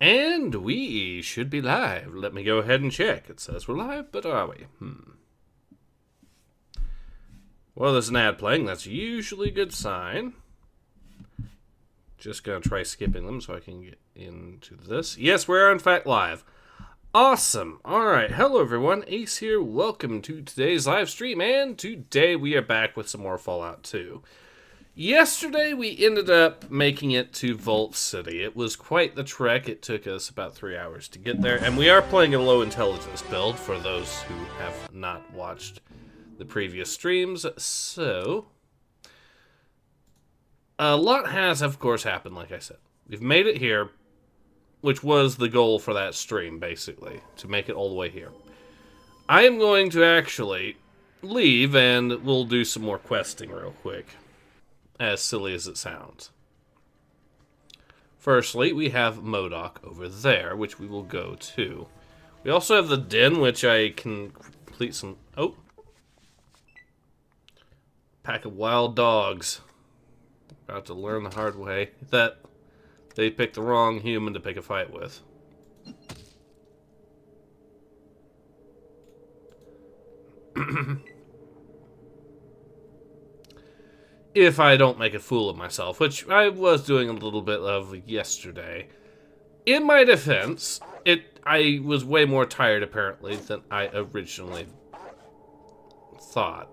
And we should be live. Let me go ahead and check. It says we're live, but are we? Well, there's an ad playing. That's usually a good sign. Just gonna try skipping them so I can get into this. Yes, we're in fact live. Awesome. Alright, hello everyone. Ace here. Welcome to today's live stream. And today we are back with some more Fallout 2. Yesterday, we ended up making it to Vault City. It was quite the trek. It took us about 3 hours to get there. And we are playing a low intelligence build for those who have not watched the previous streams. So, a lot has, of course, happened, like I said. We've made it here, which was the goal for that stream, basically, to make it all the way here. I am going to actually leave, and we'll do some more questing real quick. As silly as it sounds. Firstly, we have MODOK over there, which we will go to. We also have the den, which I can complete some... Oh! Pack of wild dogs. About to learn the hard way that they picked the wrong human to pick a fight with. If I don't make a fool of myself, which I was doing a little bit of yesterday. In my defense, I was way more tired, apparently, than I originally thought.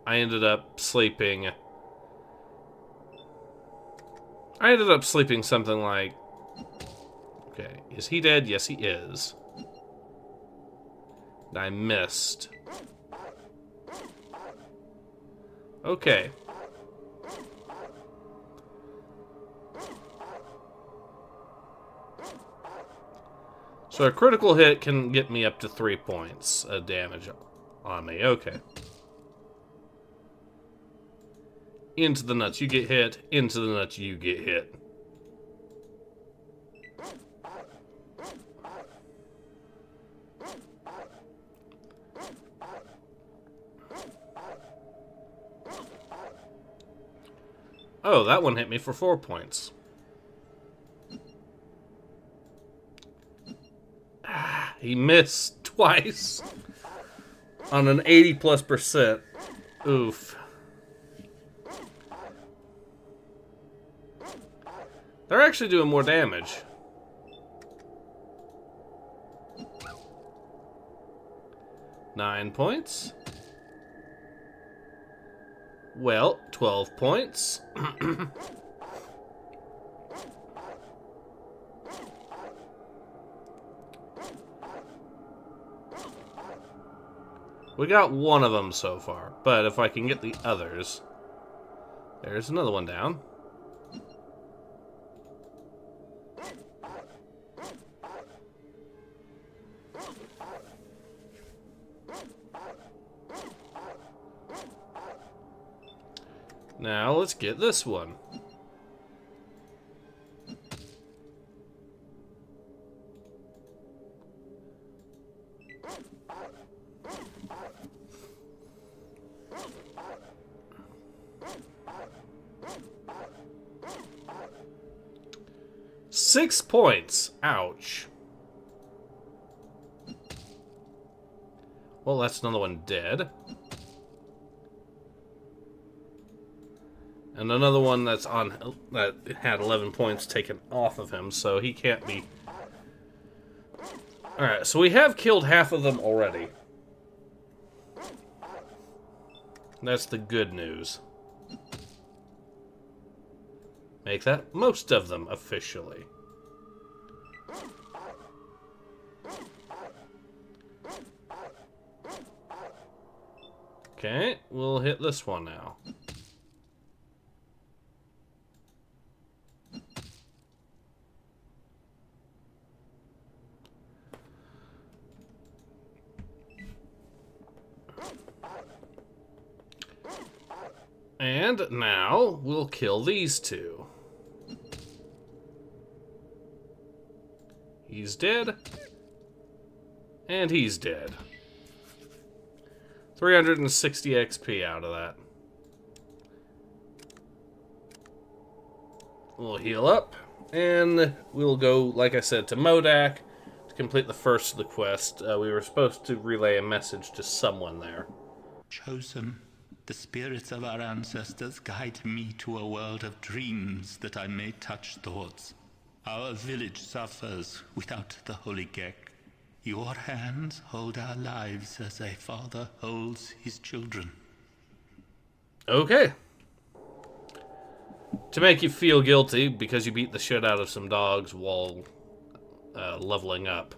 I ended up sleeping something like... Okay, is he dead? Yes, he is. And I missed. Okay. So a critical hit can get me up to 3 points of damage on me. Okay. Into the nuts, you get hit. Into the nuts, you get hit. Oh, that one hit me for 4 points. He missed twice on an 80+%. Oof. They're actually doing more damage. Nine points. Well, 12 points. We got one of them so far, but if I can get the others... There's another one down. Now let's get this one. Six points. Ouch. Well, that's another one dead. And another one that had 11 points taken off of him, so he can't be... Alright, so we have killed half of them already. That's the good news. Make that most of them officially. Okay, we'll hit this one now. And now we'll kill these two. He's dead. And he's dead. 360 XP out of that. We'll heal up. And we'll go, like I said, to Modak to complete the first of the quest. We were supposed to relay a message to someone there. Chosen, the spirits of our ancestors guide me to a world of dreams that I may touch thoughts. Our village suffers without the holy Gek. Your hands hold our lives as a father holds his children. Okay. To make you feel guilty because you beat the shit out of some dogs while leveling up.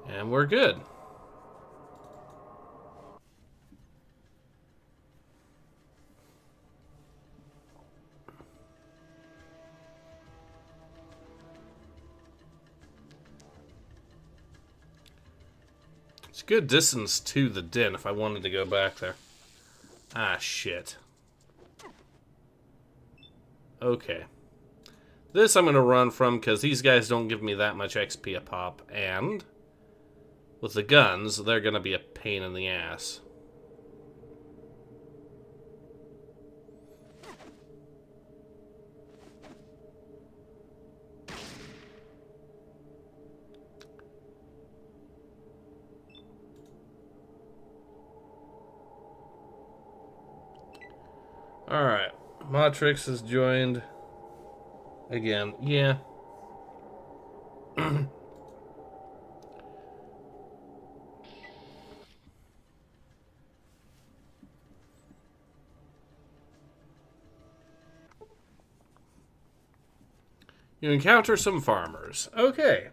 And we're good. It's a good distance to the den if I wanted to go back there. Ah, shit. Okay. This I'm going to run from because these guys don't give me that much XP a pop. And with the guns, they're going to be a pain in the ass. Alright, Matrix has joined again. Yeah. You encounter some farmers. Okay.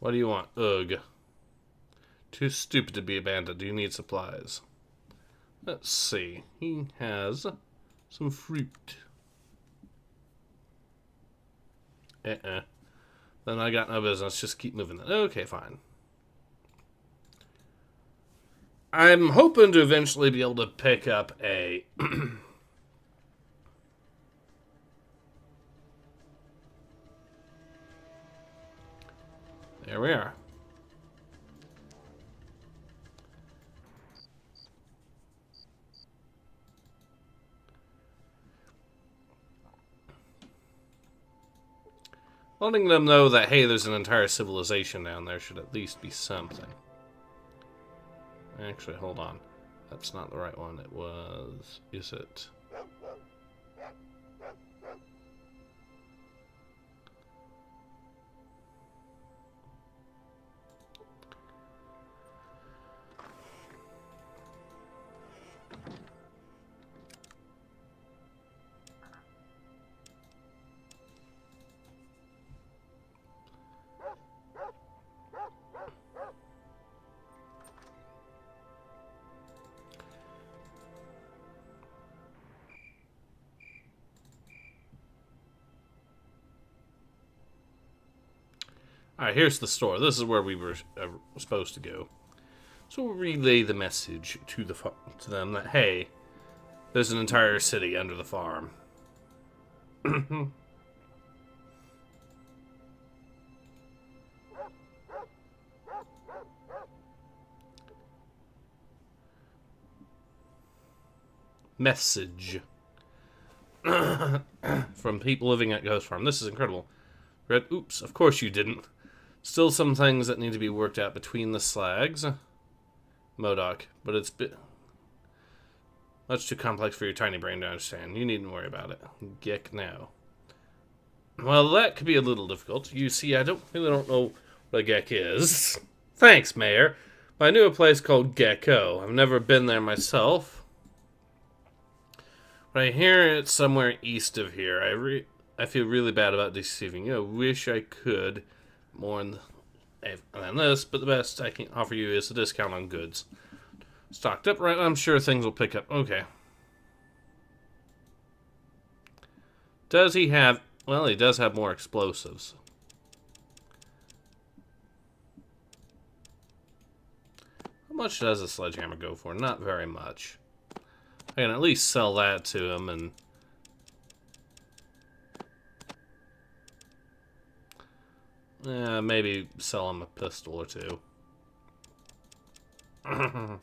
What do you want? Ugh. Too stupid to be a bandit. Do you need supplies? Let's see. He has some fruit. Then I got no business. Just keep moving. Okay, fine. I'm hoping to eventually be able to pick up a... There we are. Letting them know that, hey, there's an entire civilization down there should at least be something. Actually, hold on. That's not the right one. It was... Is it? Alright, here's the store. This is where we were supposed to go. So we'll relay the message to them that, hey, there's an entire city under the farm. Message. From people living at Ghost Farm. This is incredible. Red, oops, of course you didn't. Still some things that need to be worked out between the slags. MODOK, but it's much too complex for your tiny brain to understand. You needn't worry about it. Gek now. Well, that could be a little difficult. You see, I really don't know what a Gek is. Thanks, Mayor. But I knew a place called Gecko. I've never been there myself. But I hear it's somewhere east of here. I feel really bad about deceiving you. I wish I could more than this, but the best I can offer you is a discount on goods. Stocked up, right? I'm sure things will pick up. Okay. Does he have... Well, he does have more explosives. How much does a sledgehammer go for? Not very much. I can at least sell that to him and... Maybe sell him a pistol or two. I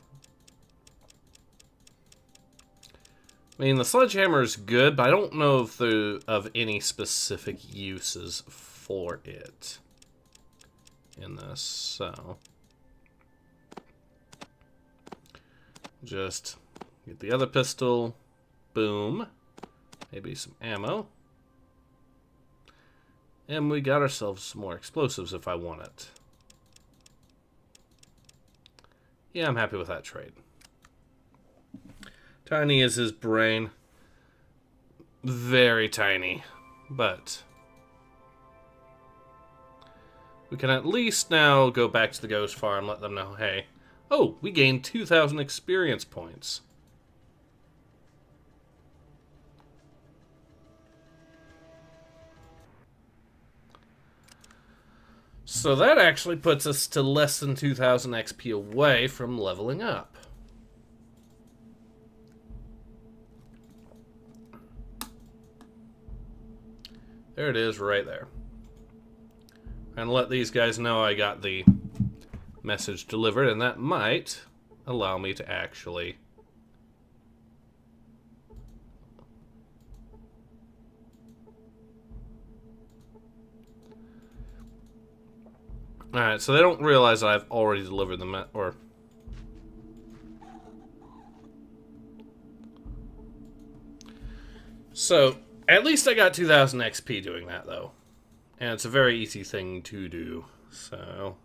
mean, the sledgehammer is good, but I don't know if of any specific uses for it in this, so just get the other pistol. Boom. Maybe some ammo. And we got ourselves some more explosives if I want it. Yeah, I'm happy with that trade. Tiny is his brain. Very tiny. But we can at least now go back to the ghost farm, let them know, hey, oh, we gained 2,000 experience points. So that actually puts us to less than 2,000 XP away from leveling up. There it is, right there. And let these guys know I got the message delivered, and that might allow me to actually Alright, so they don't realize that I've already delivered them, or... So, at least I got 2,000 XP doing that, though. And it's a very easy thing to do, so...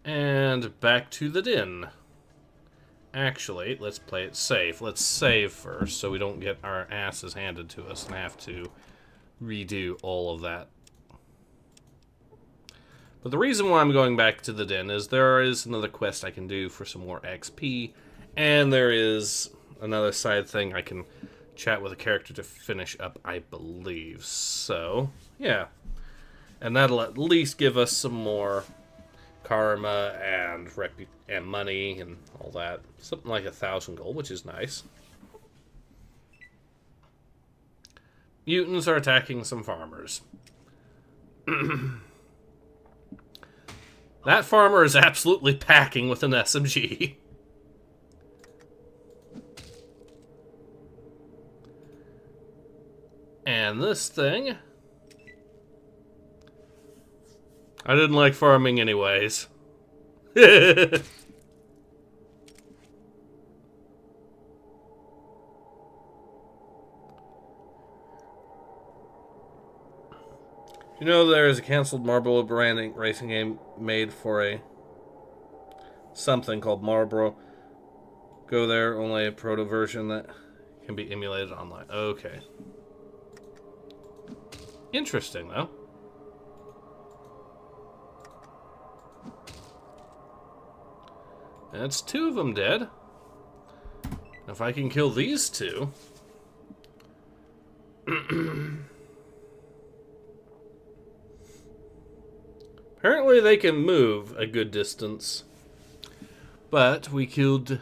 And back to the den. Actually, let's play it safe. Let's save first so we don't get our asses handed to us and have to redo all of that. But the reason why I'm going back to the den is there is another quest I can do for some more XP, and there is another side thing I can chat with a character to finish up, I believe. So, yeah. And that'll at least give us some more karma and money and all that. Something like 1,000 gold, which is nice. Mutants are attacking some farmers. That farmer is absolutely packing with an SMG. And this thing... I didn't like farming anyways. You know there is a cancelled Marlboro branding racing game made for a something called Marlboro. Go there, only a proto version that can be emulated online. Okay. Interesting, though. That's 2 of them dead. If I can kill these 2... Apparently they can move a good distance. But we killed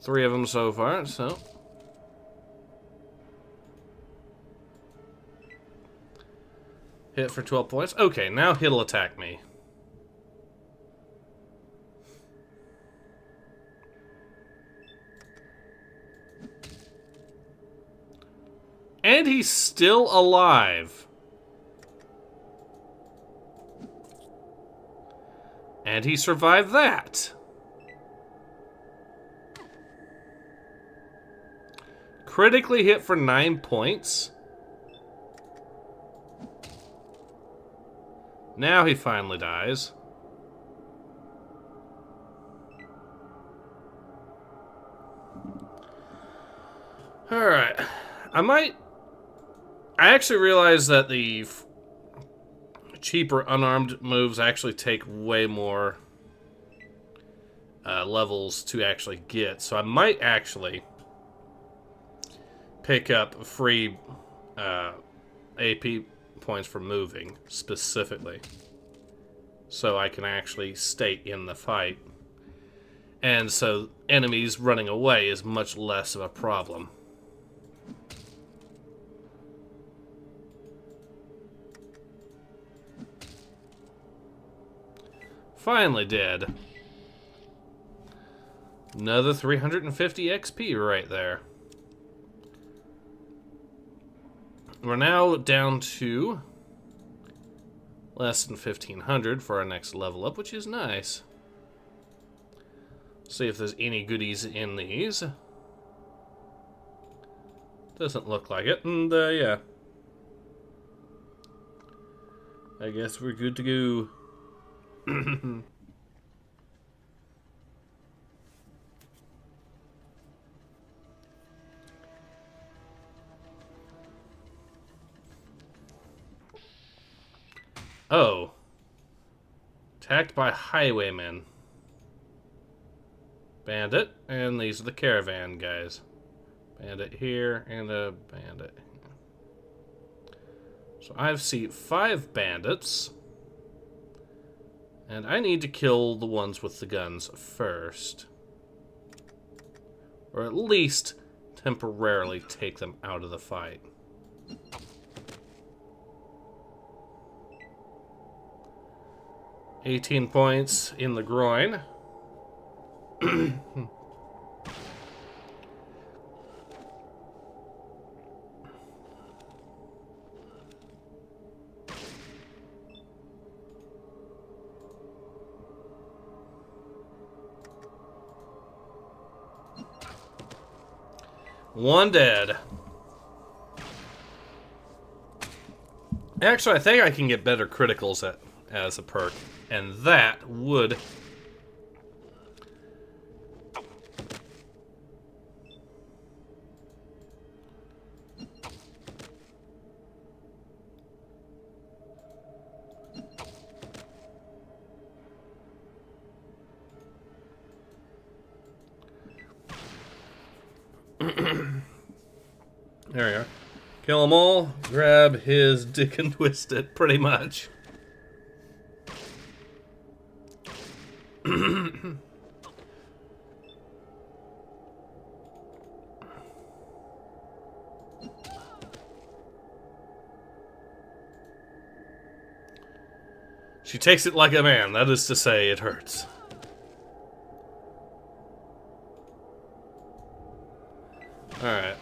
3 of them so far, so... Hit for 12 points. Okay, now he'll attack me. And he's still alive. And he survived that. Critically hit for 9 points. Now he finally dies. Alright. I actually realized that the cheaper unarmed moves actually take way more levels to actually get. So I might actually pick up free AP points for moving, specifically. So I can actually stay in the fight. And so enemies running away is much less of a problem. Finally dead. Another 350 XP right there. We're now down to less than 1500 for our next level up, which is nice. See if there's any goodies in these. Doesn't look like it, and yeah. I guess we're good to go. Oh. Attacked by highwaymen. Bandit, and these are the caravan guys. Bandit here, and a bandit. So I've seen 5 bandits. And I need to kill the ones with the guns first. Or at least temporarily take them out of the fight. $18 points in the groin. One dead. Actually, I think I can get better criticals as a perk, and that would... There we are. Kill them all, grab his dick and twist it, pretty much. She takes it like a man, that is to say, it hurts. Alright.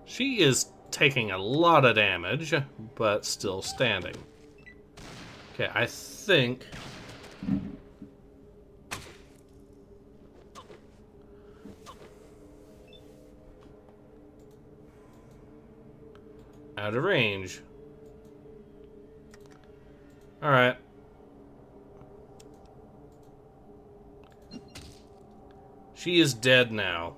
She is taking a lot of damage, but still standing. Okay, I think... out of range. Alright. She is dead now.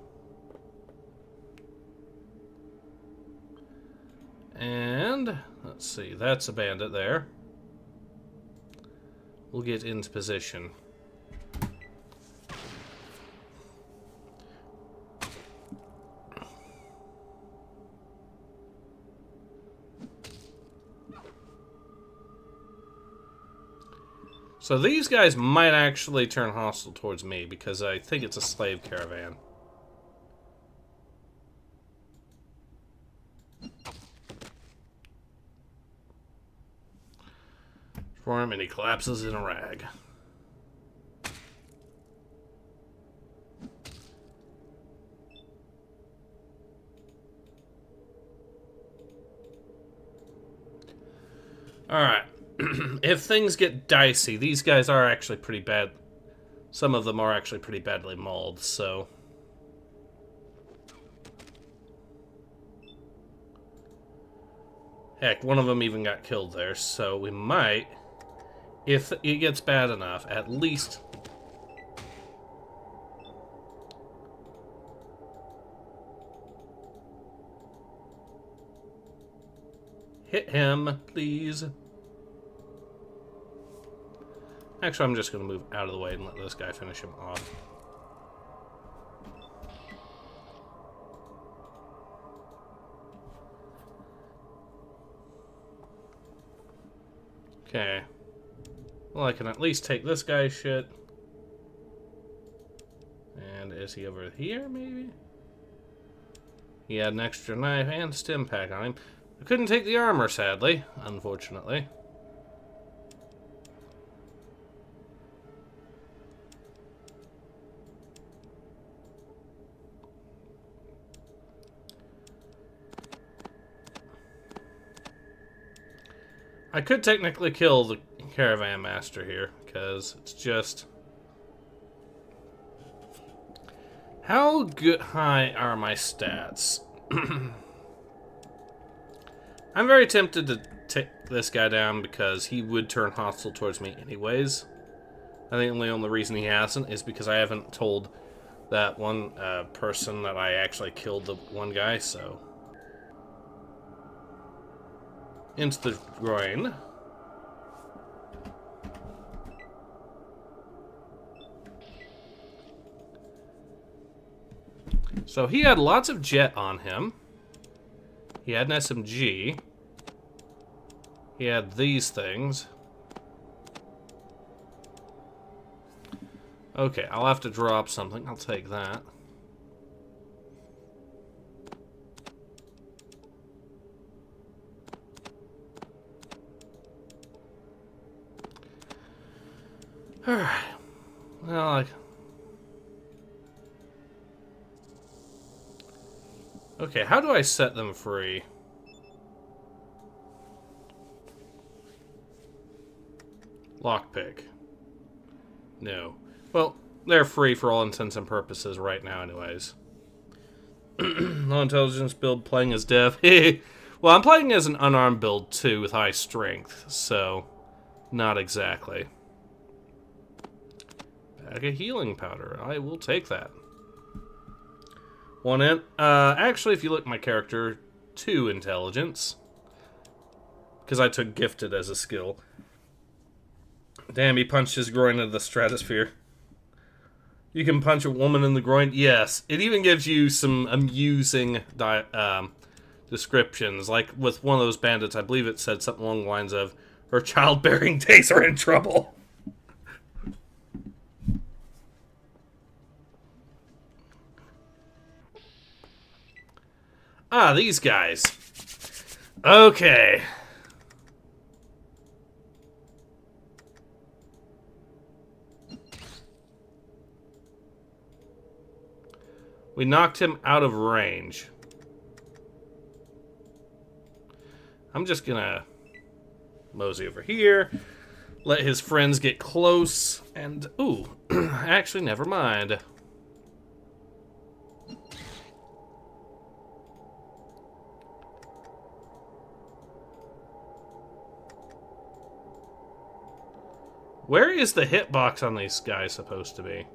And, let's see, that's a bandit there. We'll get into position. So these guys might actually turn hostile towards me because I think it's a slave caravan. Form, and he collapses in a rag. Alright. If things get dicey, these guys are actually pretty bad. Some of them are actually pretty badly mauled, so... Heck, one of them even got killed there, so we might... If it gets bad enough, at least... Hit him, please. Actually, I'm just going to move out of the way and let this guy finish him off. Okay. Well, I can at least take this guy's shit. And is he over here, maybe? He had an extra knife and stim pack on him. I couldn't take the armor, sadly, unfortunately. I could technically kill the caravan master here, because it's just... How good high are my stats? I'm very tempted to take this guy down because he would turn hostile towards me anyways. I think the only reason he hasn't is because I haven't told that one person that I actually killed the one guy, so... Into the groin. So he had lots of jet on him. He had an SMG. He had these things. Okay, I'll have to drop something. I'll take that. Alright. Well, okay, how do I set them free? Lockpick. No. Well, they're free for all intents and purposes right now anyways. Low intelligence build playing as dev. Well, I'm playing as an unarmed build too with high strength, so not exactly. Bag of healing powder. I will take that. One in. Actually, if you look at my character, 2 intelligence. Because I took gifted as a skill. Damn, he punched his groin into the stratosphere. You can punch a woman in the groin? Yes. It even gives you some amusing descriptions. Like with one of those bandits, I believe it said something along the lines of, her childbearing days are in trouble. Ah, these guys. Okay. We knocked him out of range. I'm just gonna mosey over here, let his friends get close, and... Ooh, actually, never mind. Where is the hitbox on these guys supposed to be?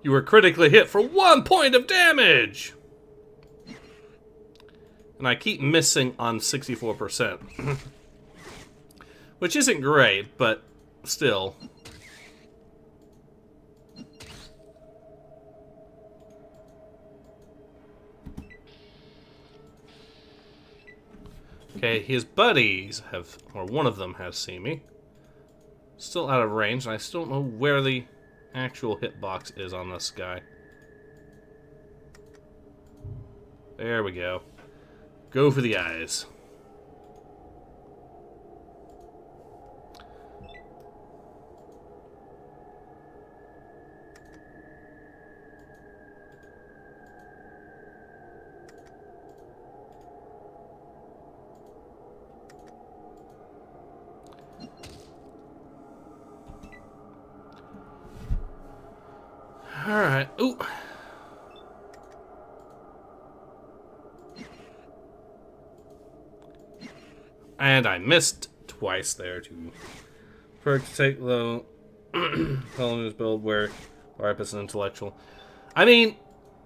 You were critically hit for 1 point of damage! And I keep missing on 64%. Which isn't great, but still. Okay, his buddies have, or one of them has seen me. Still out of range, and I still don't know where the actual hitbox is on this guy. There we go. Go for the eyes. Alright. Ooh. And I missed twice there to perk to take the Colony's build where Larp is an intellectual. I mean,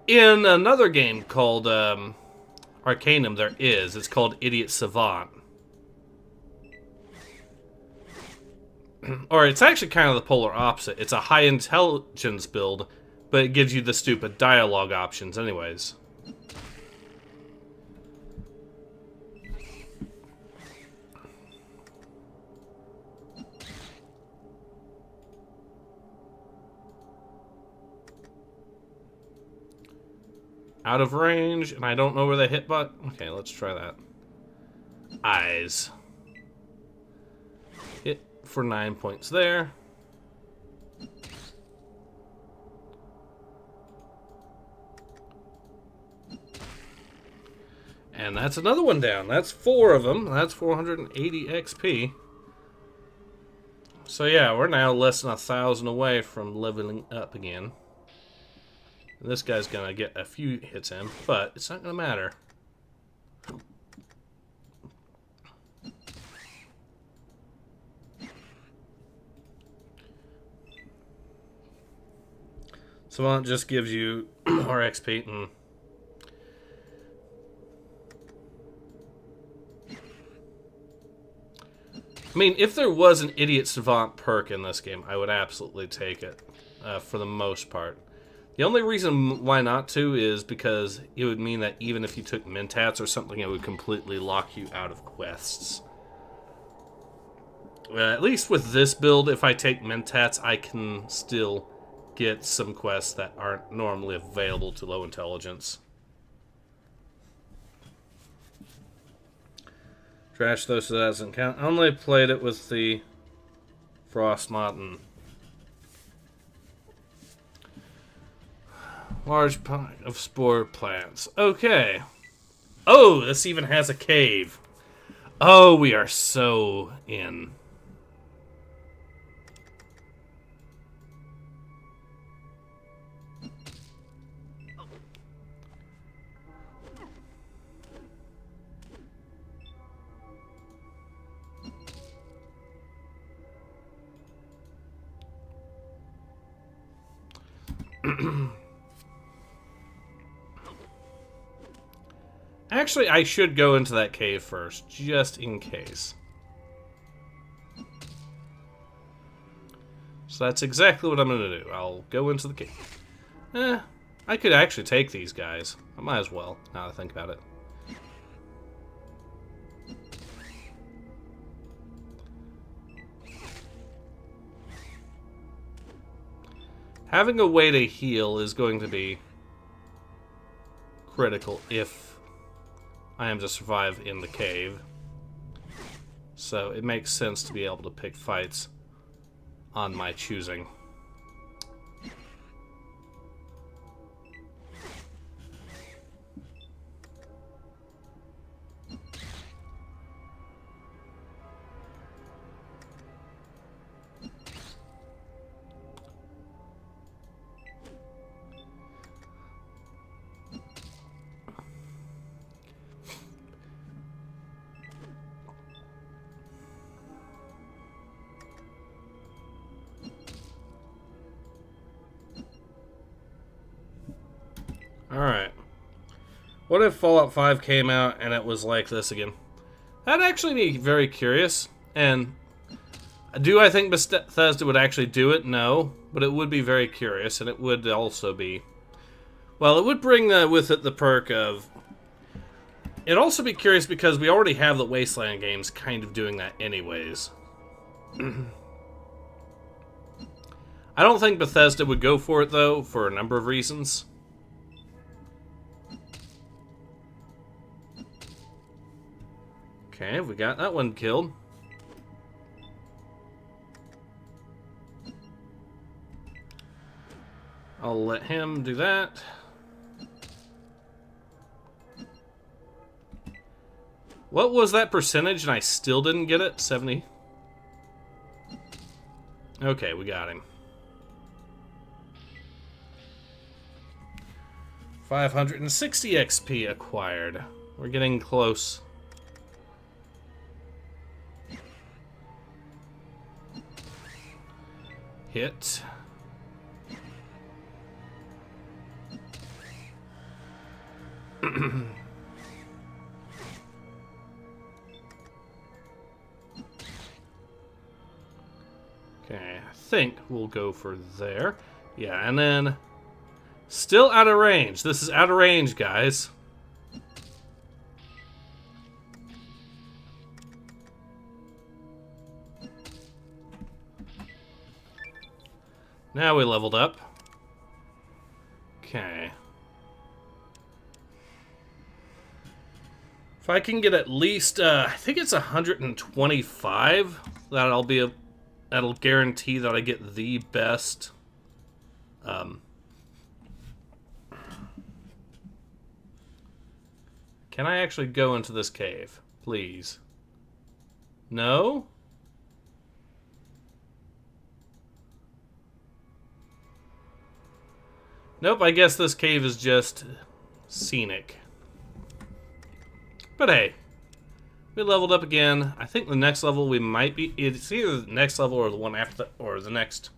in another game called Arcanum, there is. It's called Idiot Savant. Or it's actually kind of the polar opposite. It's a high intelligence build, but it gives you the stupid dialogue options anyways. Out of range, and I don't know where the hit button. Okay, let's try that. Eyes. Hit for 9 points there. And that's another one down. That's 4 of them. That's 480 XP. So yeah, we're now less than 1,000 away from leveling up again. And this guy's gonna get a few hits in, but it's not gonna matter. Savant just gives you more XP and I mean, if there was an Idiot Savant perk in this game, I would absolutely take it, for the most part. The only reason why not to is because it would mean that even if you took Mentats or something, it would completely lock you out of quests. At least with this build, if I take Mentats, I can still get some quests that aren't normally available to low intelligence. Trash those, so that doesn't count. I only played it with the Frost mod and large pile of spore plants. Okay. Oh, this even has a cave. Oh, we are so in. Actually, I should go into that cave first, just in case. So that's exactly what I'm going to do. I'll go into the cave. I could actually take these guys. I might as well, now that I think about it. Having a way to heal is going to be critical if I am to survive in the cave. So it makes sense to be able to pick fights on my choosing. Alright. What if Fallout 5 came out and it was like this again? That'd actually be very curious. And do I think Bethesda would actually do it? No. But it would be very curious, and it would also be... Well, it would bring with it the perk of... It'd also be curious because we already have the Wasteland games kind of doing that anyways. I don't think Bethesda would go for it, though, for a number of reasons. Okay, we got that one killed. I'll let him do that. What was that percentage and I still didn't get it? 70? Okay, we got him. 560 XP acquired. We're getting close. Hit. Okay, I think we'll go for there. Yeah, and then still out of range. This is out of range, guys. Now we leveled up. Okay. If I can get at least, I think it's 125, that'll guarantee that I get the best. Can I actually go into this cave, please? No? Nope, I guess this cave is just scenic. But hey, we leveled up again. I think the next level we might be... It's either the next level or the one after that, or the next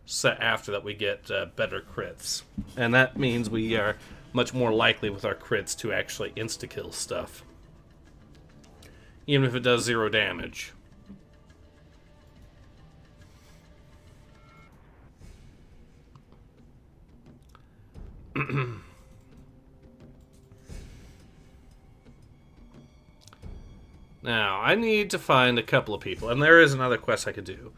set after that we get better crits. And that means we are much more likely with our crits to actually insta-kill stuff. Even if it does 0 damage. Now, I need to find a couple of people, and there is another quest I could do.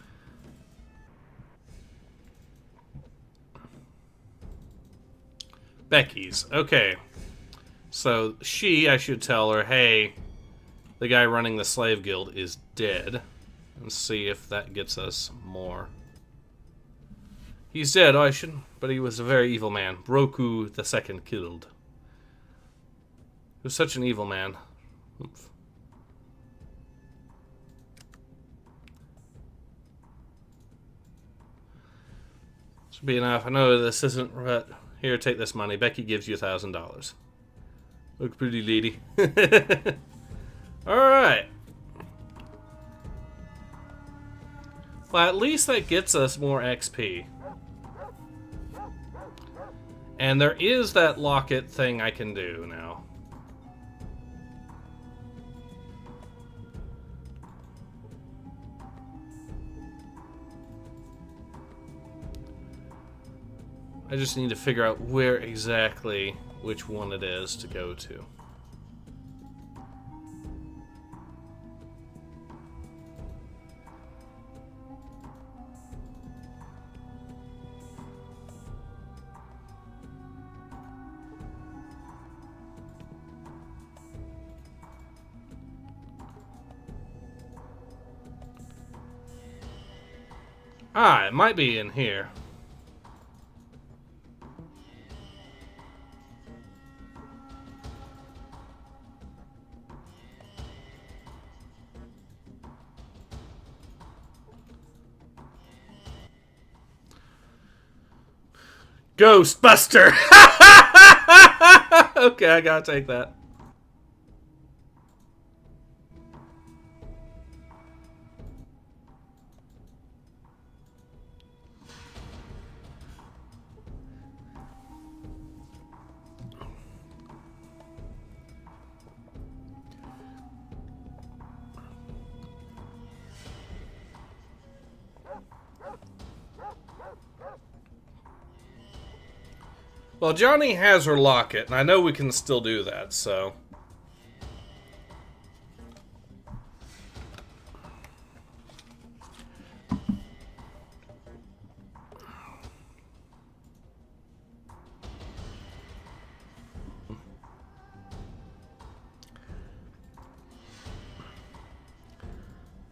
Becky's. Okay. So, I should tell her, hey, the guy running the slave guild is dead. And see if that gets us more. He's dead, I shouldn't, but he was a very evil man. Roku the Second killed. He was such an evil man. Oof. Should be enough. I know this isn't right. Here, take this money. Becky gives you $1,000. Look pretty, lady. Alright. Well, at least that gets us more XP. And there is that locket thing I can do now. I just need to figure out where exactly which one it is to go to. Ah, it might be in here. Ghostbuster! Okay, I gotta take that. Well, Johnny has her locket, and I know we can still do that, so...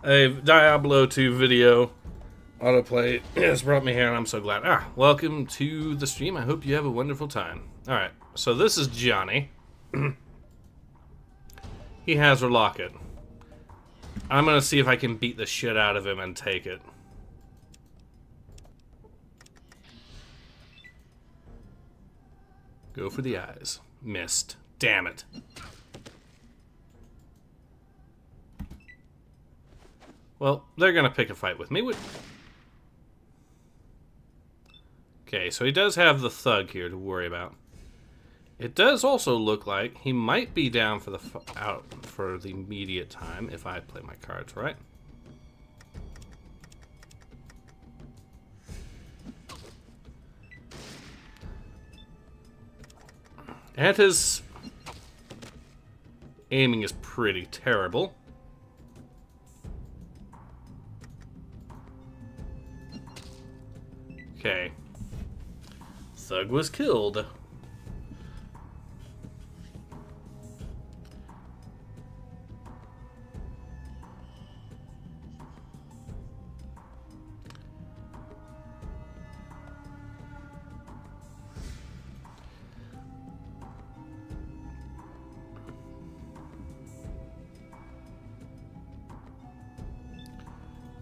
A Diablo 2 video autoplay has brought me here, and I'm so glad. Welcome to the stream. I hope you have a wonderful time. Alright, so this is Johnny. He has her locket. I'm gonna see if I can beat the shit out of him and take it. Go for the eyes. Missed. Damn it. Well, they're gonna pick a fight with me. Okay, so he does have the thug here to worry about. It does also look like he might be down for the out for the immediate time if I play my cards right. And his aiming is pretty terrible. Okay. Thug was killed.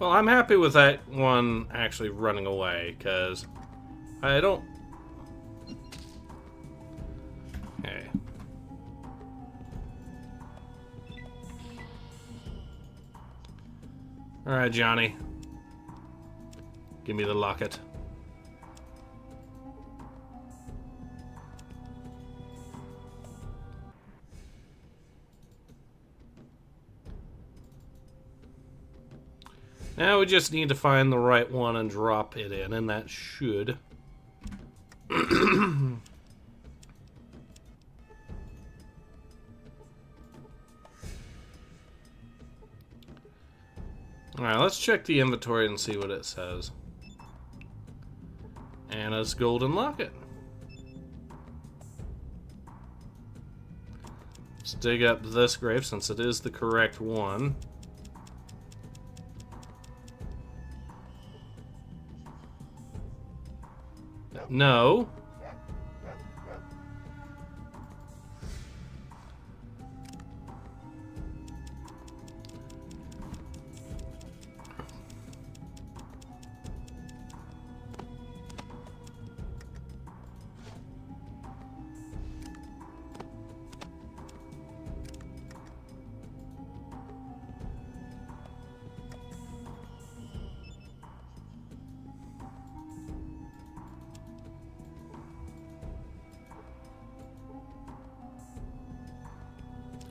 Well, I'm happy with that one actually running away, because I don't... Okay. Alright, Johnny. Give me the locket. Now we just need to find the right one and drop it in, and that should. Alright, let's check the inventory and see what it says. Anna's golden locket. Let's dig up this grave since it is the correct one. No.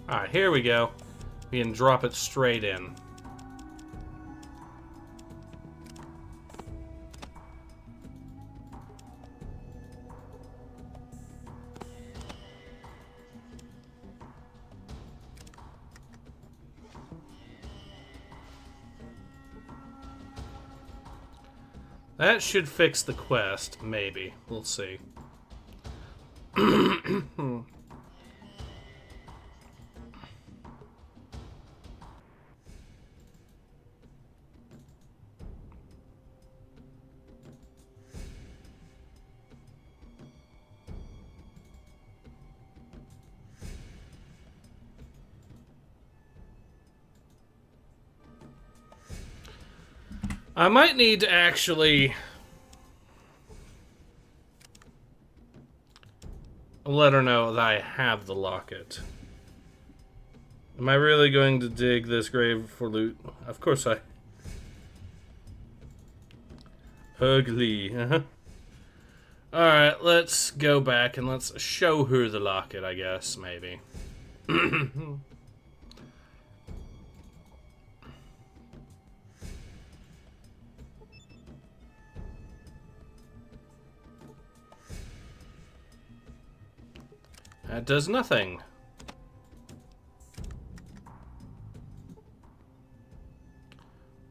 Alright, here we go. We can drop it straight in. That should fix the quest, maybe. We'll see. I might need to actually let her know that I have the locket. Am I really going to dig this grave for loot? Of course I... Ugly. Alright, let's go back and let's show her the locket, I guess, maybe. That does nothing.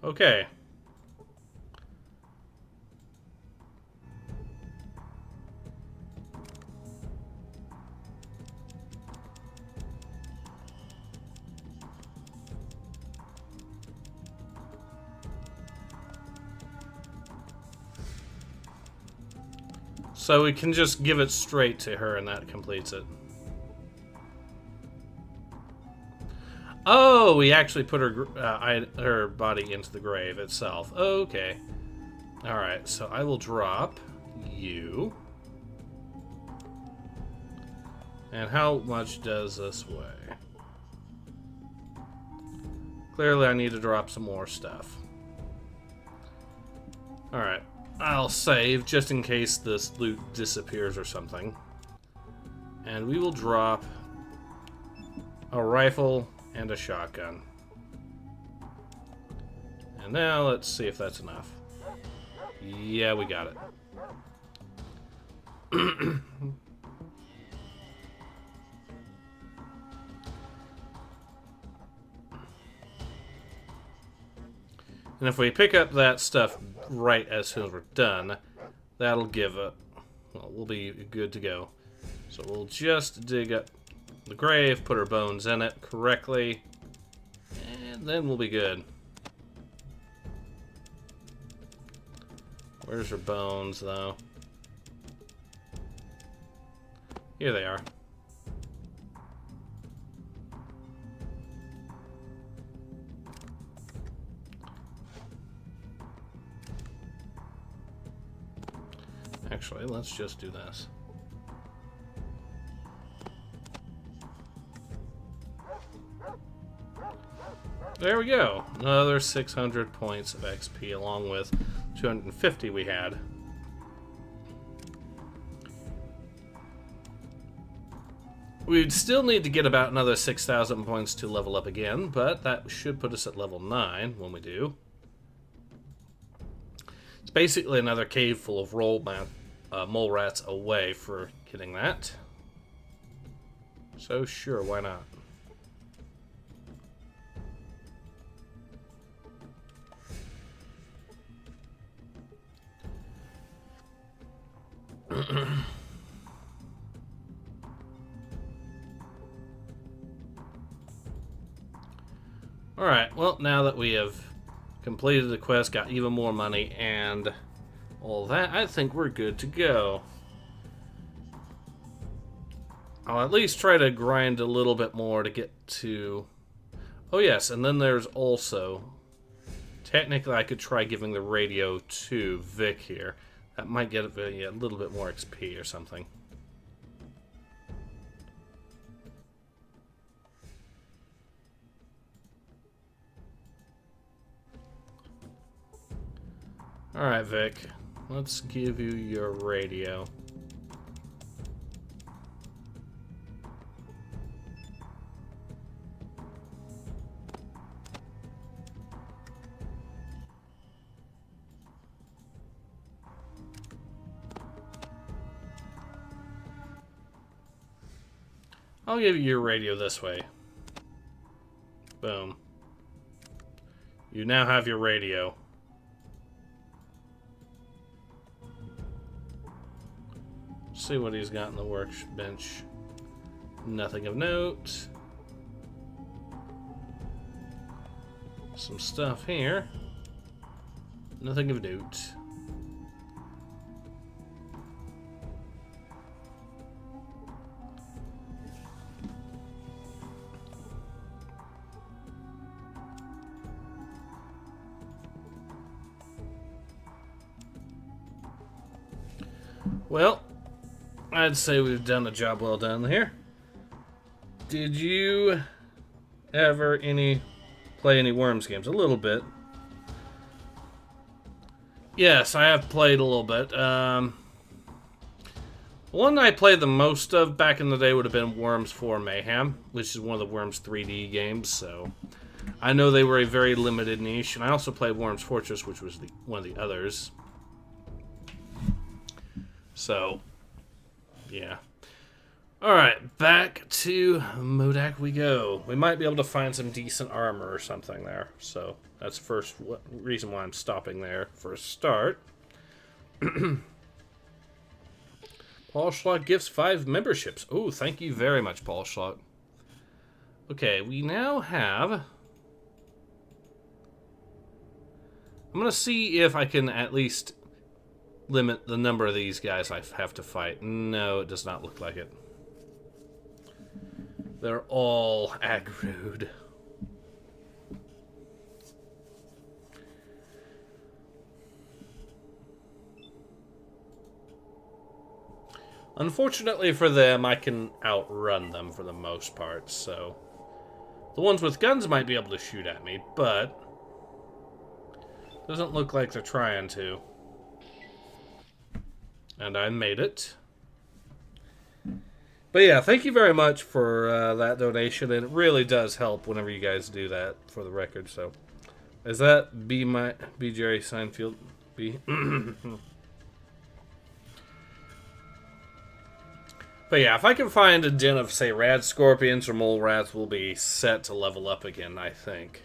Okay. So we can just give it straight to her and that completes it. Oh, we actually put her body into the grave itself. Okay. Alright, so I will drop you. And how much does this weigh? Clearly I need to drop some more stuff. Alright. I'll save just in case this loot disappears or something. And we will drop a rifle and a shotgun. And now let's see if that's enough. Yeah, we got it. And if we pick up that stuff right as soon as we're done, that'll give a... well, we'll be good to go. So we'll just dig up the grave, put our bones in it correctly, and then we'll be good. Where's her bones, though? Here they are. Actually, let's just do this. There we go. Another 600 points of XP along with 250 we had. We'd still need to get about another 6,000 points to level up again, but that should put us at level 9 when we do. It's basically another cave full of mole rats away for getting that. So sure, why not? Alright, well, now that we have completed the quest, got even more money, and all that, I think we're good to go. I'll at least try to grind a little bit more to get to... oh yes, and then there's also... technically I could try giving the radio to Vic here. That might get a little bit more XP or something. Alright, Vic. Let's give you your radio. I'll give you your radio this way. Boom. You now have your radio. See what he's got in the workbench. Nothing of note. Some stuff here. Nothing of note. Well, I'd say we've done a job well done here. Did you ever play any Worms games? A little bit. Yes, I have played a little bit. One I played the most of back in the day would have been Worms 4 Mayhem, which is one of the Worms 3D games, so I know they were a very limited niche. And I also played Worms Fortress, which was one of the others. So, yeah. Alright, back to Modak we go. We might be able to find some decent armor or something there. So, that's the first reason why I'm stopping there for a start. Paul Schlock gifts 5 memberships. Oh, thank you very much, Paul Schlock. Okay, we now have... I'm going to see if I can at least limit the number of these guys I have to fight. No, it does not look like it. They're all aggroed. Unfortunately for them, I can outrun them for the most part, so... the ones with guns might be able to shoot at me, but... doesn't look like they're trying to. And I made it. But yeah, thank you very much for that donation. And it really does help whenever you guys do that, for the record. So, is that B Jerry Seinfeld? B. But yeah, if I can find a den of, say, rad scorpions or mole rats, we'll be set to level up again, I think.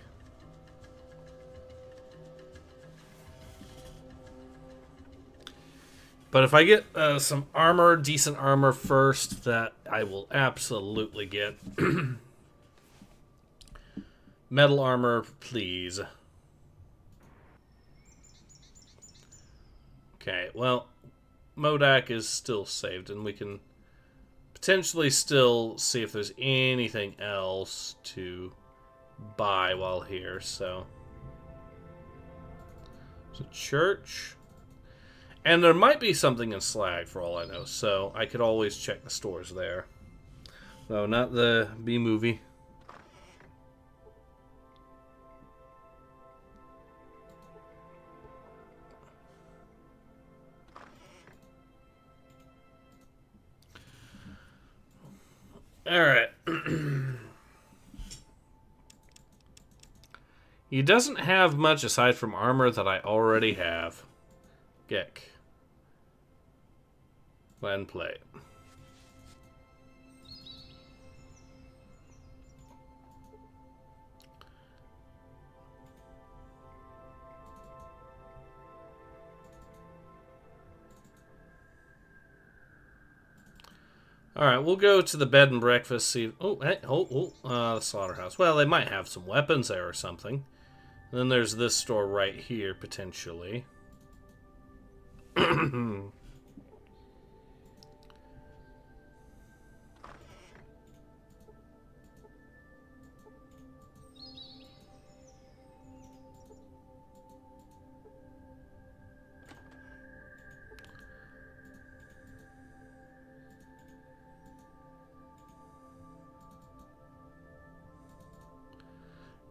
But if I get some armor, decent armor first, that I will absolutely get. Metal armor, please. Okay, well, Modak is still saved, and we can potentially still see if there's anything else to buy while here, so. There's a church. And there might be something in Slag, for all I know, so I could always check the stores there. No, not the B-movie. Alright. He doesn't have much aside from armor that I already have. Gek. Land plate. Alright, we'll go to the bed and breakfast, see... Oh, hey, the slaughterhouse. Well, they might have some weapons there or something. And then there's this store right here, potentially.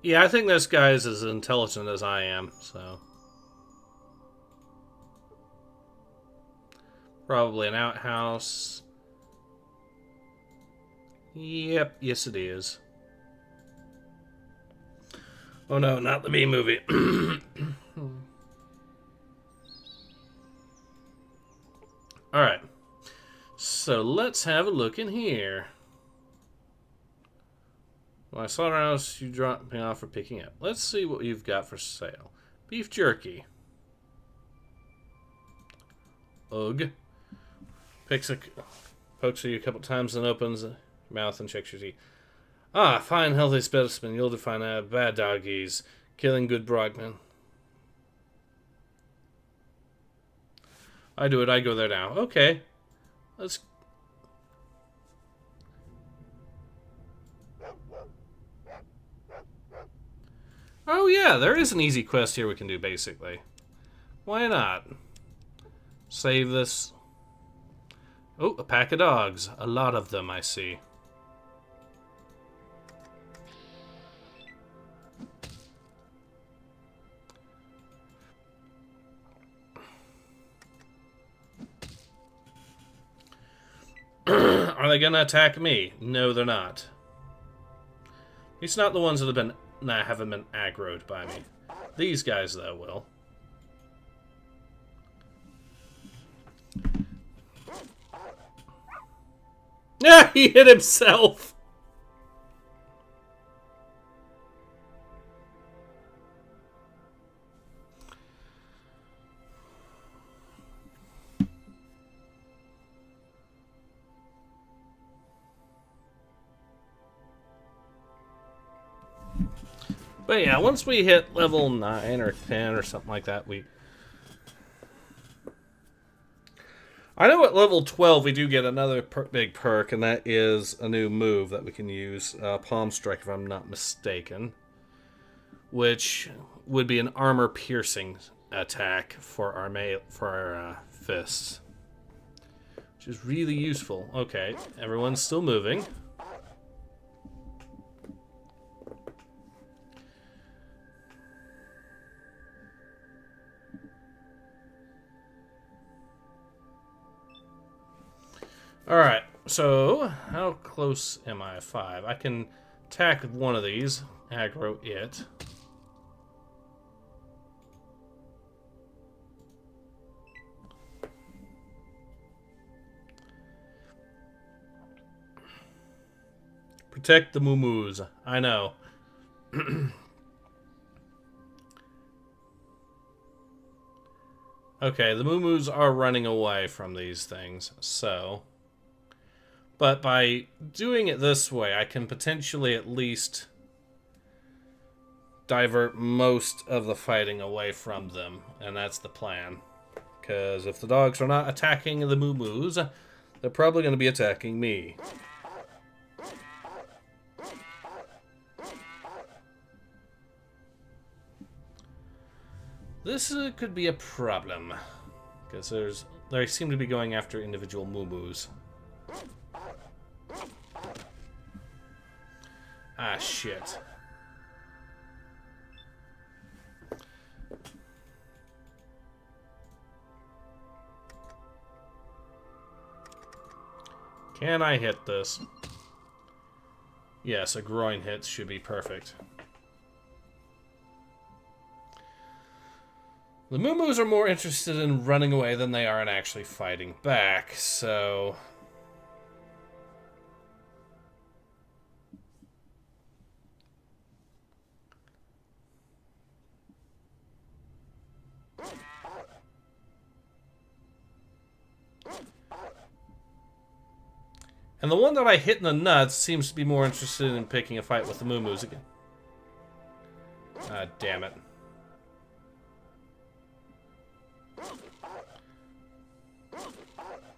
Yeah, I think this guy's as intelligent as I am, so... Probably an outhouse. Yep, yes it is. Oh no, not the B movie. Alright. So let's have a look in here. My slaughterhouse, you dropped me off for picking up. Let's see what you've got for sale. Beef jerky. Ugh. Pokes you a couple times and opens your mouth and checks your teeth. Ah, fine, healthy specimen. You'll define bad doggies. Killing good brogmen. I do it. I go there now. Okay. Let's... Oh yeah, there is an easy quest here we can do, basically. Why not? Save this. Oh, a pack of dogs. A lot of them, I see. Are they gonna attack me? No, they're not. It's not the ones that have been... Nah, haven't been aggroed by me. These guys, though, will. Yeah, he hit himself! But yeah, once we hit level 9 or 10 or something like that, we... I know at level 12 we do get another big perk, and that is a new move that we can use, Palm Strike if I'm not mistaken, which would be an armor-piercing attack for our fists, which is really useful. Okay, everyone's still moving. Alright, so how close am I? 5. I can attack one of these, aggro it. Protect the moo-moos. I know. Okay, the moo-moos are running away from these things, so... But by doing it this way, I can potentially at least divert most of the fighting away from them, and that's the plan. Because if the dogs are not attacking the moo-moos, they're probably going to be attacking me. This could be a problem, because they seem to be going after individual moo-moos. Ah, shit. Can I hit this? Yes, a groin hit should be perfect. The moo-moos are more interested in running away than they are in actually fighting back, so... And the one that I hit in the nuts seems to be more interested in picking a fight with the moo-moos again. Ah, damn it.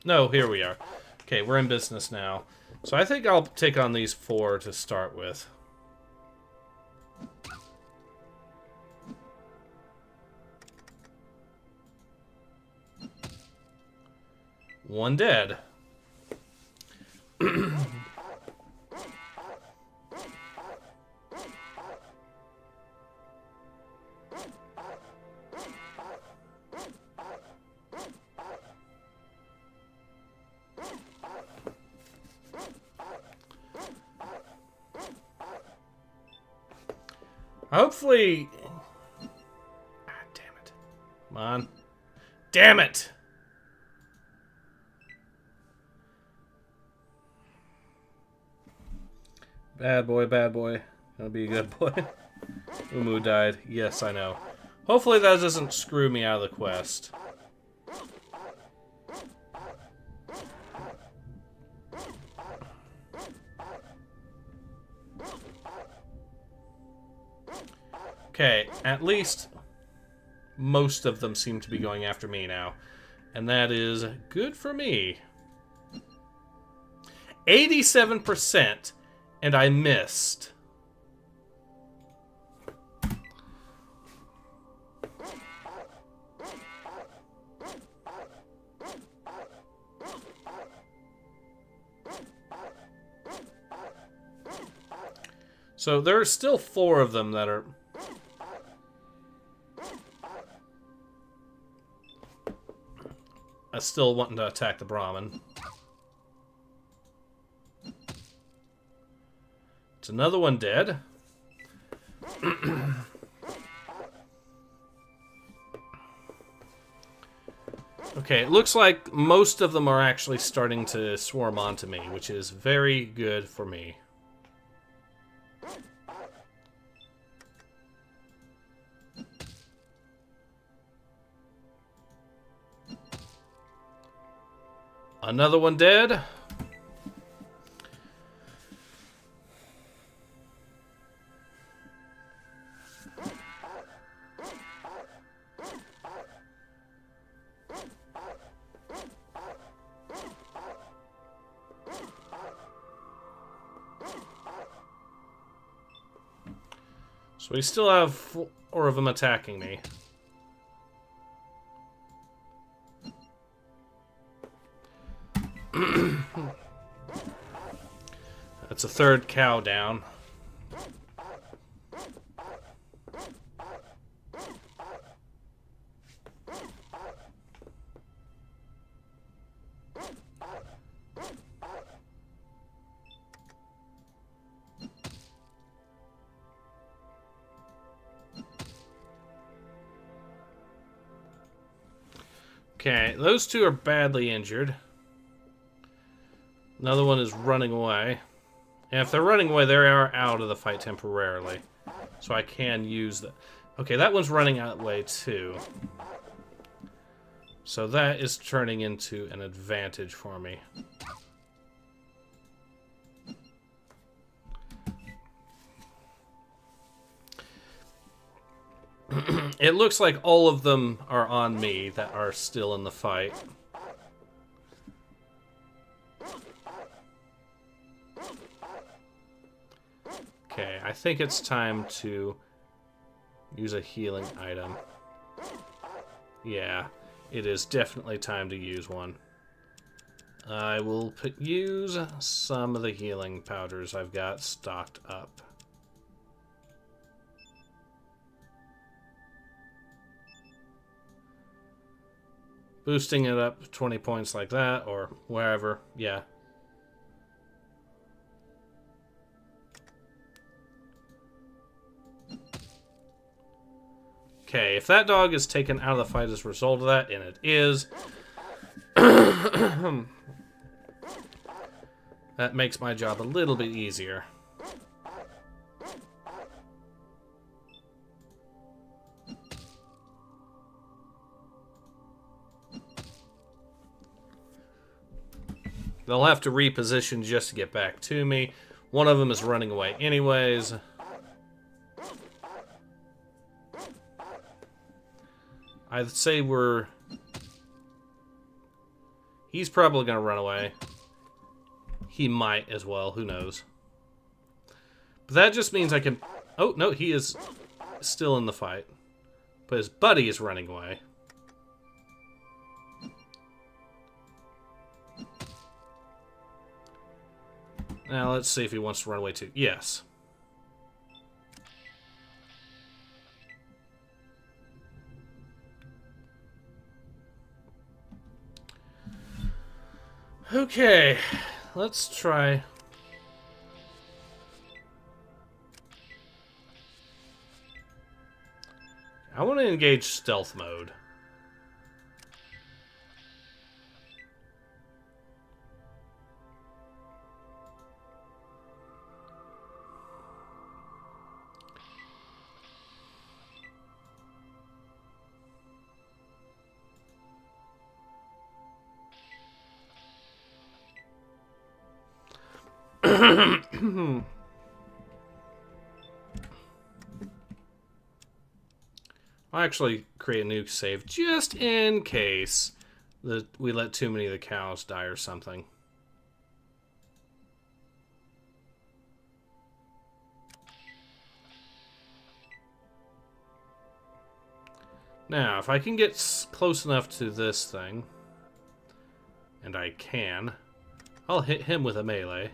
No, here we are. Okay, we're in business now. So I think I'll take on these 4 to start with. One dead. Hopefully... Ah, damn it. Come on. Damn it! Bad boy, bad boy. Gonna be a good boy. Umu died. Yes, I know. Hopefully that doesn't screw me out of the quest. Okay, at least most of them seem to be going after me now. And that is good for me. 87%, and I missed. So there are still 4 of them that are... still wanting to attack the Brahmin. It's another one dead. Okay, it looks like most of them are actually starting to swarm onto me, which is very good for me. Another one dead. So we still have 4 of them attacking me. That's a 3rd cow down. Okay, those two are badly injured. Another one is running away. And if they're running away, they are out of the fight temporarily. So I can use the... Okay, that one's running out way too. So that is turning into an advantage for me. It looks like all of them are on me that are still in the fight. Okay, I think it's time to use a healing item. Yeah, it is definitely time to use one. I will use some of the healing powders I've got stocked up. Boosting it up 20 points like that, or wherever, yeah. Okay, if that dog is taken out of the fight as a result of that, and it is, that makes my job a little bit easier. They'll have to reposition just to get back to me. One of them is running away anyways. I'd say he's probably going to run away. He might as well, who knows. But that just means I can... Oh, no, he is still in the fight. But his buddy is running away. Now, let's see if he wants to run away too. Yes. Okay, let's try... I want to engage stealth mode. I'll actually create a new save just in case that we let too many of the cows die or something. Now, if I can get close enough to this thing, and I can, I'll hit him with a melee.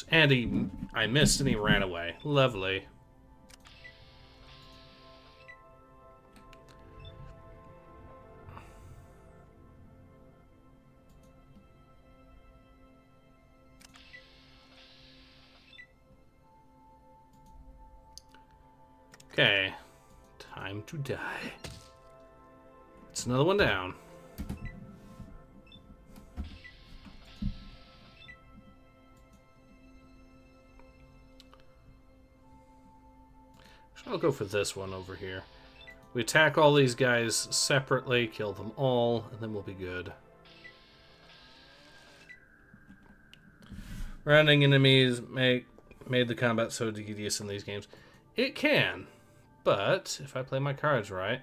And I missed and he ran away. Lovely. Okay. Time to die. It's another one down. I'll go for this one over here. We attack all these guys separately, kill them all, and then we'll be good. Rounding enemies made the combat so tedious in these games. It can, but if I play my cards right...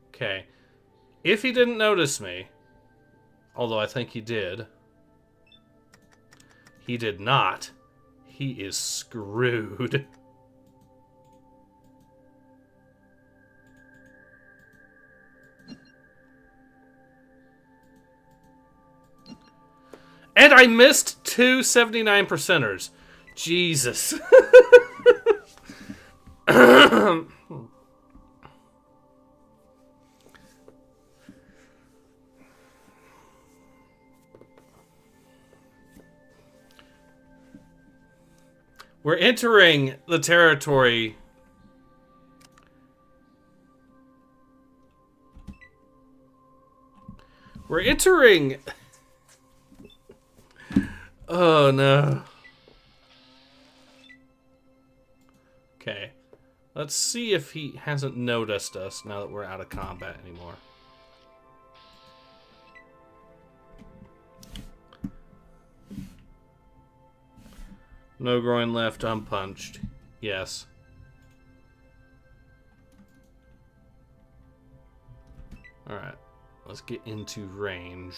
Okay. If he didn't notice me, although I think he did, he did not. He is screwed. And I missed two 79%ers. Jesus. We're entering the territory We're entering! Oh, no. Okay. Let's see if he hasn't noticed us now that we're out of combat anymore. No groin left unpunched. Yes. Alright. Let's get into range.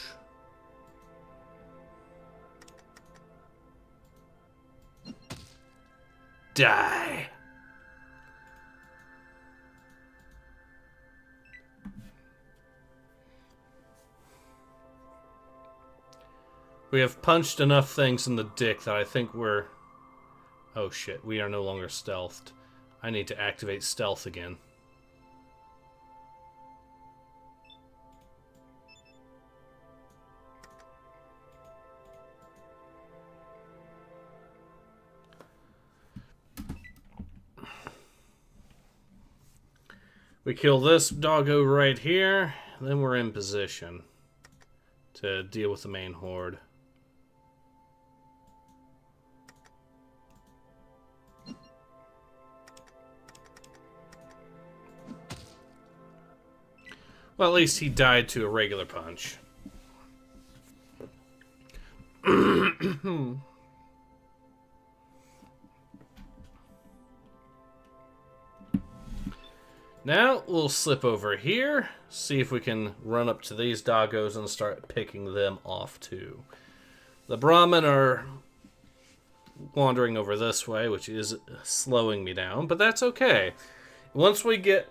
Die! We have punched enough things in the dick that I think we're... Oh shit, we are no longer stealthed. I need to activate stealth again. We kill this doggo right here, then we're in position to deal with the main horde. Well, at least he died to a regular punch. Now, we'll slip over here, see if we can run up to these doggos and start picking them off too. The Brahmin are wandering over this way, which is slowing me down, but that's okay. Once we get,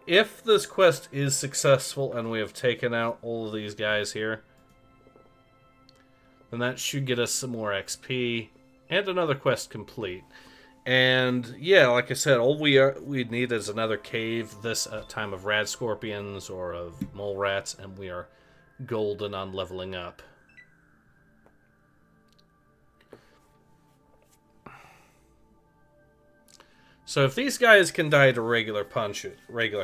if this quest is successful and we have taken out all of these guys here, then that should get us some more XP and another quest complete. And yeah, like I said, all we need is another cave, this time of rad scorpions or of mole rats, and we are golden on leveling up. So if these guys can die to regular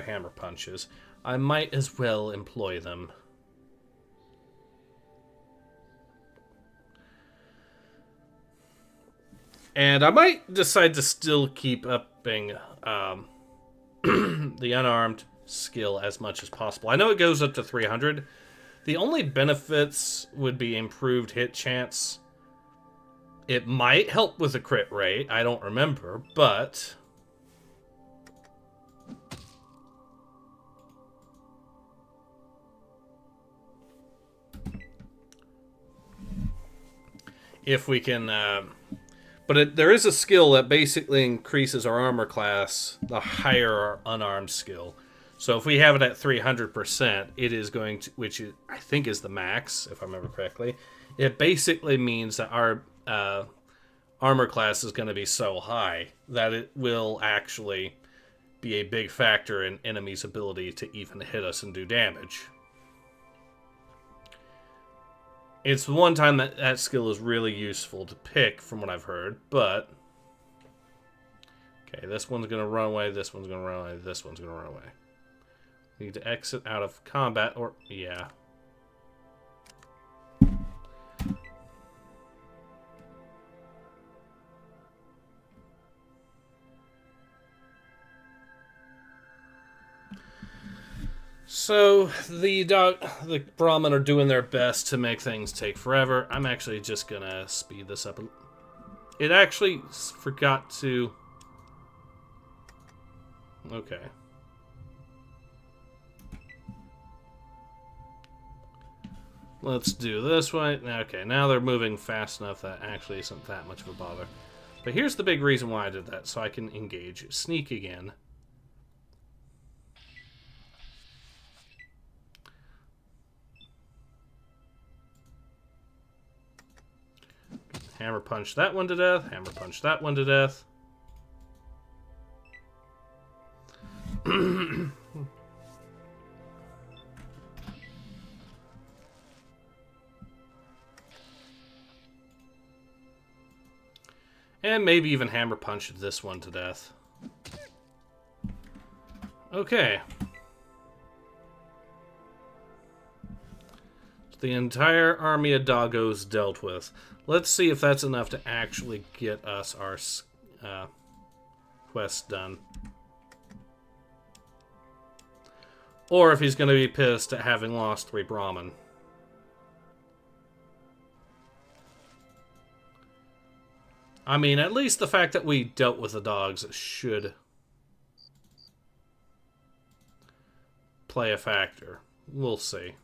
hammer punches, I might as well employ them. And I might decide to still keep upping the unarmed skill as much as possible. I know it goes up to 300. The only benefits would be improved hit chance. It might help with the crit rate. I don't remember, but... if we can... But there is a skill that basically increases our armor class the higher our unarmed skill. So if we have it at 300%, it is going to, which I think is the max, if I remember correctly. It basically means that our armor class is going to be so high that it will actually be a big factor in enemies' ability to even hit us and do damage. It's the one time that that skill is really useful to pick, from what I've heard, but... Okay, this one's going to run away, this one's going to run away, this one's going to run away. We need to exit out of combat, or... yeah. So, the Brahmin are doing their best to make things take forever. I'm actually just gonna speed this up. It actually forgot to... Okay. Let's do this way. Okay, now they're moving fast enough that actually isn't that much of a bother. But here's the big reason why I did that, so I can engage. Sneak again. Hammer punch that one to death. Hammer punch that one to death. And maybe even hammer punch this one to death. Okay. The entire army of doggos dealt with. Let's see if that's enough to actually get us our quest done. Or if he's going to be pissed at having lost 3 Brahmin. I mean, at least the fact that we dealt with the dogs should play a factor. We'll see.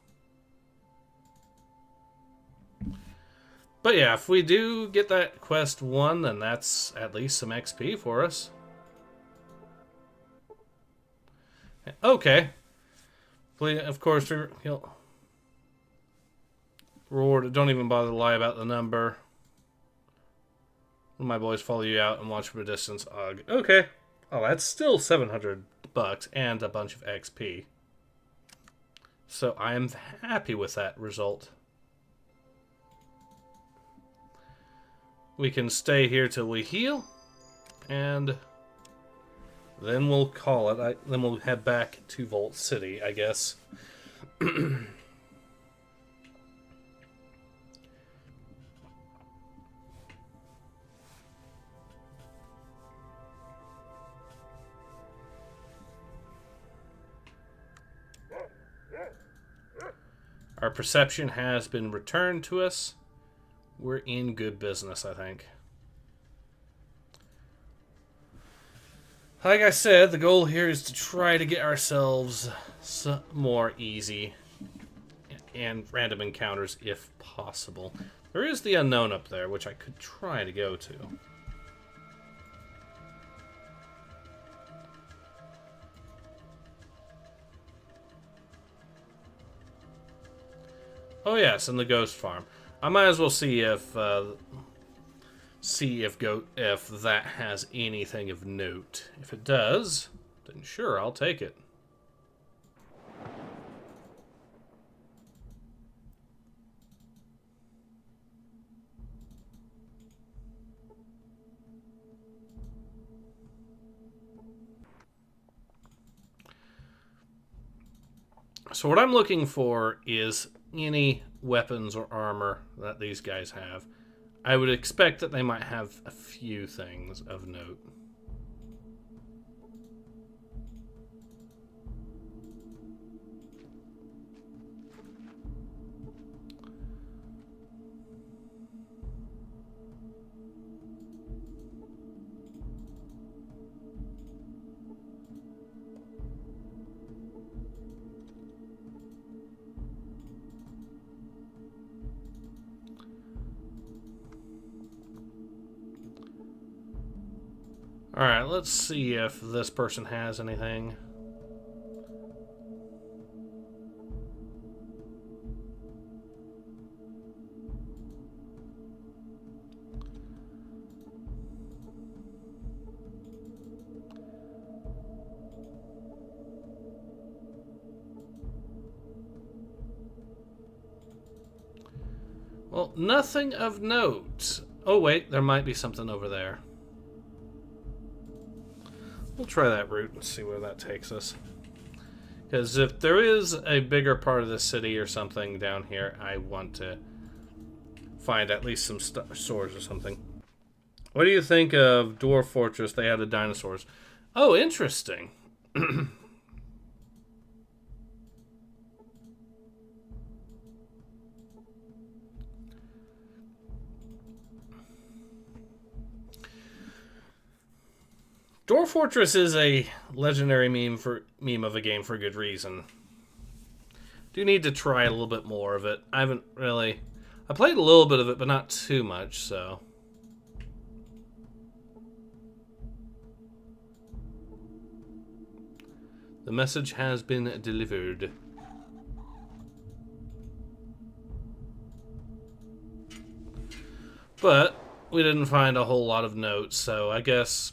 But yeah, if we do get that quest 1, then that's at least some XP for us. Okay. Of course, he'll reward. Don't even bother to lie about the number. When my boys follow you out and watch from a distance. Ugh. Okay. Oh, that's still $700 and a bunch of XP. So I am happy with that result. We can stay here till we heal, and then we'll call it. Then we'll head back to Vault City, I guess. Our perception has been returned to us. We're in good business, I think. Like I said, the goal here is to try to get ourselves some more easy and random encounters if possible. There is the unknown up there, which I could try to go to. Oh yes, and the ghost farm. I might as well see if that has anything of note. If it does, then sure, I'll take it. So what I'm looking for is any weapons or armor that these guys have. I would expect that they might have a few things of note. Alright, let's see if this person has anything. Well, nothing of note. Oh wait, there might be something over there. We'll try that route and see where that takes us. Because if there is a bigger part of the city or something down here, I want to find at least some swords or something. What do you think of Dwarf Fortress? They had the dinosaurs. Oh, interesting. Dwarf Fortress is a legendary meme of a game for good reason. Do need to try a little bit more of it. I haven't really... I played a little bit of it, but not too much, so... The message has been delivered. But we didn't find a whole lot of notes, so I guess...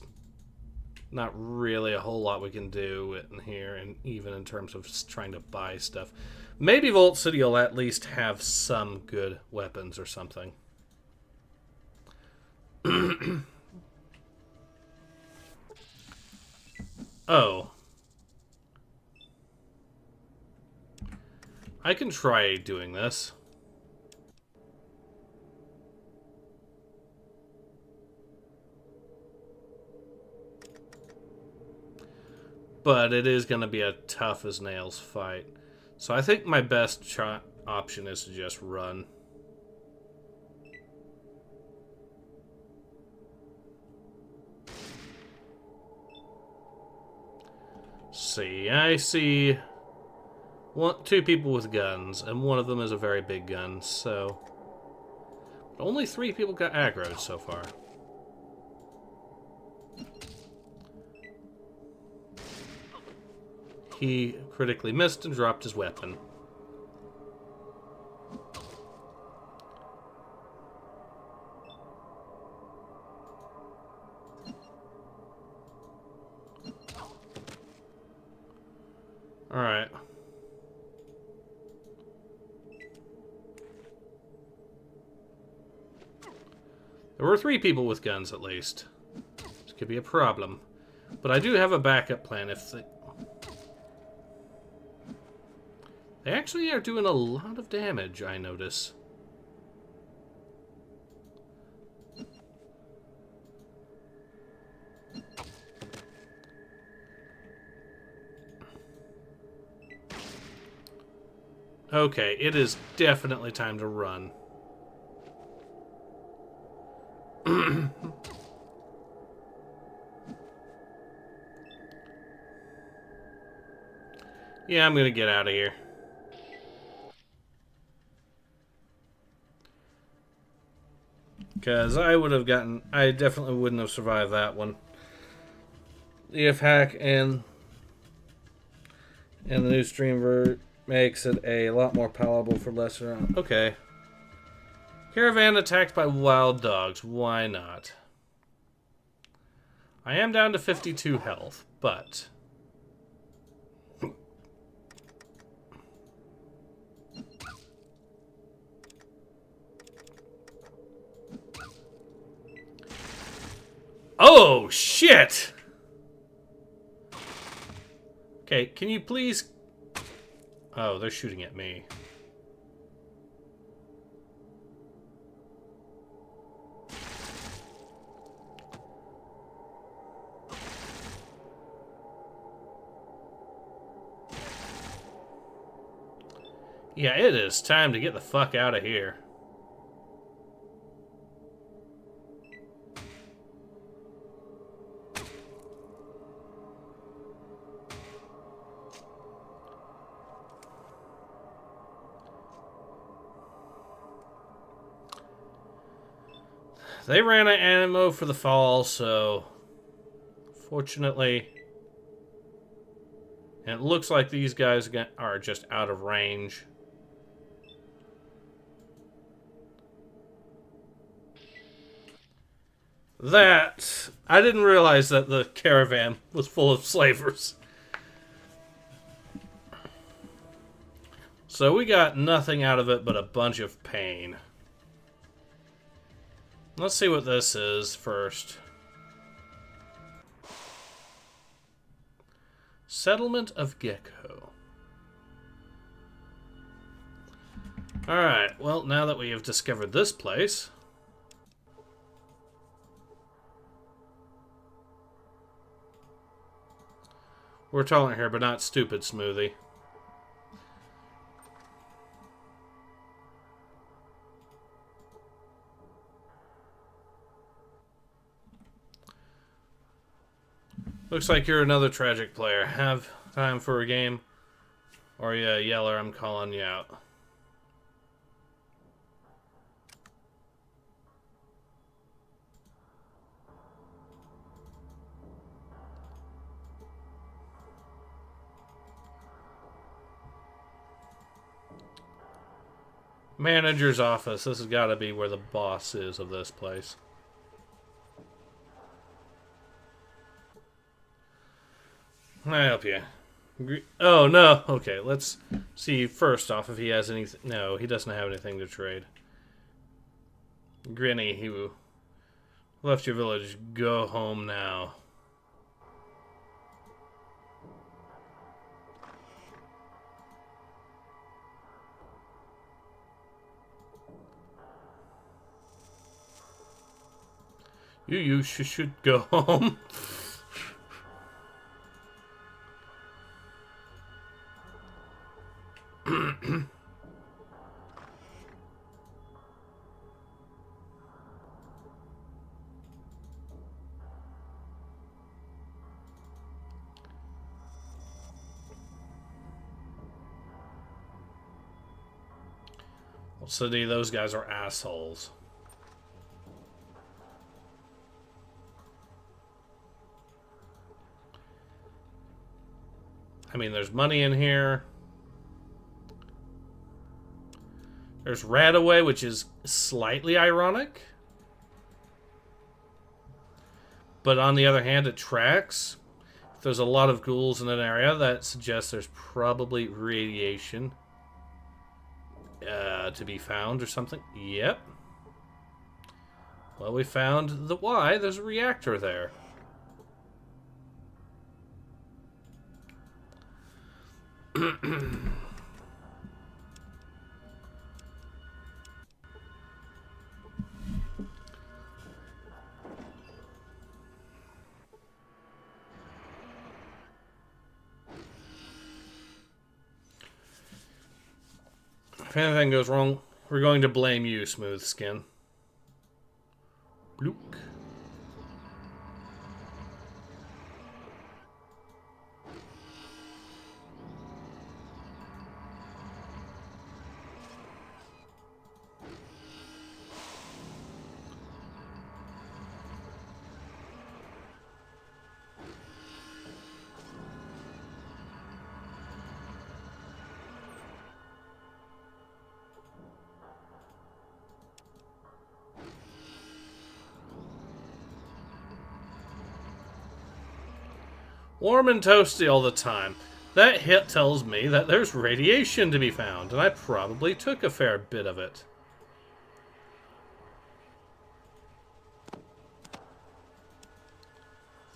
not really a whole lot we can do in here, and even in terms of trying to buy stuff. Maybe Vault City will at least have some good weapons or something. Oh. I can try doing this. but it is going to be a tough as nails fight. So I think my best option is to just run. See, I see two people with guns, and one of them is a very big gun, so... Only 3 people got aggroed so far. He critically missed and dropped his weapon. Alright. There were 3 people with guns, at least. This could be a problem. But I do have a backup plan if they... They actually are doing a lot of damage, I notice. Okay, it is definitely time to run. Yeah, I'm gonna get out of here. Because I definitely wouldn't have survived that one. The hack and the new stream makes it a lot more palatable for lesser... Okay. Caravan attacked by wild dogs. Why not? I am down to 52 health, but... Oh, shit! Okay, can you please... Oh, they're shooting at me. Yeah, it is time to get the fuck out of here. They ran out of ammo for the fall, so fortunately, and it looks like these guys are just out of range. I didn't realize that the caravan was full of slavers. So we got nothing out of it but a bunch of pain. Let's see what this is first. Settlement of Gecko. Alright, well, now that we have discovered this place... We're tolerant here, but not stupid, Smoothie. Looks like you're another tragic player. Have time for a game? Or yeah, Yeller, I'm calling you out. Manager's office. This has got to be where the boss is of this place. Can I help you? Oh, no. Okay, let's see first off if he has anything. No, he doesn't have anything to trade. Grinny, he left your village. Go home now. You should go home. City, those guys are assholes. I mean, there's money in here. There's Radaway, which is slightly ironic. But on the other hand, it tracks. If there's a lot of ghouls in an area, that suggests there's probably radiation to be found or something. Yep. Well, we found the why. There's a reactor there. If anything goes wrong, we're going to blame you, Smooth Skin. Blook. Warm and toasty all the time. That hit tells me that there's radiation to be found, and I probably took a fair bit of it.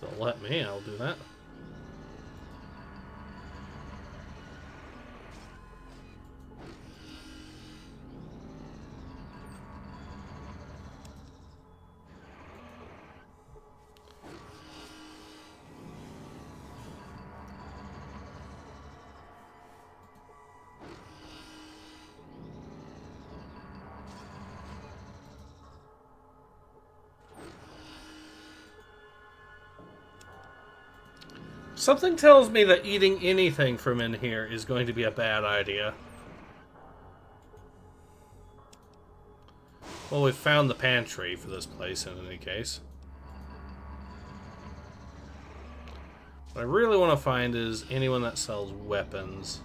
If they'll let me, I'll do that. Something tells me that eating anything from in here is going to be a bad idea. Well, we've found the pantry for this place in any case. What I really want to find is anyone that sells weapons.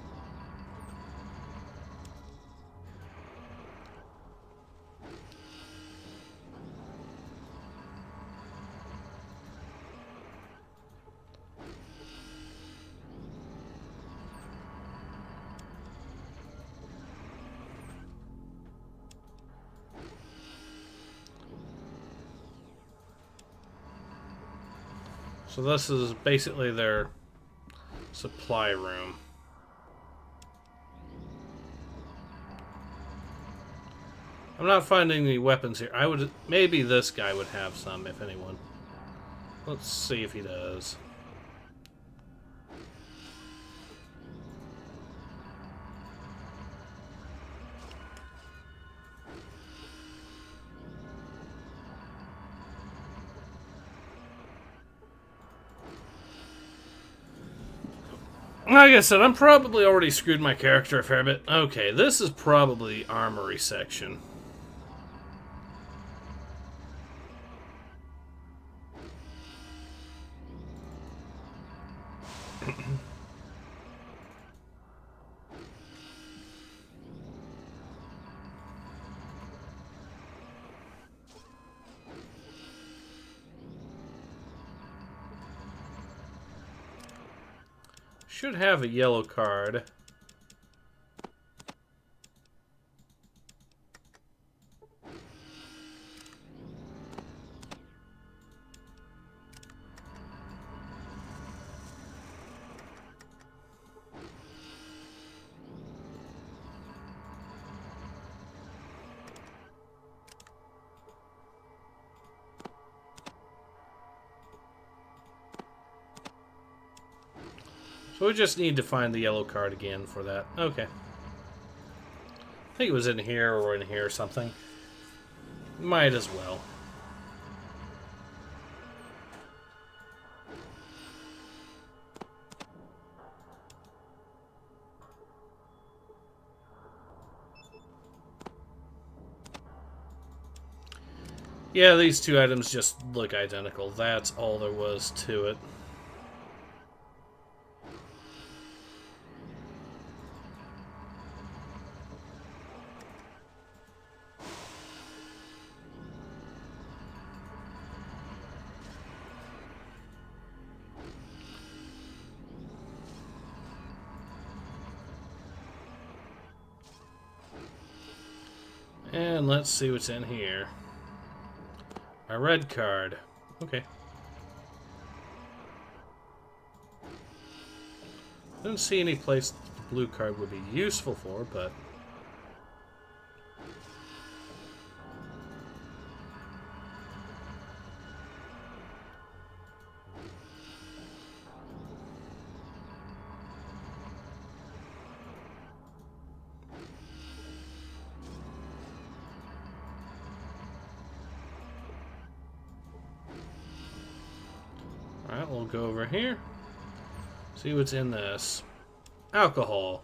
So this is basically their supply room. I'm not finding any weapons here. Maybe this guy would have some, if anyone. Let's see if he does. Like I said, I'm probably already screwed my character a fair bit. Okay, this is probably the armory section. Should have a yellow card. So we just need to find the yellow card again for that. Okay. I think it was in here or in here or something. Might as well. Yeah, these two items just look identical. That's all there was to it. And let's see what's in here. A red card. Okay. Didn't see any place the blue card would be useful for, but... Alright, we'll go over here. See what's in this. Alcohol.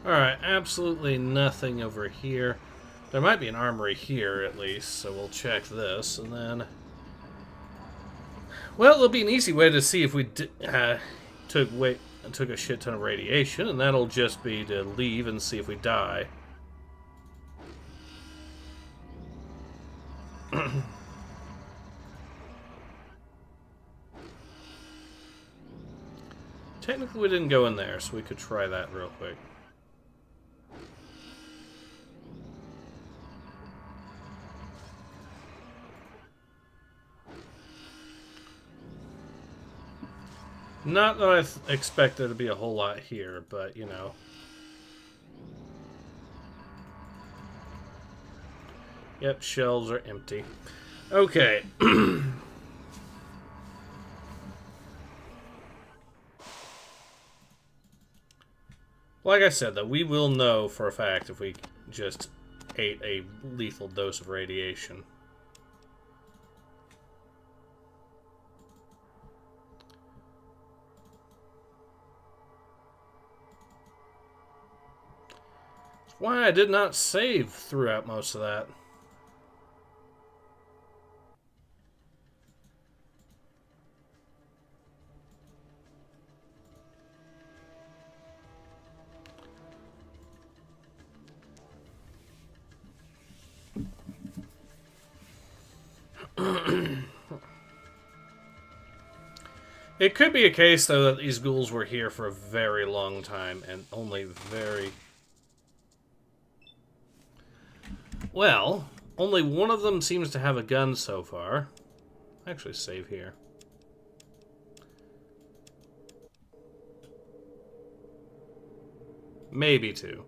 Alright, absolutely nothing over here. There might be an armory here, at least, so we'll check this, and then... Well, it'll be an easy way to see if we took a shit ton of radiation, and that'll just be to leave and see if we die. Technically, we didn't go in there, so we could try that real quick. Not that I expect there to be a whole lot here, but, you know. Yep, shelves are empty. Okay. Like I said, though, we will know for a fact if we just ate a lethal dose of radiation. Why I did not save throughout most of that. It could be a case, though, that these ghouls were here for a very long time and only very... Well, only one of them seems to have a gun so far. Actually, save here. Maybe two.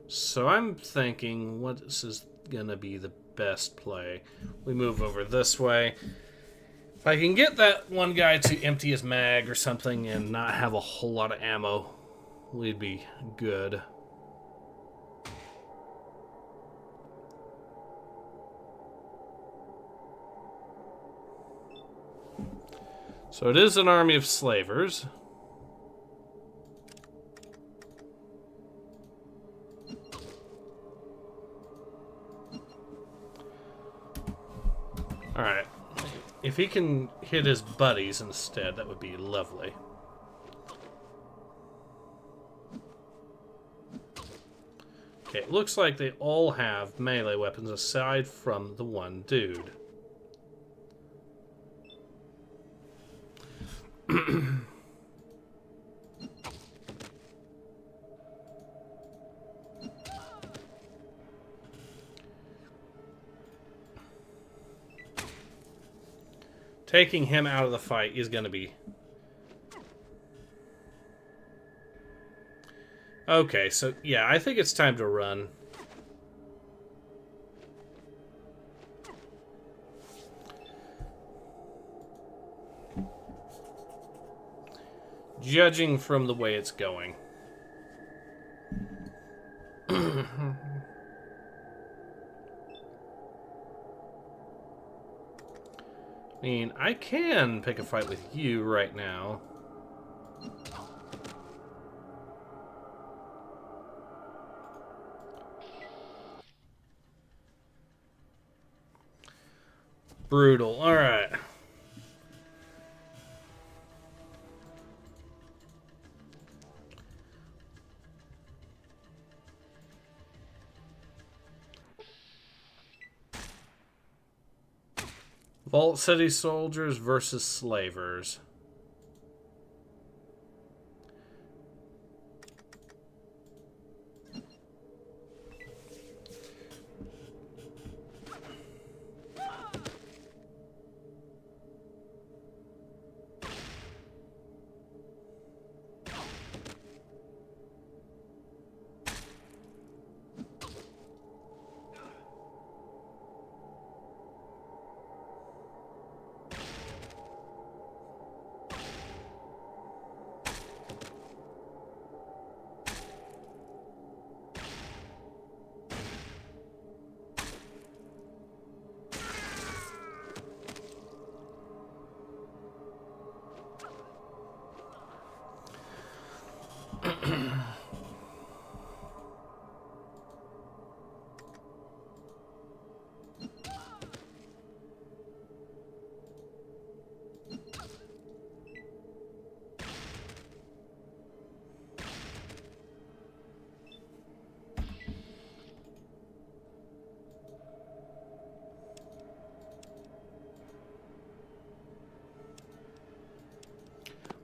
So I'm thinking, what is gonna be the best play? We move over this way. If I can get that one guy to empty his mag or something and not have a whole lot of ammo, we'd be good. So it is an army of slavers. Alright. If he can hit his buddies instead, that would be lovely. Okay, it looks like they all have melee weapons aside from the one dude. taking him out of the fight is going to be... Okay, so yeah, I think it's time to run. Judging from the way it's going. I mean, I can pick a fight with you right now. Brutal. Alright. Vault City soldiers versus slavers.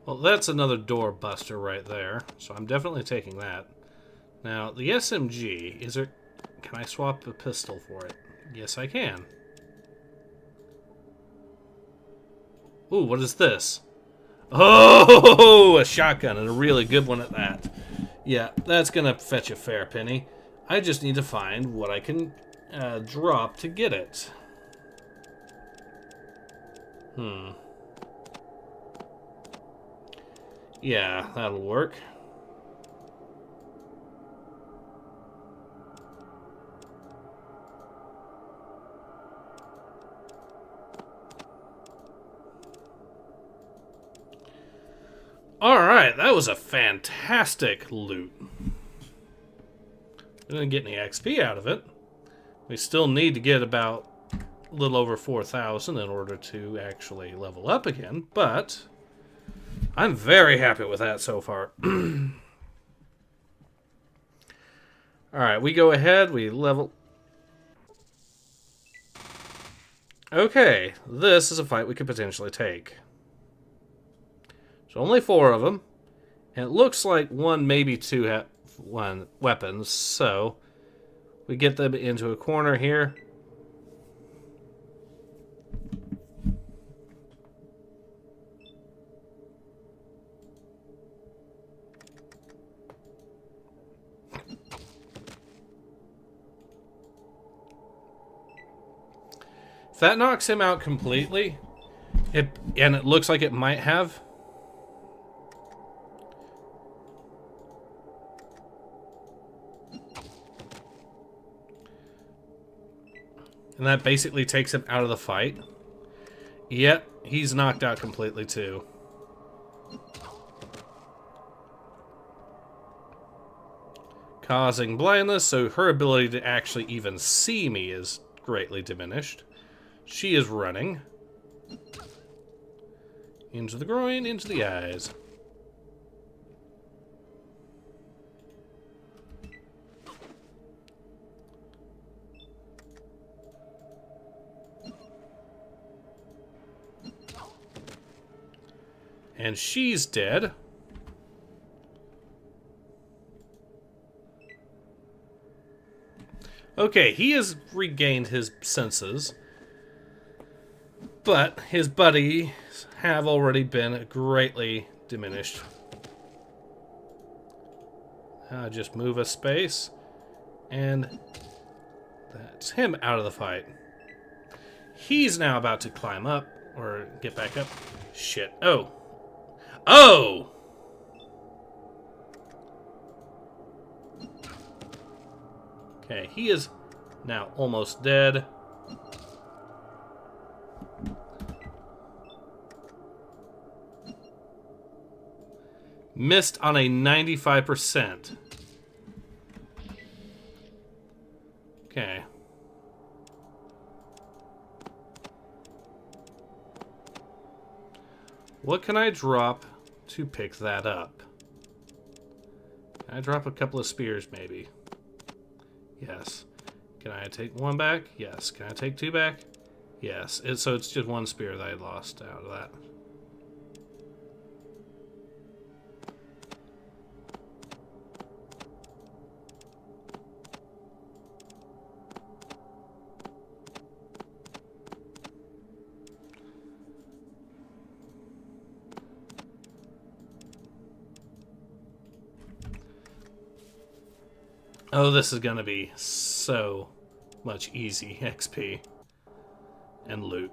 Well, that's another door buster right there, so I'm definitely taking that. Now, the SMG, is there... Can I swap a pistol for it? Yes, I can. Ooh, what is this? Oh, a shotgun, and a really good one at that. Yeah, that's gonna fetch a fair penny. I just need to find what I can drop to get it. Yeah, that'll work. Alright, that was a fantastic loot. Didn't get any XP out of it. We still need to get about a little over 4,000 in order to actually level up again, but I'm very happy with that so far. Alright, we go ahead, we level... Okay, this is a fight we could potentially take. So only 4 of them, and it looks like 1, maybe 2 have one weapons, so we get them into a corner here. If that knocks him out completely, and it looks like it might have... And that basically takes him out of the fight. Yep, he's knocked out completely too. Causing blindness, so her ability to actually even see me is greatly diminished. She is running. Into the groin, into the eyes. And she's dead. Okay, he has regained his senses. But his buddies have already been greatly diminished. Just move a space, and that's him out of the fight. He's now about to climb up, or get back up. Shit. Oh! Oh! Okay, he is now almost dead. Missed on a 95%. Okay. What can I drop to pick that up? Can I drop a couple of spears, maybe? Yes. Can I take one back? Yes. Can I take two back? Yes. So it's just one spear that I lost out of that. Oh, this is gonna be so much easy XP and loot.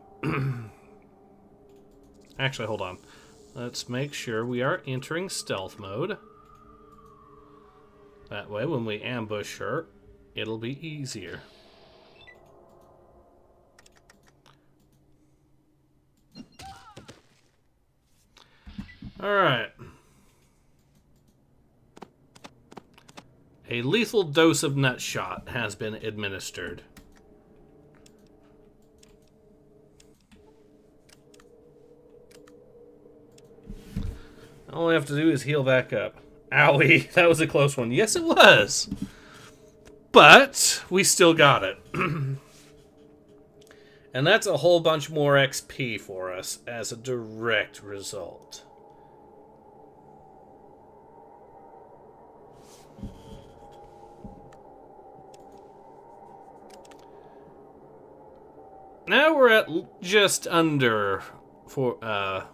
Actually, hold on. Let's make sure we are entering stealth mode. That way, when we ambush her, it'll be easier. Alright. A lethal dose of nutshot has been administered. All we have to do is heal back up. Owie, that was a close one. Yes, it was. But we still got it. And that's a whole bunch more XP for us as a direct result. Now we're at just under 5,000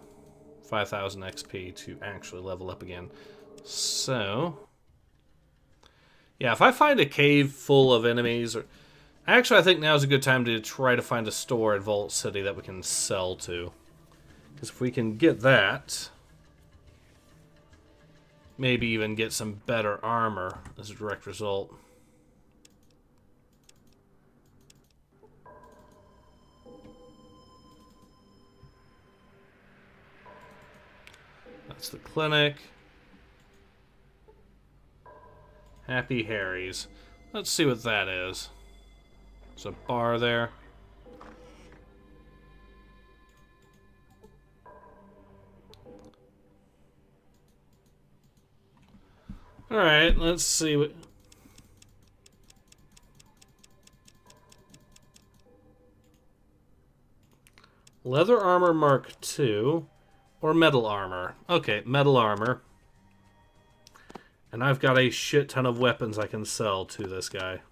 XP to actually level up again. So, yeah, if I find a cave full of enemies, or actually I think now's a good time to try to find a store at Vault City that we can sell to. Because if we can get that, maybe even get some better armor as a direct result. That's the clinic. Happy Harry's. Let's see what that is. There's a bar there. Alright, let's see what... Leather armor Mark II. Or metal armor. Okay, metal armor. And I've got a shit ton of weapons I can sell to this guy.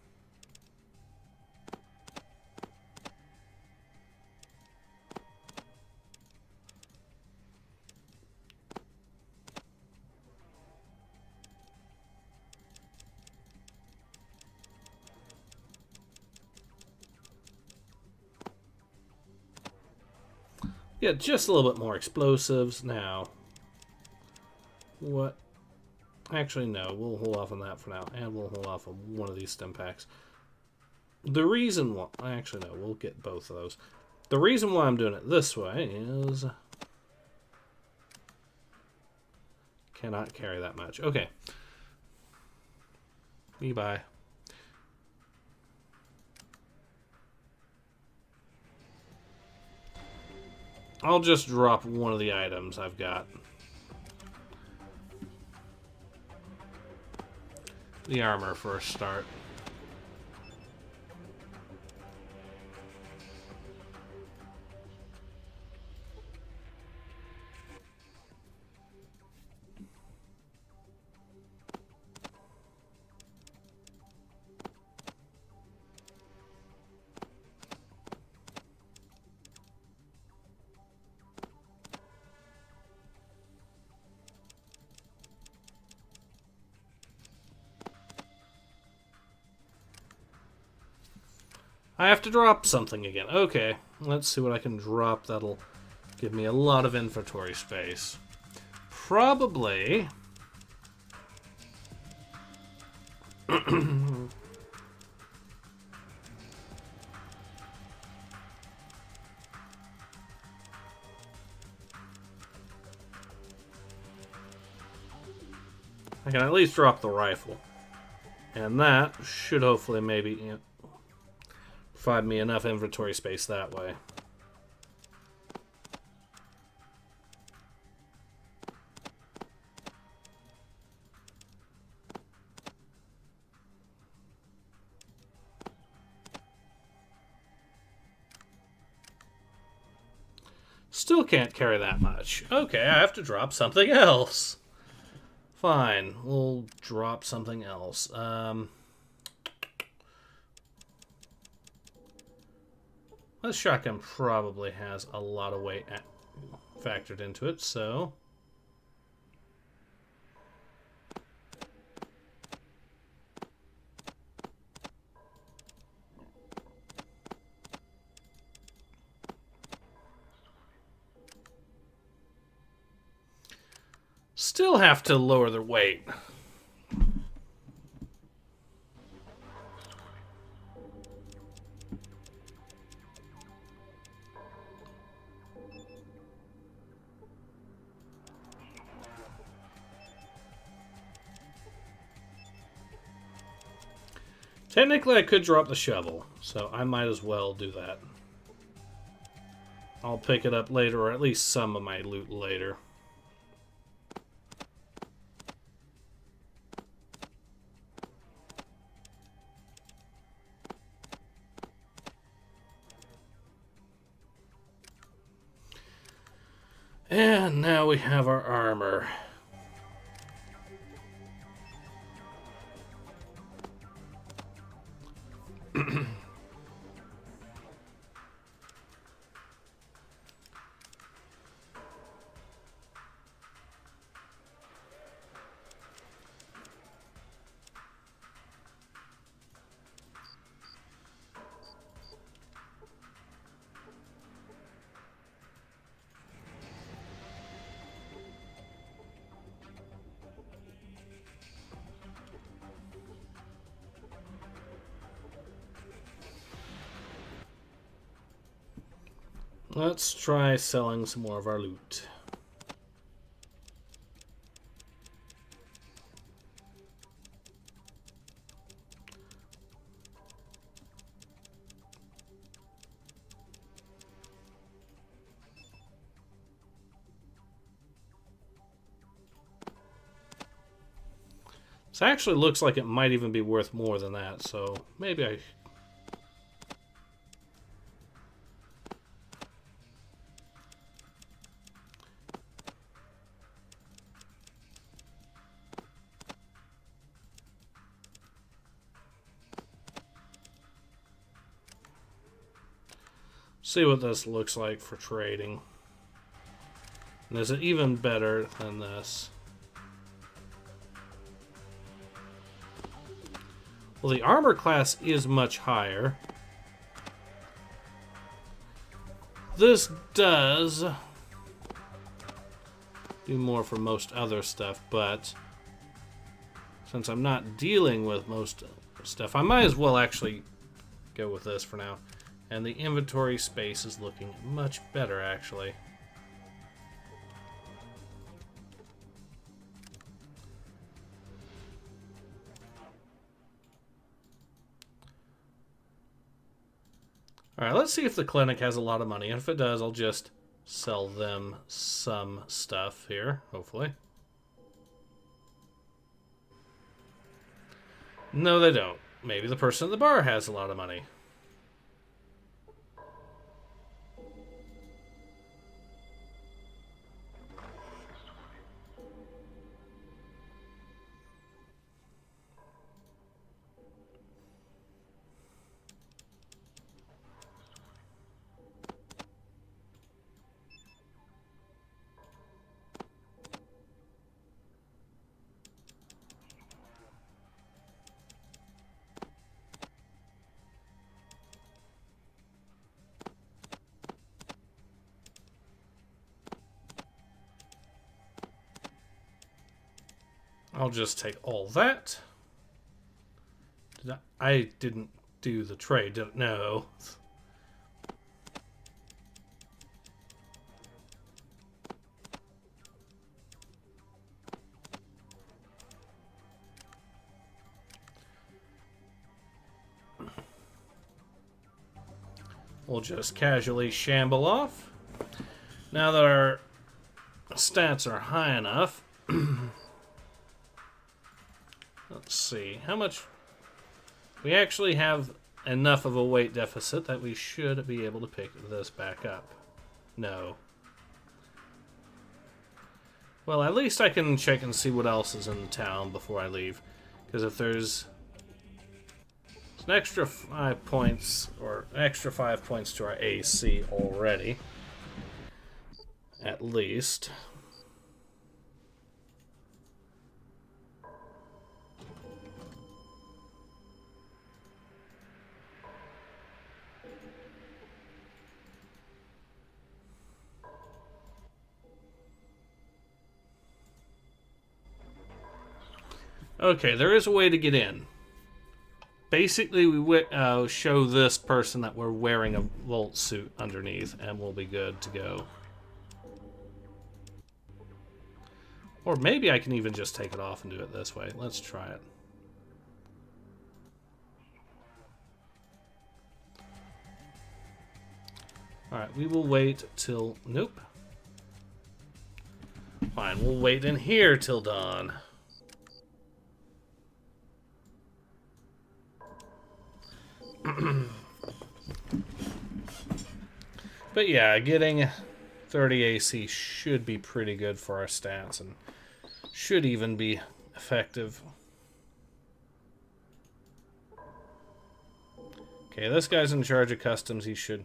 Yeah, just a little bit more explosives now. What? Actually, no. We'll hold off on that for now. And we'll hold off on one of these stim packs. The reason why... Actually, no. We'll get both of those. The reason why I'm doing it this way is... Cannot carry that much. Okay. Bye. I'll just drop one of the items I've got. The armor for a start. I have to drop something again. Okay, let's see what I can drop that'll give me a lot of inventory space. Probably... I can at least drop the rifle. And that should hopefully maybe provide me enough inventory space that way. Still can't carry that much. Okay, I have to drop something else. Fine, we'll drop something else. This shotgun probably has a lot of weight factored into it, so... Still have to lower their weight. Technically, I could drop the shovel, so I might as well do that. I'll pick it up later, or at least some of my loot later. And now we have our armor. Let's try selling some more of our loot. This actually looks like it might even be worth more than that, so maybe I... See what this looks like for trading. And is it even better than this? Well, the armor class is much higher. This does do more for most other stuff, but since I'm not dealing with most stuff, I might as well actually go with this for now. And the inventory space is looking much better, actually. Alright, let's see if the clinic has a lot of money. And if it does, I'll just sell them some stuff here, hopefully. No, they don't. Maybe the person at the bar has a lot of money. I'll just take all that. I didn't do the trade, didn't know. We'll just casually shamble off. Now that our stats are high enough, let's see, how much... We actually have enough of a weight deficit that we should be able to pick this back up. No. Well, at least I can check and see what else is in the town before I leave. Because if there's an extra 5 points, or an extra 5 points to our AC already, at least... Okay, there is a way to get in. Basically, we show this person that we're wearing a Volt suit underneath, and we'll be good to go. Or maybe I can even just take it off and do it this way. Let's try it. Alright, we will wait till... Nope. Fine, we'll wait in here till dawn. But yeah, getting 30 AC should be pretty good for our stats and should even be effective. Okay, this guy's in charge of customs. He should...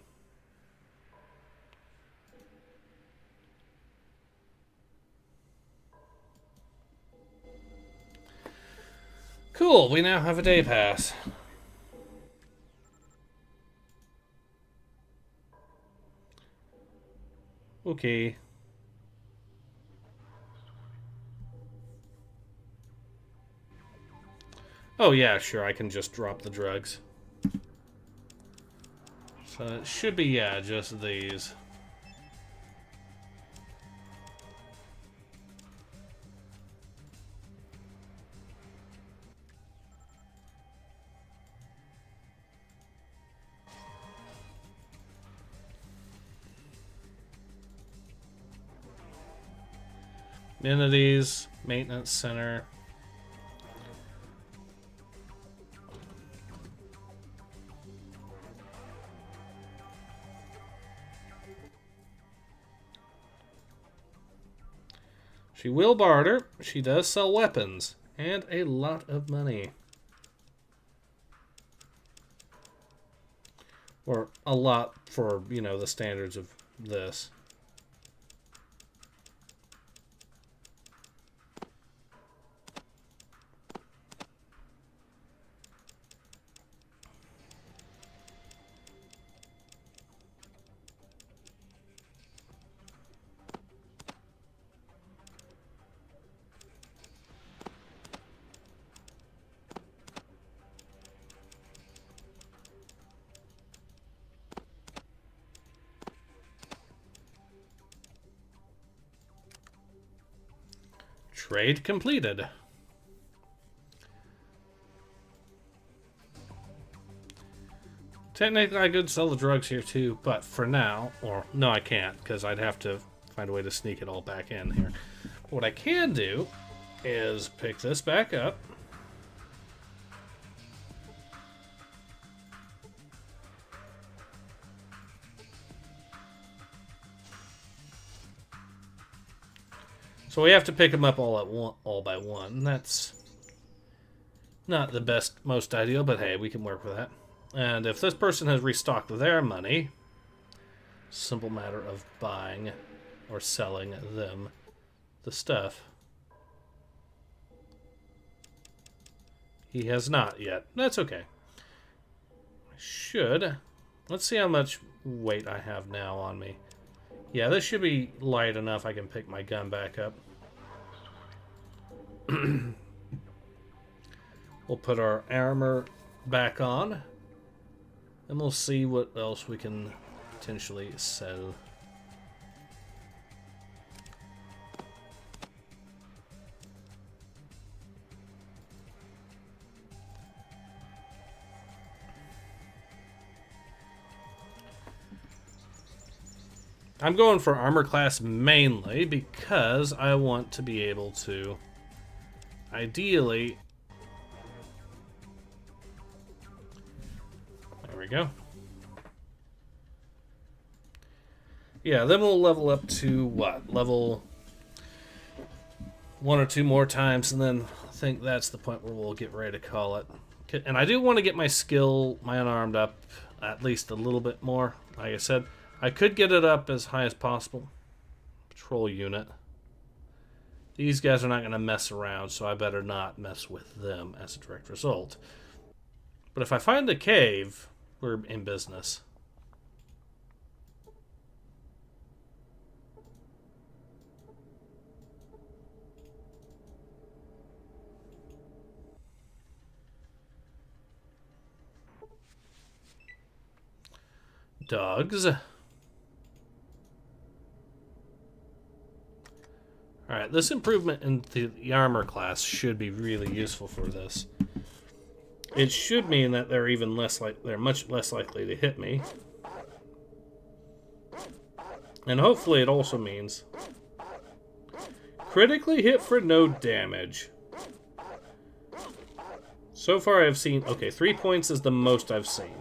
Cool, we now have a day pass. Okay. Oh yeah, sure, I can just drop the drugs. So it should be, yeah, just these. Amenities, maintenance center. She will barter. She does sell weapons and a lot of money. Or a lot for, you know, the standards of this. Trade completed. Technically, I could sell the drugs here too, but for now, or no, I can't, because I'd have to find a way to sneak it all back in here. What I can do is pick this back up. So we have to pick them up all by one. That's not the best, most ideal, but hey, we can work with that. And if this person has restocked their money, simple matter of buying or selling them the stuff. He has not yet. That's okay. Let's see how much weight I have now on me. Yeah, this should be light enough I can pick my gun back up. We'll put our armor back on. And we'll see what else we can potentially sell. I'm going for armor class mainly because I want to be able to ideally... There we go. Yeah, then we'll level up to what? Level 1 or 2 more times, and then I think that's the point where we'll get ready to call it. And I do want to get my skill, my unarmed, up at least a little bit more. Like I said, I could get it up as high as possible. Patrol unit. These guys are not going to mess around, so I better not mess with them as a direct result. But if I find the cave, we're in business. Dogs. Alright, this improvement in the armor class should be really useful for this. It should mean that they're much less likely to hit me. And hopefully it also means critically hit for no damage. So far I've seen... Okay, 3 points is the most I've seen.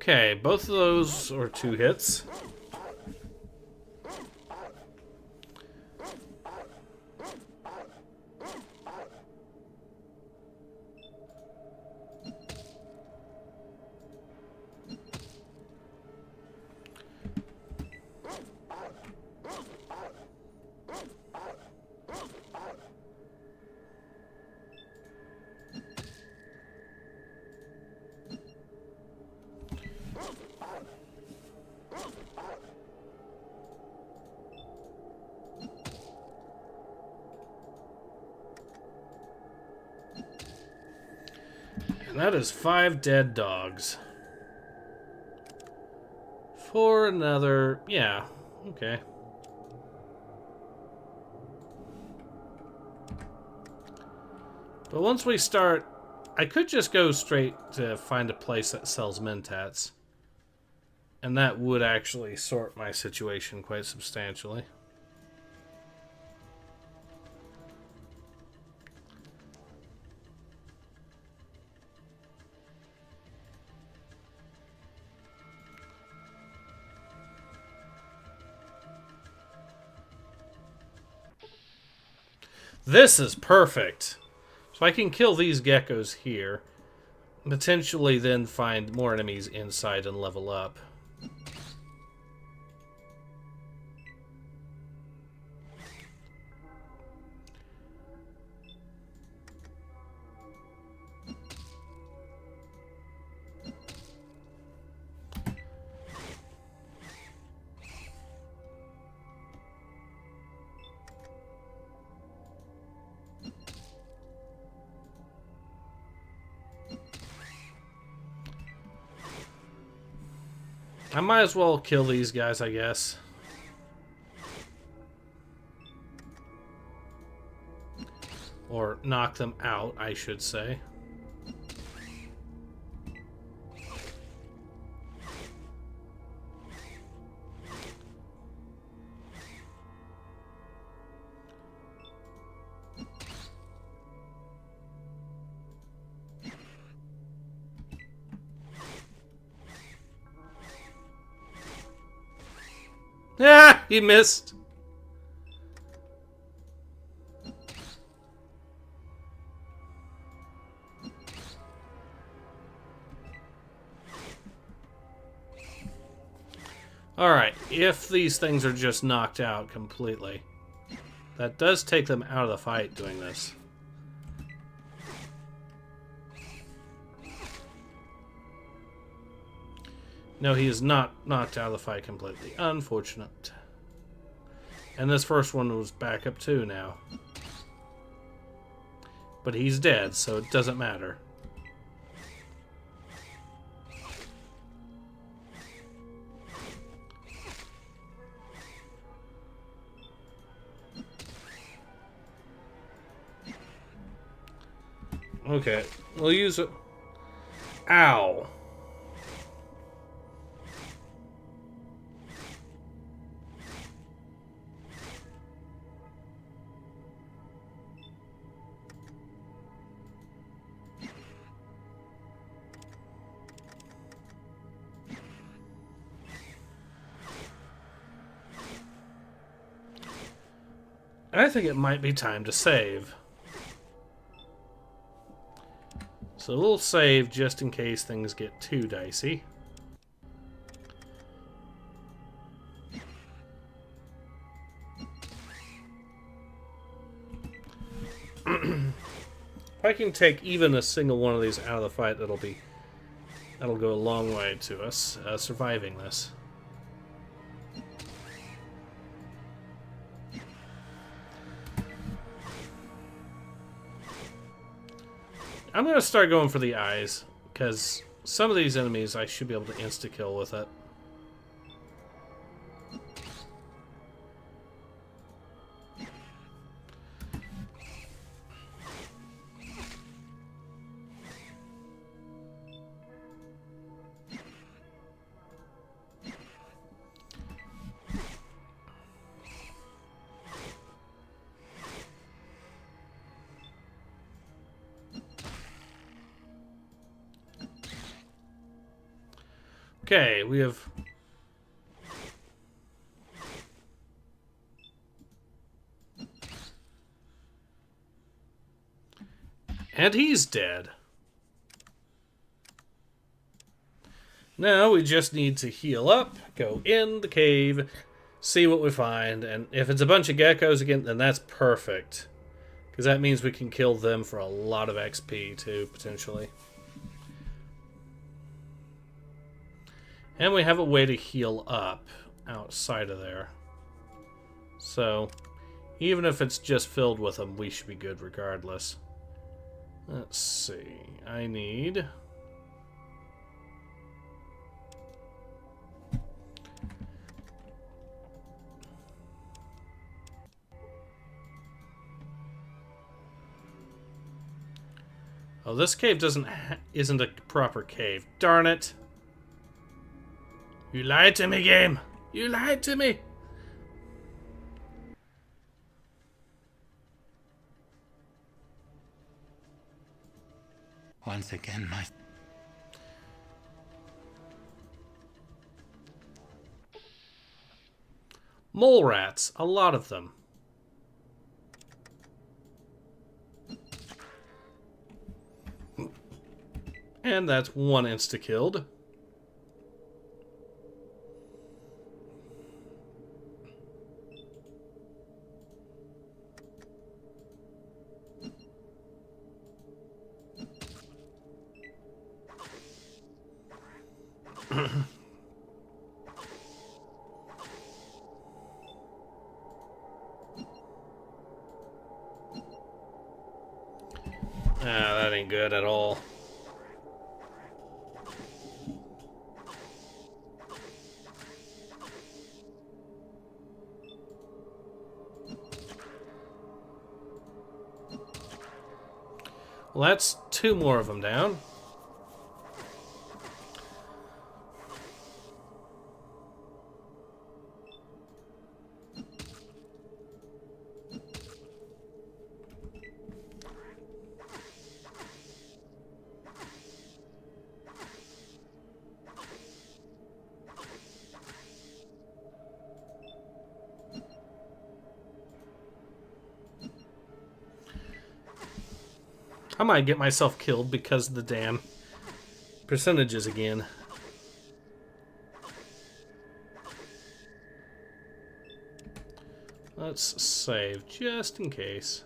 Okay, both of those are 2 hits. And that is 5 dead dogs. For another... Yeah, okay. But once we start... I could just go straight to find a place that sells mentats. And that would actually sort my situation quite substantially. This is perfect. So I can kill these geckos here. Potentially then find more enemies inside and level up. I might as well kill these guys, I guess. Or knock them out, I should say. Ah, he missed. Alright, if these things are just knocked out completely, that does take them out of the fight doing this. No, he is not knocked out of the fight completely. Unfortunate. And this first one was back up too now. But he's dead, so it doesn't matter. Okay, we'll use it. Ow. I think it might be time to save. So we'll save just in case things get too dicey. If I can take even a single one of these out of the fight, that'll go a long way to us surviving this. I'm going to start going for the eyes, because some of these enemies I should be able to insta-kill with it. Okay, we have... And he's dead. Now we just need to heal up, go in the cave, see what we find, and if it's a bunch of geckos again, then that's perfect. Because that means we can kill them for a lot of XP too, potentially. And we have a way to heal up outside of there. So, even if it's just filled with them, we should be good regardless. Let's see. I need... Oh, this cave isn't a proper cave. Darn it. You lied to me, game! You lied to me! Once again, my... Mole rats. A lot of them. And that's one insta-killed. That ain't good at all. Well, that's two more of them down. I might get myself killed because of the damn percentages again. Let's save just in case.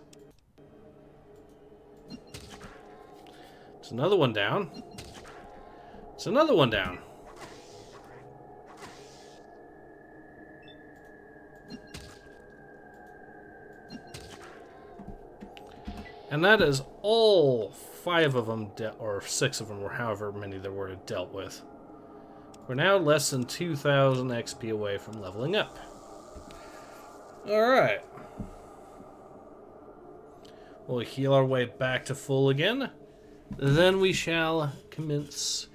It's another one down. It's another one down. And that is all 5 of them, or 6 of them, or however many there were dealt with. We're now less than 2,000 XP away from leveling up. Alright. We'll heal our way back to full again. Then we shall commence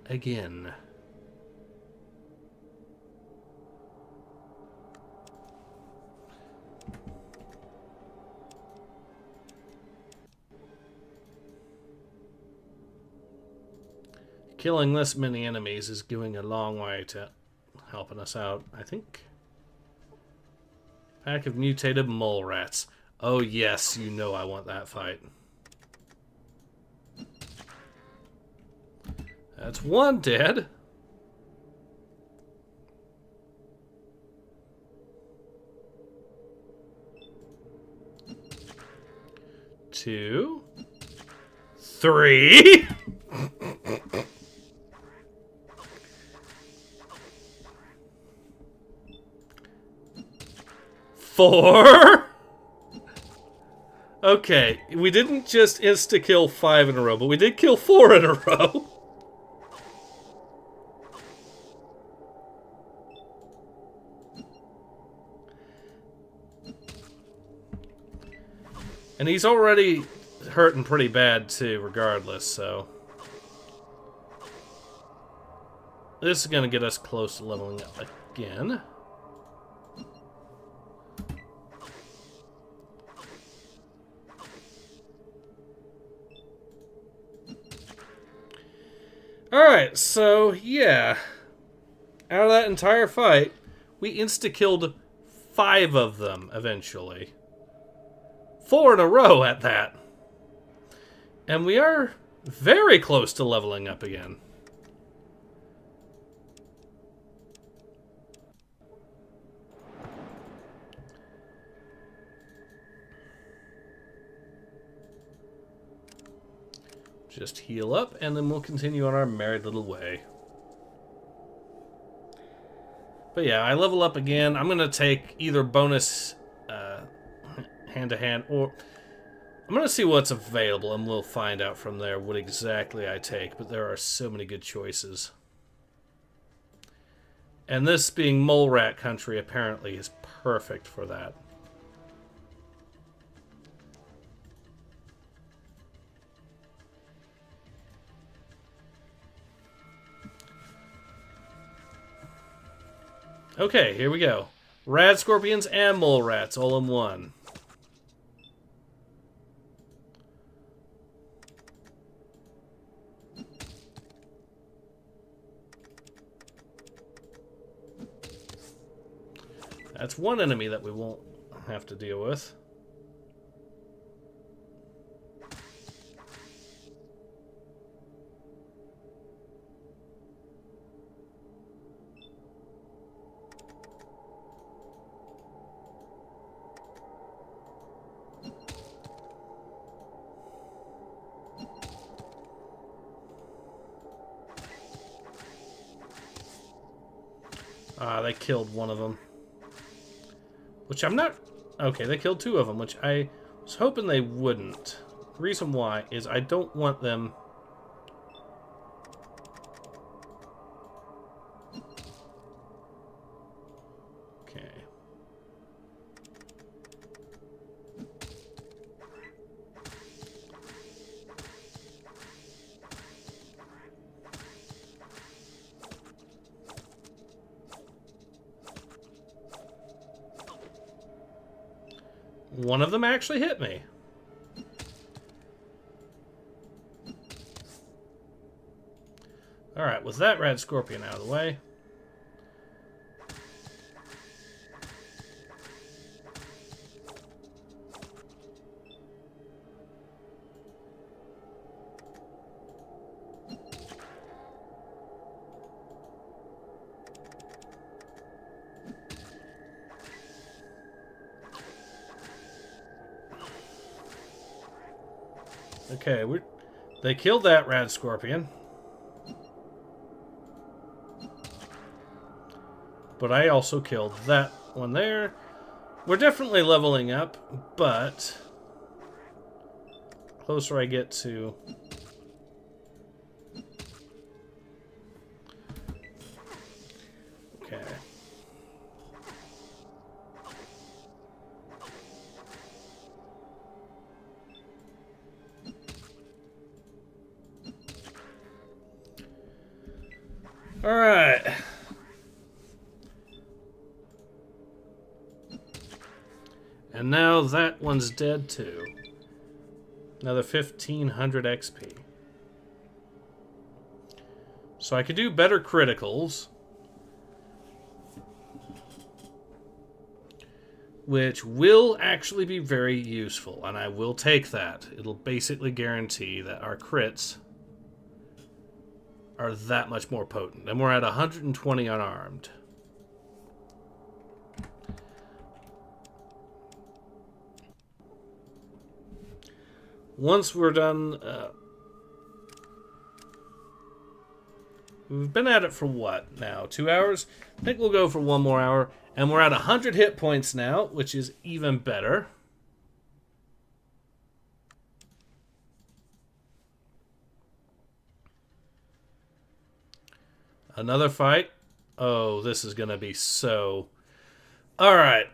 again. Killing this many enemies is going a long way to helping us out, I think. Pack of mutated mole rats. Oh yes, you know I want that fight. That's one dead. Two. Three. Four. Okay, we didn't just insta-kill 5 in a row, but we did kill 4 in a row. And he's already hurting pretty bad too, regardless, so... This is going to get us close to leveling up again. Alright, so, yeah. Out of that entire fight, we insta-killed 5 of them, eventually. 4 in a row at that. And we are very close to leveling up again. Just heal up, and then we'll continue on our merry little way. But yeah, I level up again. I'm going to take either bonus hand-to-hand, or I'm going to see what's available, and we'll find out from there what exactly I take. But there are so many good choices. And this being Mole Rat Country apparently is perfect for that. Okay, here we go. Rad scorpions and mole rats all in one. That's one enemy that we won't have to deal with. They killed one of them. Which I'm not... Okay, they killed 2 of them, which I was hoping they wouldn't. The reason why is I don't want them... Okay. One of them actually hit me. Alright, with that red scorpion out of the way. Okay, they killed that rad scorpion. But I also killed that one there. We're definitely leveling up, but the closer I get to... Okay. All right. And now that one's dead too. Another 1500 XP. So I could do better criticals, which will actually be very useful, and I will take that. It'll basically guarantee that our crits are that much more potent. And we're at 120 unarmed. Once we're done... we've been at it for what now? 2 hours? I think we'll go for 1 more hour. And we're at 100 hit points now, which is even better. Another fight. Oh, this is going to be so... Alright.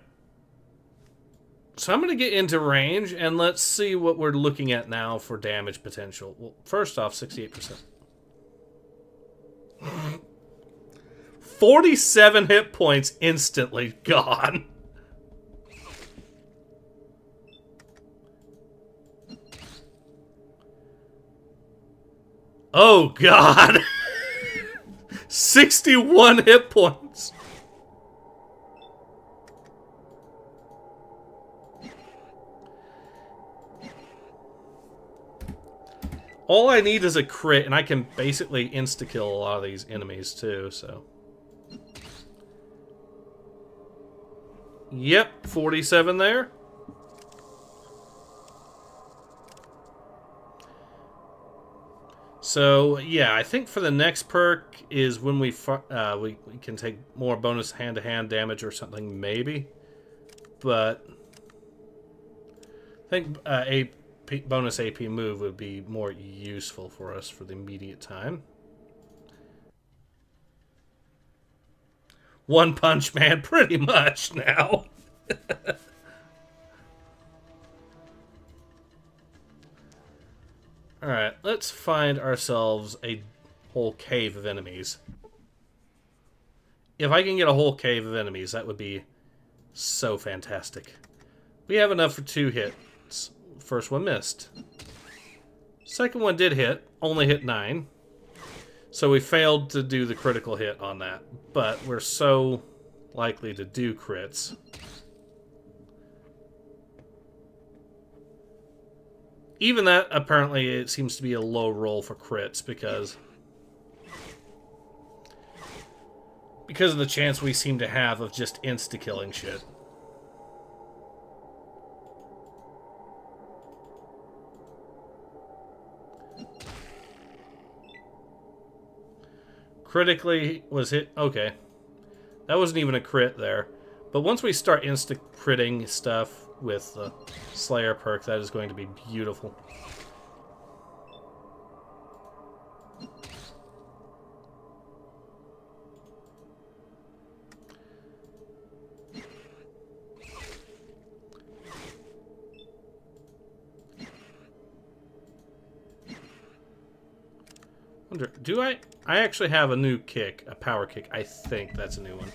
So I'm going to get into range, and let's see what we're looking at now for damage potential. Well, first off, 68%. 47 hit points instantly gone. Oh, God. 61 hit points. All I need is a crit, and I can basically insta-kill a lot of these enemies, too, so... Yep, 47 there. So, yeah, I think for the next perk is when we can take more bonus hand-to-hand damage or something, maybe. But I think a bonus AP move would be more useful for us for the immediate time. One Punch Man, pretty much now. Alright, let's find ourselves a whole cave of enemies. If I can get a whole cave of enemies, that would be so fantastic. We have enough for 2 hits. First one missed. Second one did hit, only hit 9. So we failed to do the critical hit on that. But we're so likely to do crits. Even that, apparently, it seems to be a low roll for crits because of the chance we seem to have of just insta-killing shit. Critically was hit. Okay. That wasn't even a crit there. But once we start insta-critting stuff with the Slayer perk, that is going to be beautiful. Wonder, do I actually have a new kick, a power kick. I think that's a new one.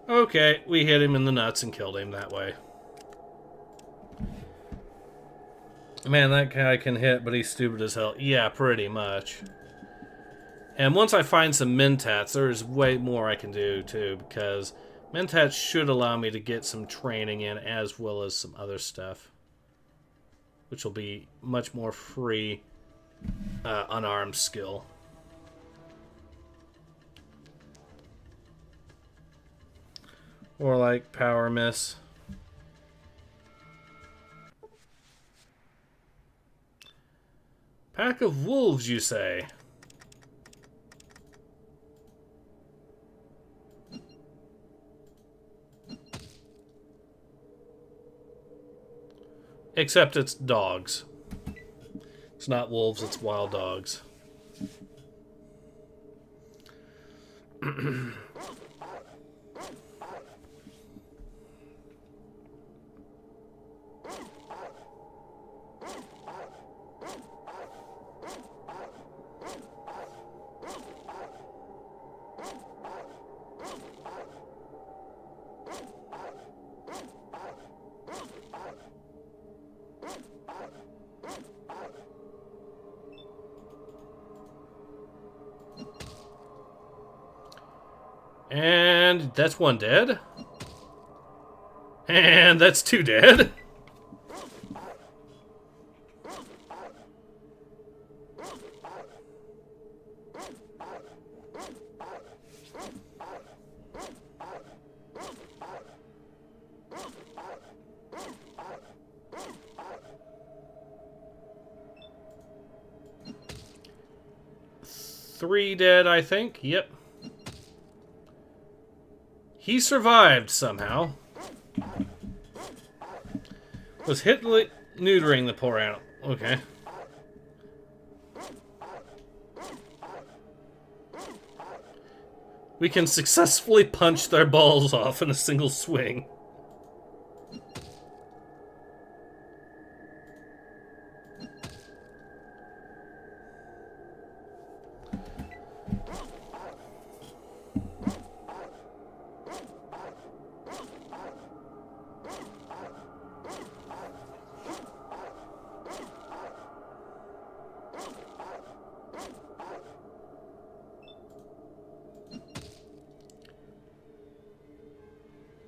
Okay, we hit him in the nuts and killed him that way. Man, that guy can hit, but he's stupid as hell. Yeah, pretty much. And once I find some Mentats, there's way more I can do, too, because Mentat should allow me to get some training in as well as some other stuff, which will be much more free unarmed skill. Or like power miss. Pack of wolves, you say? Except it's dogs. It's not wolves, it's wild dogs. And that's one dead. And that's two dead. Three dead, I think. Yep. He survived somehow. Was Hitler neutering the poor animal. Okay. We can successfully punch their balls off in a single swing.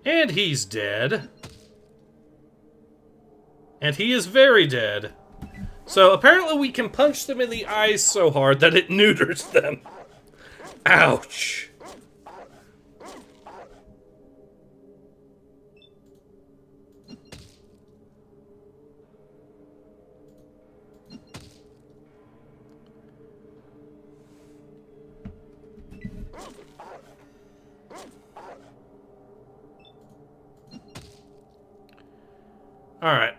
And he's dead. And he is very dead. So apparently we can punch them in the eyes so hard that it neuters them. Ouch. Alright.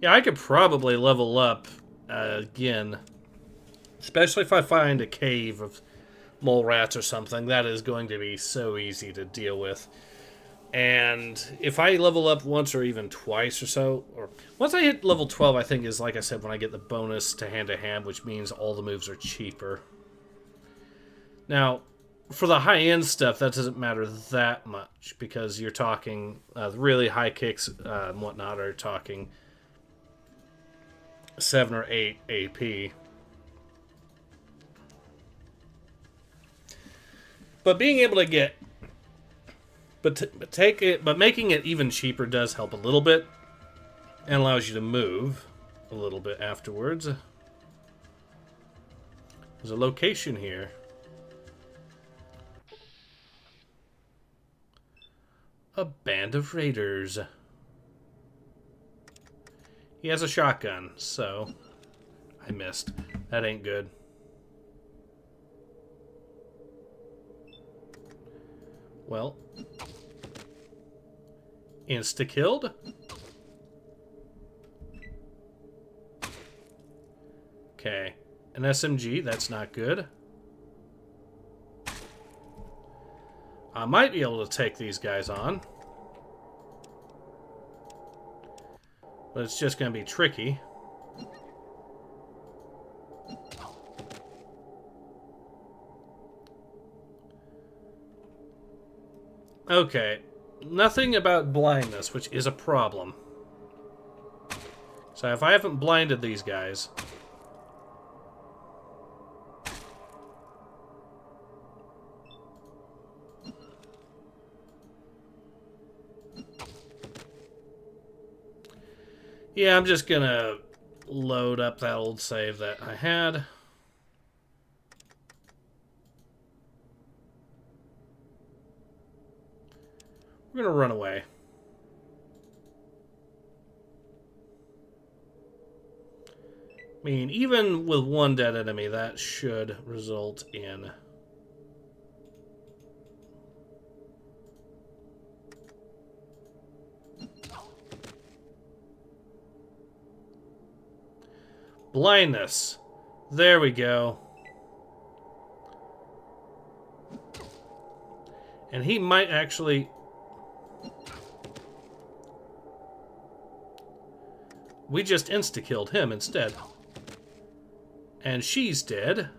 Yeah, I could probably level up again. Especially if I find a cave of mole rats or something. That is going to be so easy to deal with. And if I level up once or even twice or so, or once I hit level 12, I think is, like I said, when I get the bonus to hand, which means all the moves are cheaper. Now, for the high-end stuff, that doesn't matter that much, because you're talking really high kicks and whatnot are talking 7 or 8 AP. But being able to get... But making it even cheaper does help a little bit, and allows you to move a little bit afterwards. There's a location here. A band of raiders. He has a shotgun, so I missed. That ain't good. Well, insta-killed. Okay, an SMG, that's not good. I might be able to take these guys on. But it's just going to be tricky. Okay. Nothing about blindness, which is a problem. So if I haven't blinded these guys... Yeah, I'm just gonna load up that old save that I had. We're gonna run away. I mean, even with one dead enemy, that should result in... blindness. There we go. And he might actually... we just insta-killed him instead. And she's dead.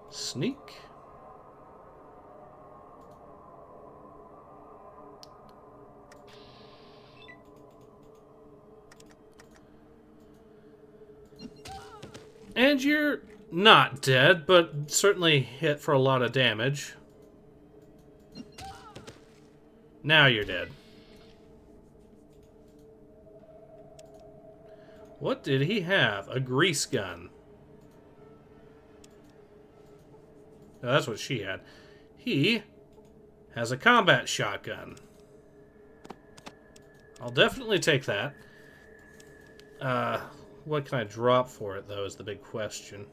Sneak. And you're not dead, but certainly hit for a lot of damage. Now you're dead. What did he have? A grease gun. No, that's what she had. He has a combat shotgun. I'll definitely take that. What can I drop for it, though, is the big question.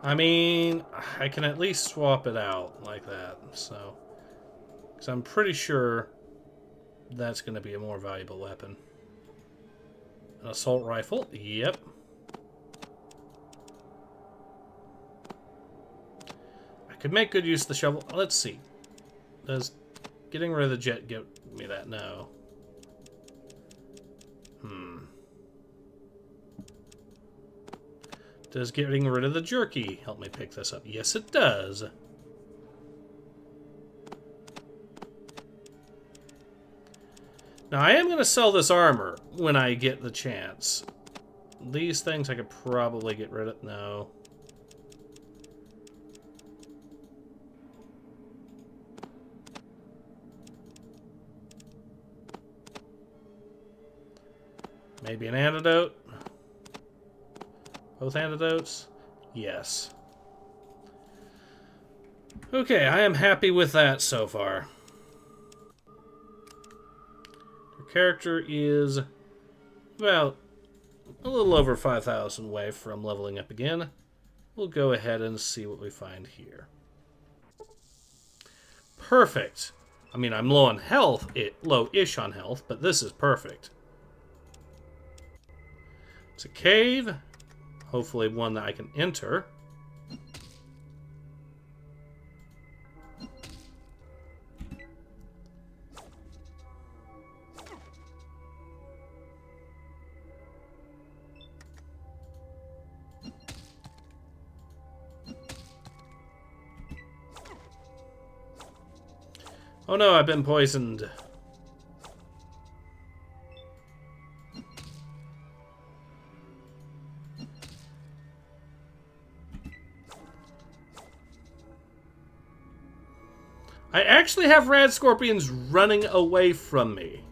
I mean, I can at least swap it out like that, so... because I'm pretty sure that's going to be a more valuable weapon. An assault rifle, yep. I could make good use of the shovel. Let's see. Does getting rid of the jet give me that? No. Does getting rid of the jerky help me pick this up? Yes, it does. Now, I am going to sell this armor when I get the chance. These things I could probably get rid of. No. Maybe an antidote? Both antidotes? Yes. Okay, I am happy with that so far. Our character is about a little over 5,000 away from leveling up again. We'll go ahead and see what we find here. Perfect. I mean, I'm low on health, low-ish on health, but this is perfect. It's a cave. Hopefully one that I can enter. Oh no, I've been poisoned. I actually have rad scorpions running away from me.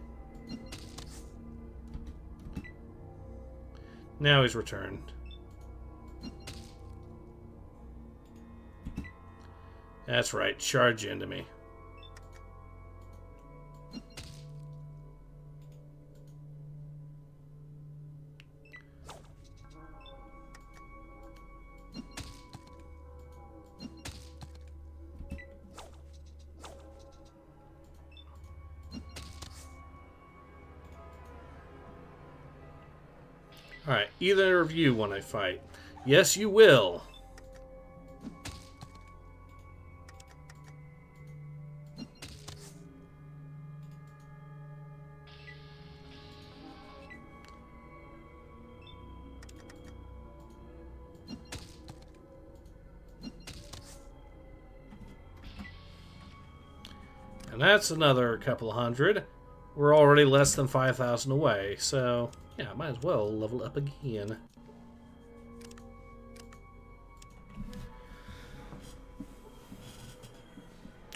Now he's returned. That's right, charge into me. Alright, either of you want to fight? Yes, you will. That's another couple hundred. We're already less than 5,000 away, so yeah, I might as well level up again.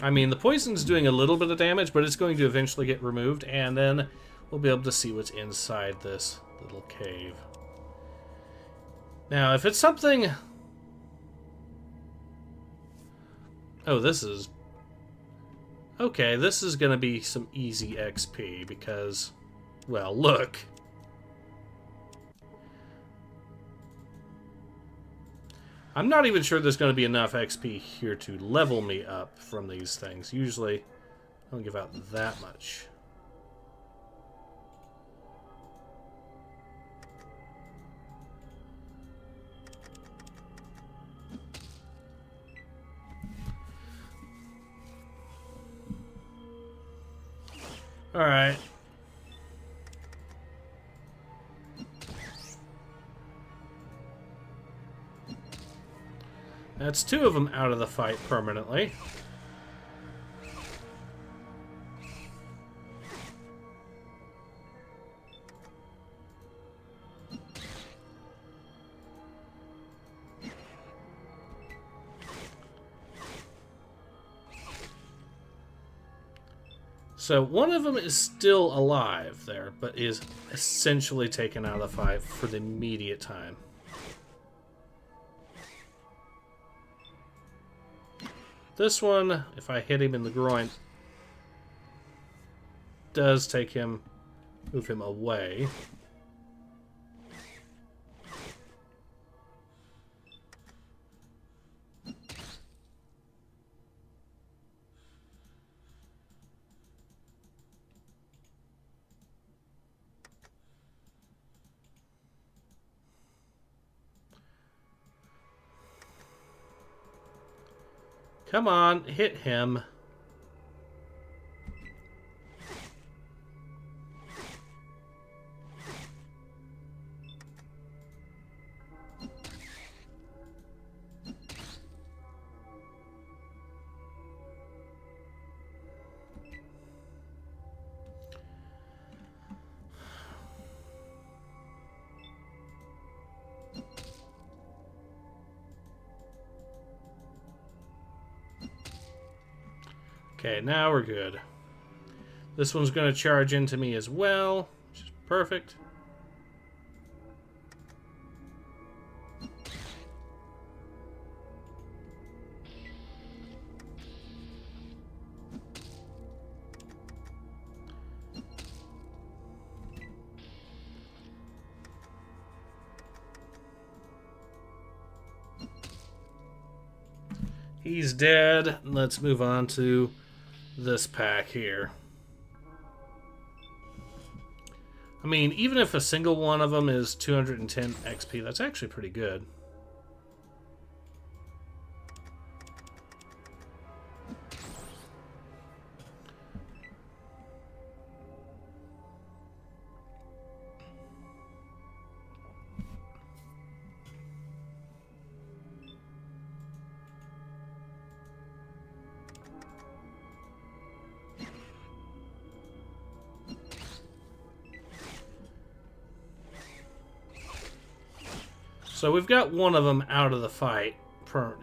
I mean, the poison's doing a little bit of damage, but it's going to eventually get removed, and then we'll be able to see what's inside this little cave. Now, if it's something... Oh, this is... Okay, this is going to be some easy XP, because... Well, look. I'm not even sure there's going to be enough XP here to level me up from these things. Usually, I don't give out that much. Alright. That's two of them out of the fight permanently. So one of them is still alive there, but is essentially taken out of the fight for the immediate time. This one, if I hit him in the groin, does take him, move him away. Come on, hit him. Okay, now we're good. This one's going to charge into me as well, which is perfect. He's dead. Let's move on to this pack here. I mean, even if a single one of them is 210 XP, that's actually pretty good. So we've got one of them out of the fight for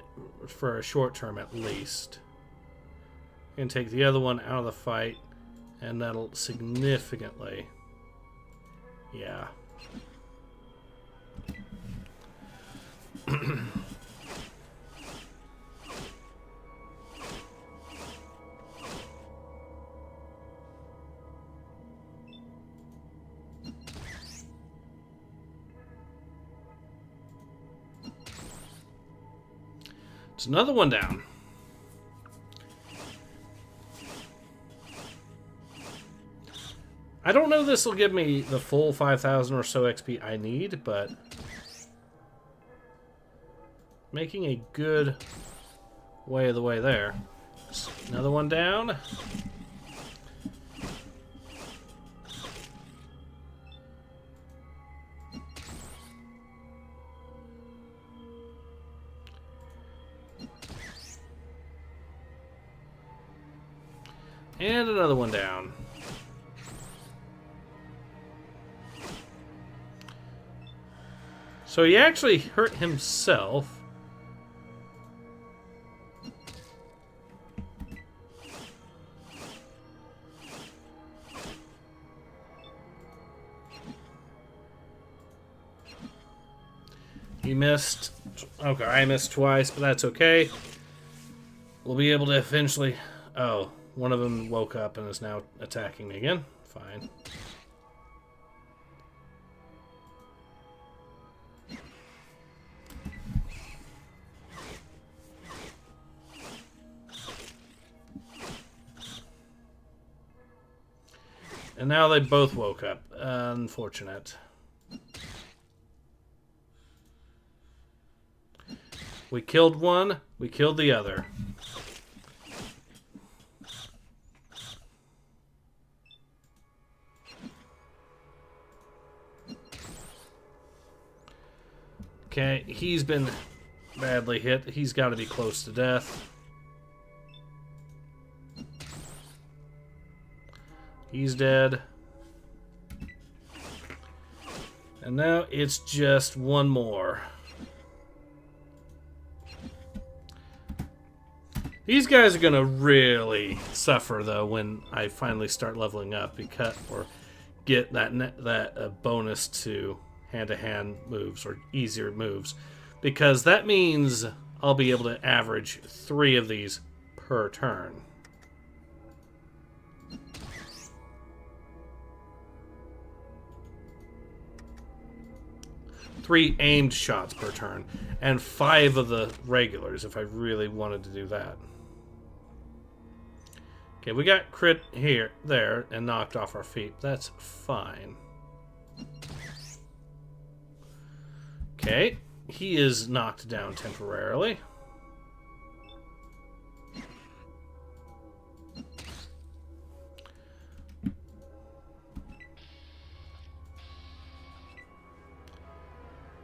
a short term at least. And take the other one out of the fight, and that'll significantly... Yeah. It's another one down. I don't know if this will give me the full 5,000 or so XP I need, but making a good way of the way there. Another one down. And another one down. So he actually hurt himself. He missed. Okay, I missed twice, but that's okay. We'll be able to eventually... Oh, one of them woke up and is now attacking me again. Fine. And now they both woke up. Unfortunate. We killed one, we killed the other. Okay, he's been badly hit. He's got to be close to death. He's dead. And now it's just one more. These guys are going to really suffer, though, when I finally start leveling up because, or get that bonus to hand-to-hand moves, or easier moves. Because that means I'll be able to average 3 of these per turn. Three aimed shots per turn, and 5 of the regulars if I really wanted to do that. Okay, we got crit here, there, and knocked off our feet. That's fine. Okay, he is knocked down temporarily.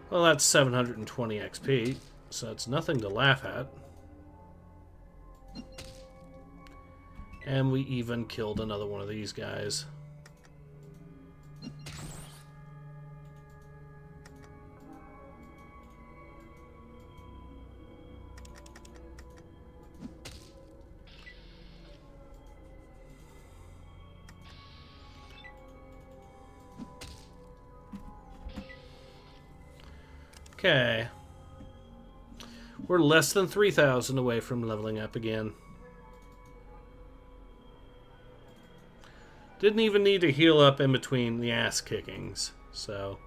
Well, that's 720 XP, so it's nothing to laugh at. And we even killed another one of these guys. Okay. We're less than 3,000 away from leveling up again. Didn't even need to heal up in between the ass kickings, so...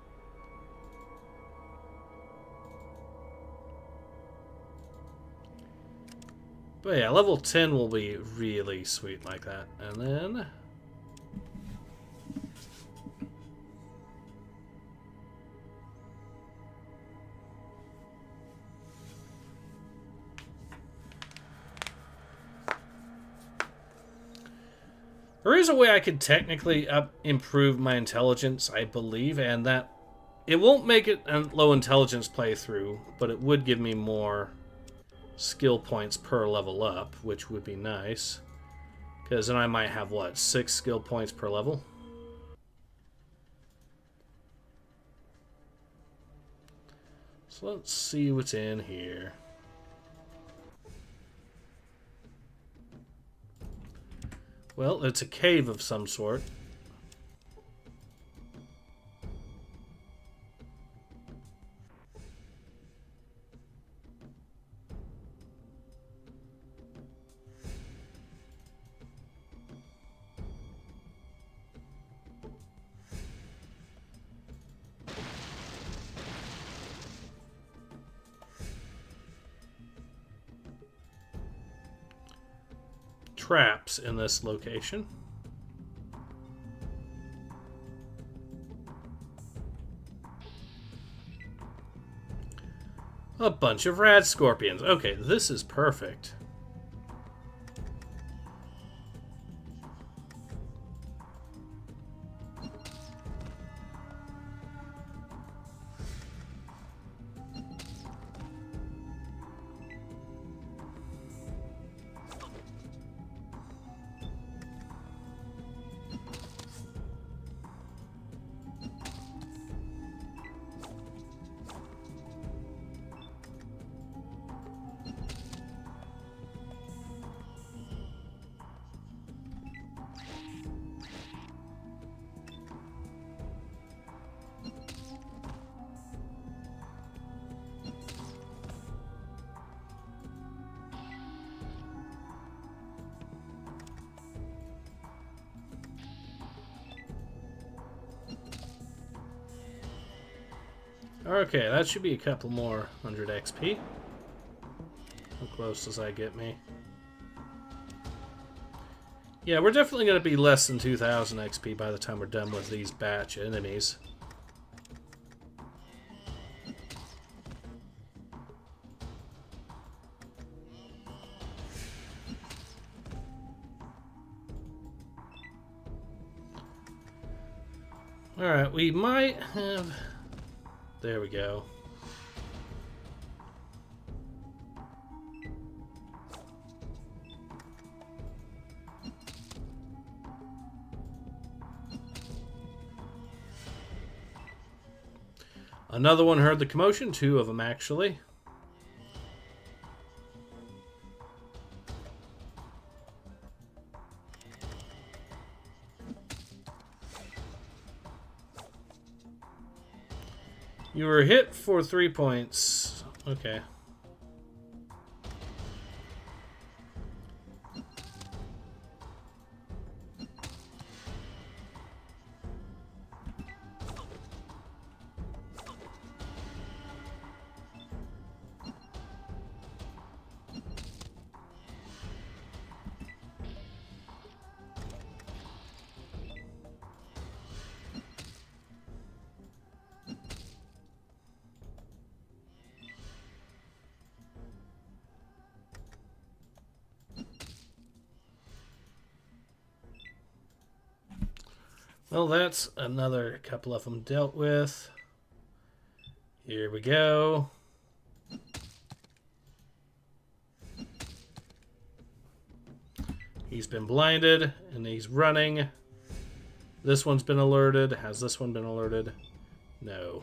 But yeah, level 10 will be really sweet like that. And then... There is a way I could technically improve my intelligence, I believe, and that it won't make it a low intelligence playthrough, but it would give me more skill points per level up, which would be nice. Because then I might have, what, 6 skill points per level? So let's see what's in here. Well, it's a cave of some sort. Traps in this location. A bunch of rad scorpions. Okay, this is perfect. Okay, that should be a couple more 100 XP. How close does that get me? Yeah, we're definitely going to be less than 2,000 XP by the time we're done with these batch enemies. Alright, we might have... There we go. Another one heard the commotion, 2 of them actually. You were hit for 3 points. Okay. Well, that's another couple of them dealt with. Here we go. He's been blinded, and he's running. This one's been alerted. Has this one been alerted? No.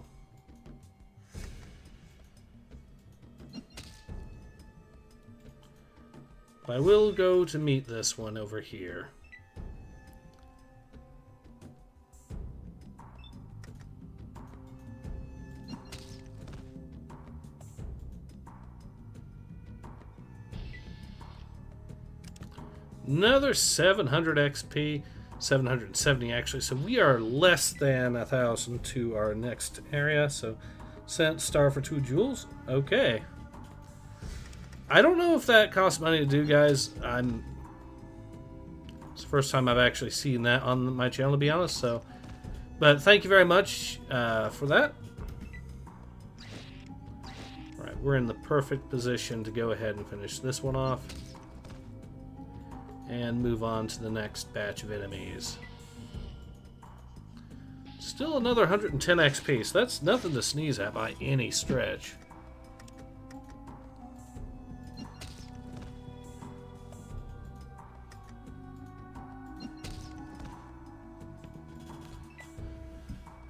I will go to meet this one over here. Another 700 XP, 770 actually, so we are less than 1,000 to our next area, so sent star for 2 jewels, okay. I don't know if that costs money to do, guys. It's the first time I've actually seen that on my channel, to be honest, so. But thank you very much for that. Alright, we're in the perfect position to go ahead and finish this one off. And move on to the next batch of enemies. Still another 110 XP, so that's nothing to sneeze at by any stretch.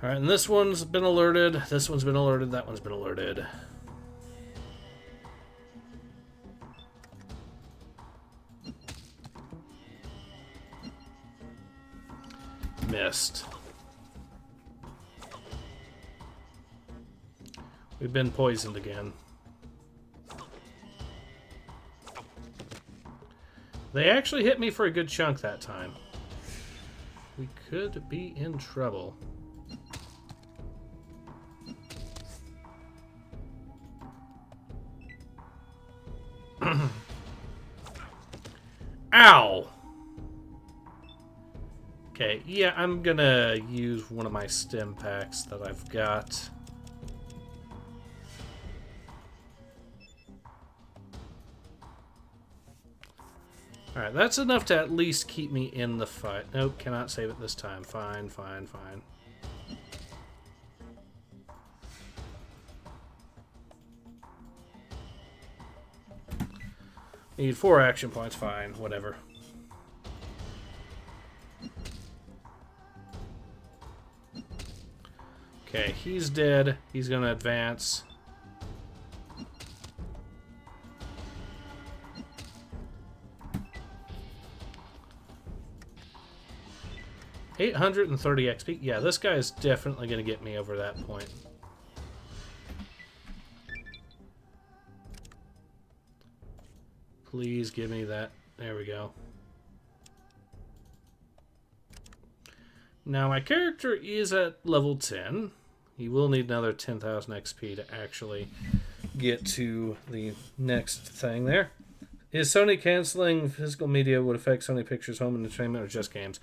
Alright, and this one's been alerted, this one's been alerted, that one's been alerted. Missed. We've been poisoned again. They actually hit me for a good chunk that time. We could be in trouble. Ow! Okay, yeah, I'm gonna use one of my stim packs that I've got. Alright, that's enough to at least keep me in the fight. Nope, cannot save it this time. Fine, fine, fine. Need 4 action points, fine, whatever. Okay, he's dead. He's gonna advance. $830 XP. Yeah, this guy is definitely gonna get me over that point. Please give me that. There we go. Now my character is at level 10. You will need another 10,000 XP to actually get to the next thing there. Is Sony canceling physical media would affect Sony Pictures Home Entertainment or just games?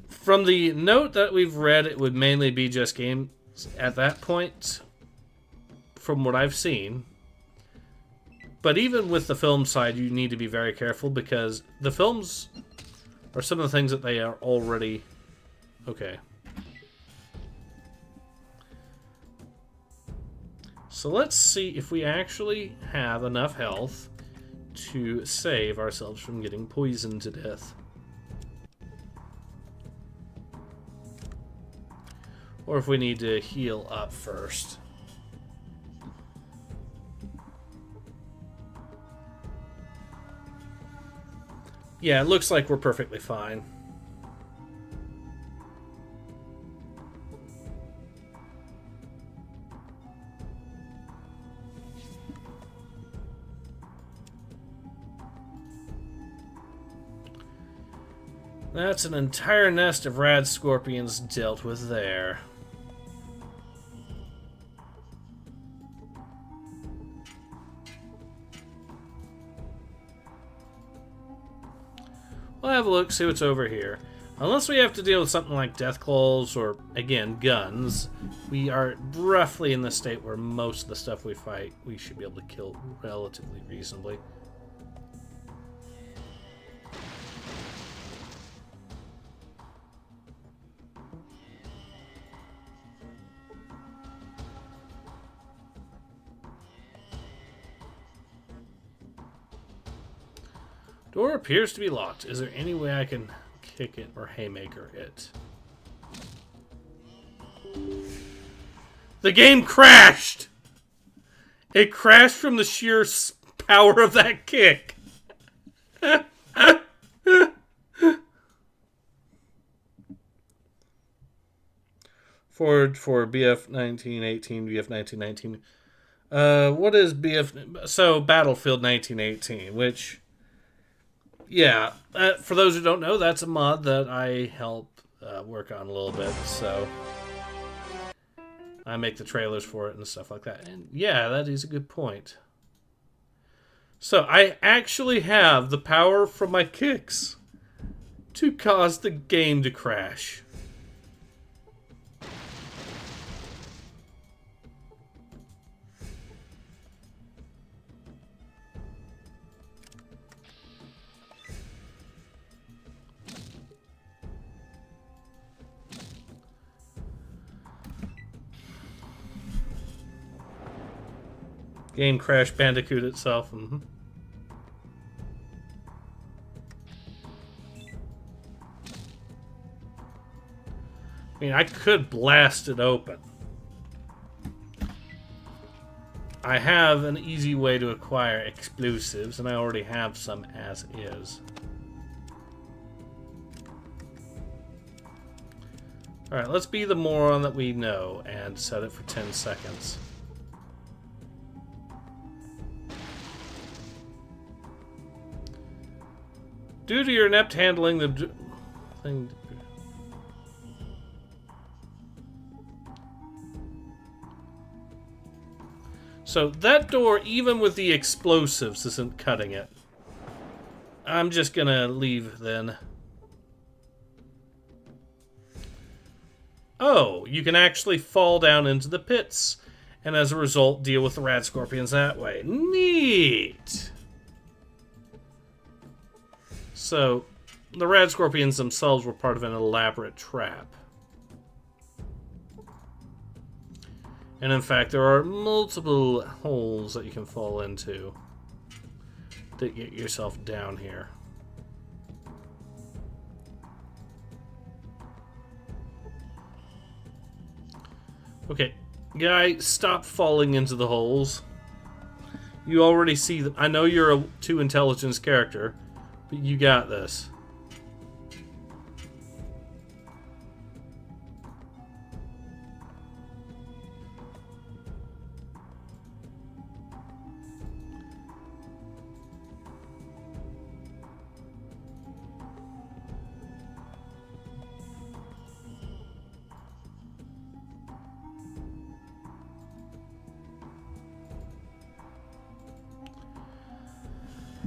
From the note that we've read, it would mainly be just games at that point, from what I've seen. But even with the film side, you need to be very careful because the films are some of the things that they are already... Okay. So let's see if we actually have enough health to save ourselves from getting poisoned to death. Or if we need to heal up first. Yeah, it looks like we're perfectly fine. That's an entire nest of rad scorpions dealt with there. We'll have a look, see what's over here. Unless we have to deal with something like death claws or, again, guns, we are roughly in the state where most of the stuff we fight, we should be able to kill relatively reasonably. Door appears to be locked. Is there any way I can kick it or haymaker it? The game crashed! It crashed from the sheer power of that kick. Forward for BF 1918, BF 1919. What is BF? So Battlefield 1918, which... Yeah, for those who don't know, that's a mod that I help work on a little bit, so I make the trailers for it and stuff like that. And yeah, that is a good point. So I actually have the power from my kicks to cause the game to crash. Game Crash Bandicoot itself. Mm-hmm. I mean, I could blast it open. I have an easy way to acquire explosives, and I already have some as is. Alright, let's be the moron that we know and set it for 10 seconds. Due to your inept handling, the thing... So that door, even with the explosives, isn't cutting it. I'm just gonna leave then. Oh, you can actually fall down into the pits, and as a result, deal with the rad scorpions that way. Neat! So, the rad scorpions themselves were part of an elaborate trap. And in fact, there are multiple holes that you can fall into to get yourself down here. Okay, guy, stop falling into the holes. You already see that. I know you're a 2 intelligence character, but you got this.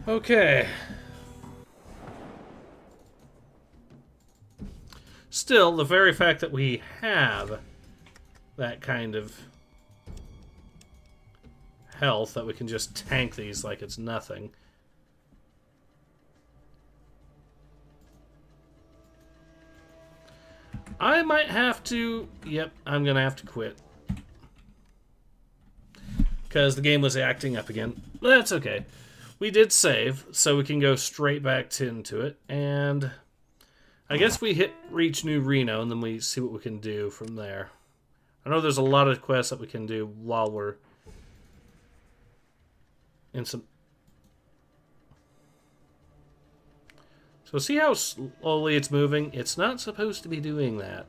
Okay. Still, the very fact that we have that kind of health, that we can just tank these like it's nothing. I might have to... Yep, I'm gonna have to quit. Because the game was acting up again. But that's okay. We did save, so we can go straight back into it. And I guess we reach New Reno, and then we see what we can do from there. I know there's a lot of quests that we can do while we're in some... So see how slowly it's moving? It's not supposed to be doing that.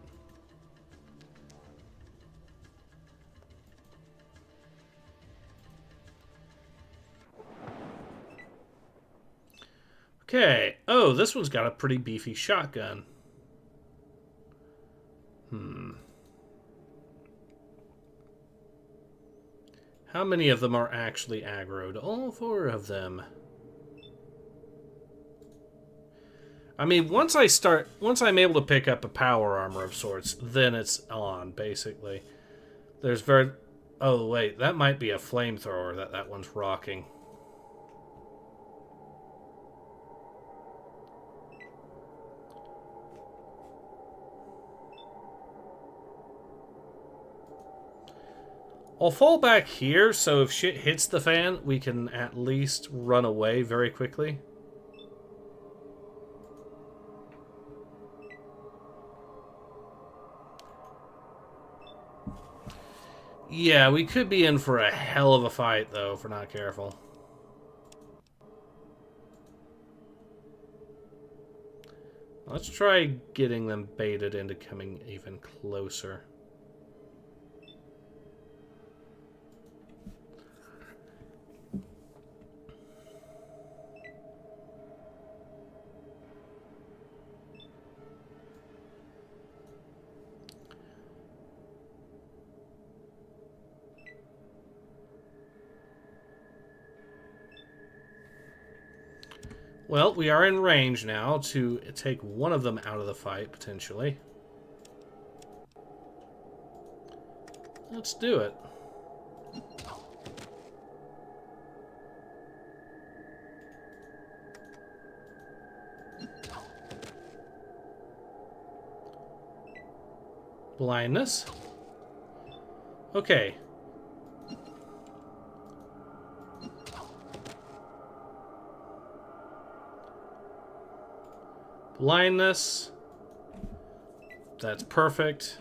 Okay. Oh, this one's got a pretty beefy shotgun. How many of them are actually aggroed? All 4 of them. I mean, once I'm able to pick up a power armor of sorts, then it's on, basically. There's very... Oh, wait, that might be a flamethrower that one's rocking. I'll fall back here, so if shit hits the fan, we can at least run away very quickly. Yeah, we could be in for a hell of a fight, though, if we're not careful. Let's try getting them baited into coming even closer. Well, we are in range now to take one of them out of the fight, potentially. Let's do it. Blindness. Okay. Blindness. That's perfect.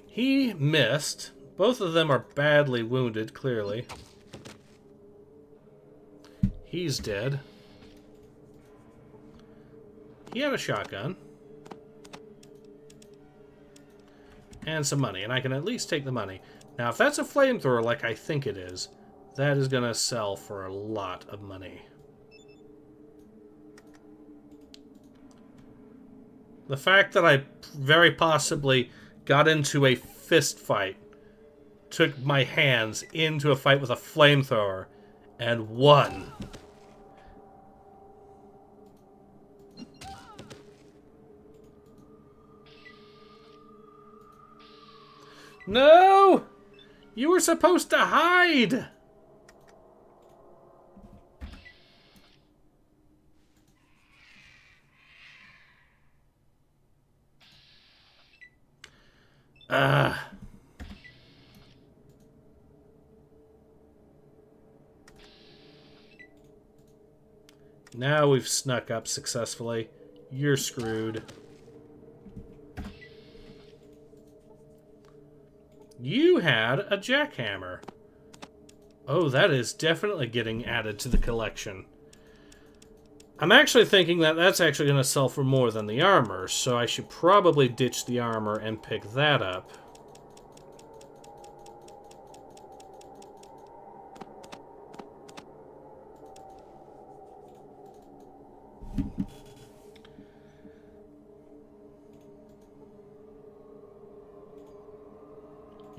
He missed. Both of them are badly wounded, clearly. He's dead. He had a shotgun. And some money, and I can at least take the money. Now, if that's a flamethrower like I think it is, that is going to sell for a lot of money. The fact that I very possibly got into a fist fight, took my hands into a fight with a flamethrower, and won. No! You were supposed to hide! Now we've snuck up successfully. You're screwed. You had a jackhammer. Oh, that is definitely getting added to the collection. I'm actually thinking that that's actually going to sell for more than the armor, so I should probably ditch the armor and pick that up.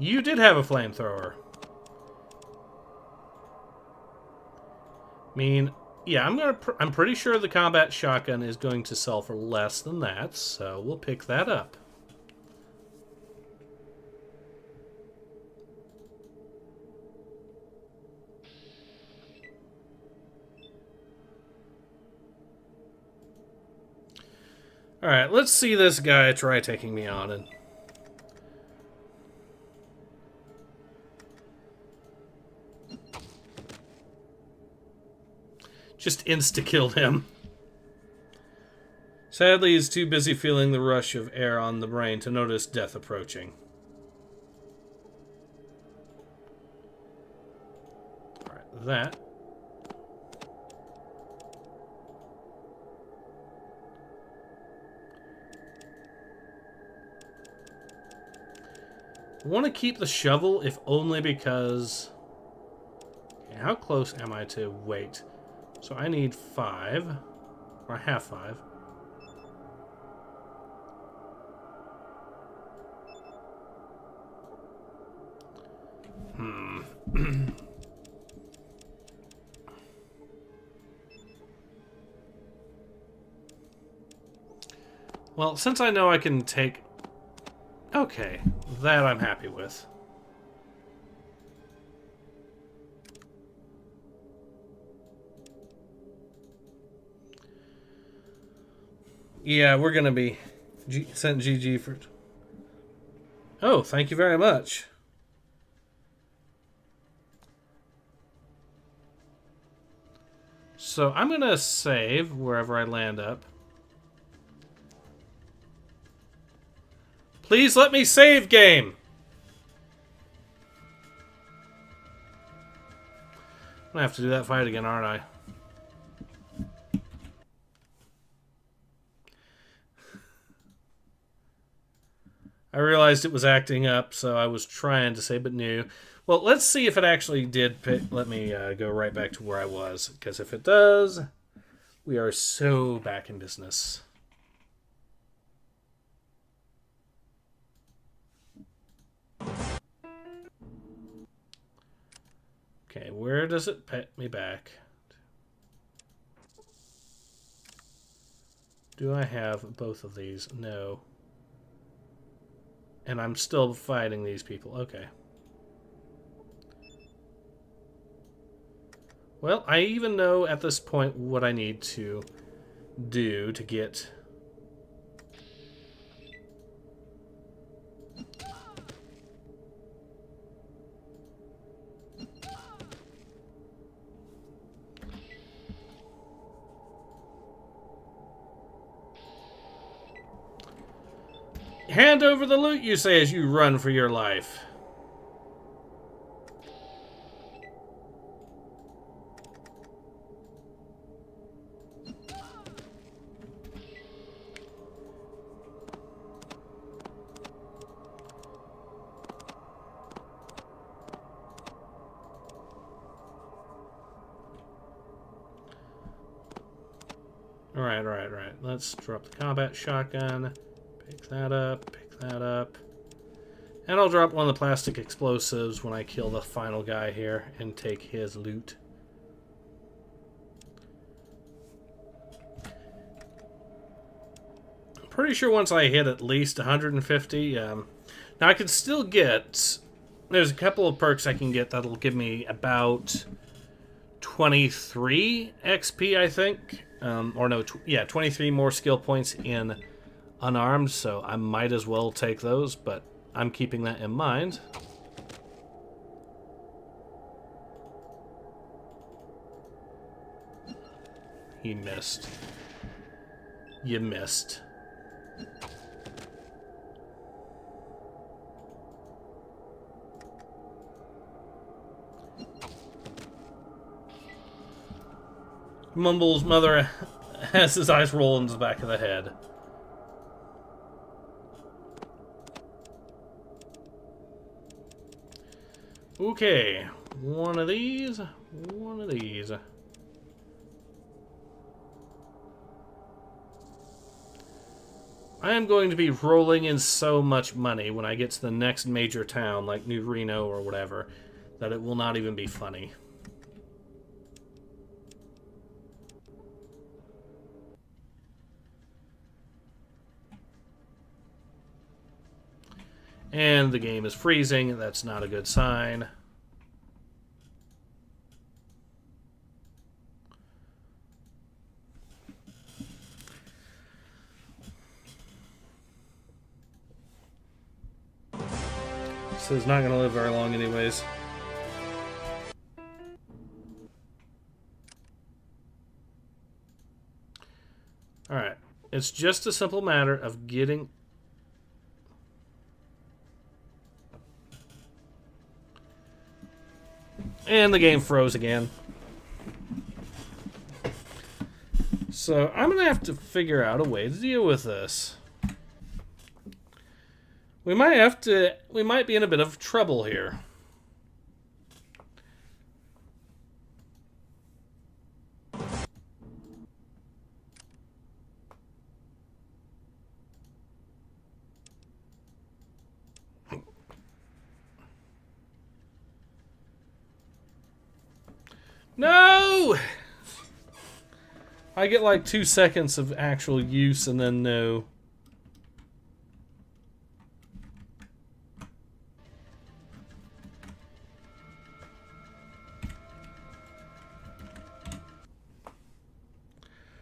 You did have a flamethrower. I mean, yeah, I'm pretty sure the combat shotgun is going to sell for less than that, so we'll pick that up. Alright, let's see this guy try taking me on and... Just insta-killed him. Sadly, he's too busy feeling the rush of air on the brain to notice death approaching. Alright, that. I want to keep the shovel, if only because... Okay, how close am I to wait? So I need 5, or I have 5. Well, since I know I can take... Okay, that I'm happy with. Yeah, we're gonna be sent GG for... Oh, thank you very much. So I'm gonna save wherever I land up. Please let me save, game! I'm gonna have to do that fight again, aren't I? I realized it was acting up, so I was trying to save, but no. Well, let's see if it actually did let me go right back to where I was. Because if it does, we are so back in business. Okay, where does it pet me back? Do I have both of these? No. And I'm still fighting these people. Okay. Well, I even know at this point what I need to do to get... Hand over the loot, you say, as you run for your life. Alright. Let's drop the combat shotgun. Pick that up, pick that up. And I'll drop one of the plastic explosives when I kill the final guy here and take his loot. I'm pretty sure once I hit at least 150, now I can still get... There's a couple of perks I can get that'll give me about 23 XP, I think. Or no, yeah, 23 more skill points in unarmed, so I might as well take those, but I'm keeping that in mind. He missed. You missed. Mumble's mother has his eyes roll in the back of the head. Okay, one of these, one of these. I am going to be rolling in so much money when I get to the next major town, like New Reno or whatever, that it will not even be funny. And the game is freezing. That's not a good sign. So it's not going to live very long anyways. Alright. It's just a simple matter of getting... And the game froze again. So I'm going to have to figure out a way to deal with this. We might be in a bit of trouble here. No! I get like 2 seconds of actual use and then no.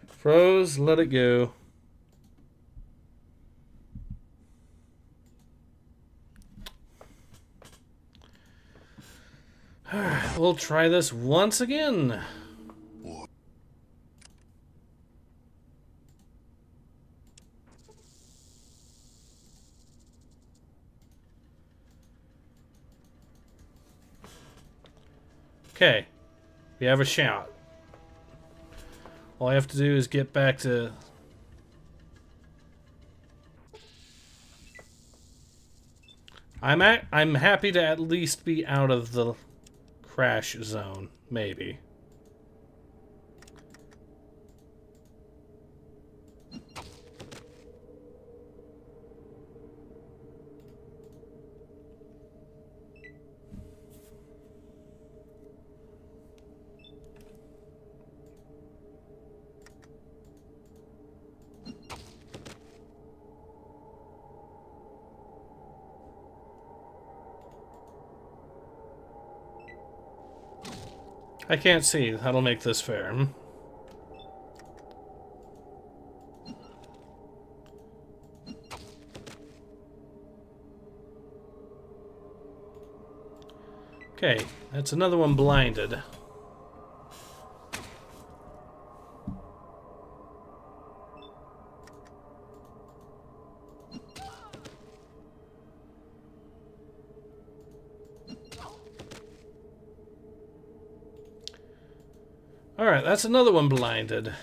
Froze, let it go. We'll try this once again. Okay, we have a shot. All I have to do is get back to... I'm happy to at least be out of the crash zone, maybe. I can't see. That'll make this fair. Okay, that's another one blinded. Alright, that's another one blinded.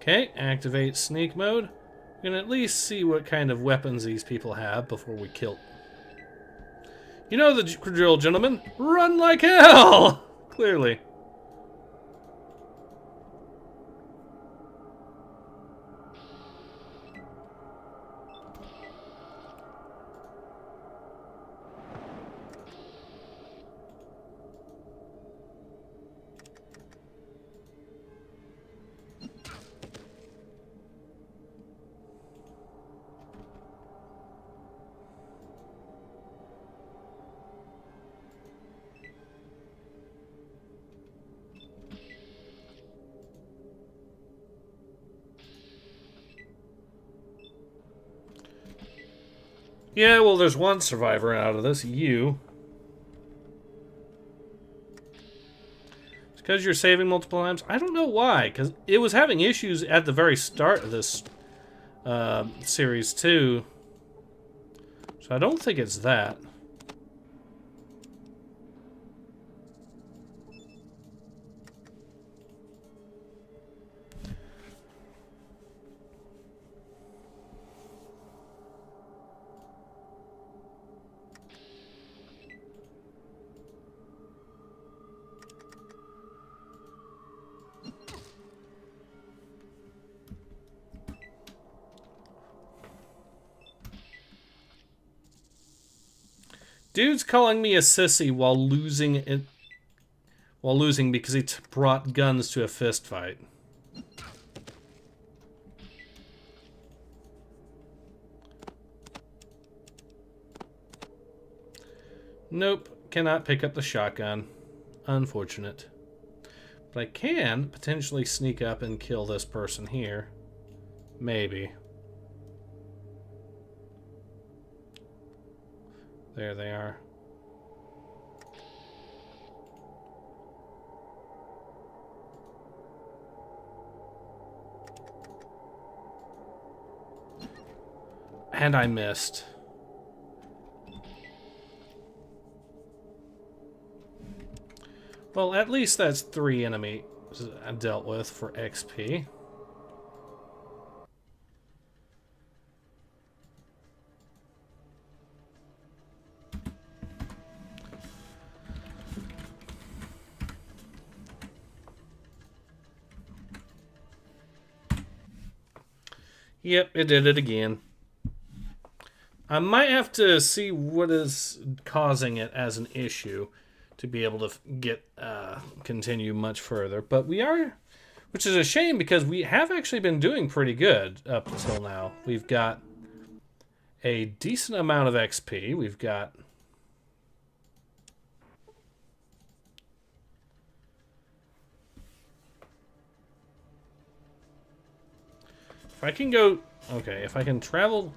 Okay, activate sneak mode. We can at least see what kind of weapons these people have before we kill. You know the drill, gentlemen. Run like hell! Clearly. Yeah, well, there's one survivor out of this, you. It's because you're saving multiple times? I don't know why, because it was having issues at the very start of this Series 2. So I don't think it's that. Dude's calling me a sissy while losing it. While losing because he brought guns to a fist fight. Nope, cannot pick up the shotgun. Unfortunate. But I can potentially sneak up and kill this person here. Maybe. There they are. And I missed. Well, at least that's 3 enemies I dealt with for XP. Yep, it did it again. I might have to see what is causing it as an issue to be able to get continue much further. But we are, which is a shame because we have actually been doing pretty good up until now. We've got a decent amount of XP. We've got if I can go, okay, if I can travel.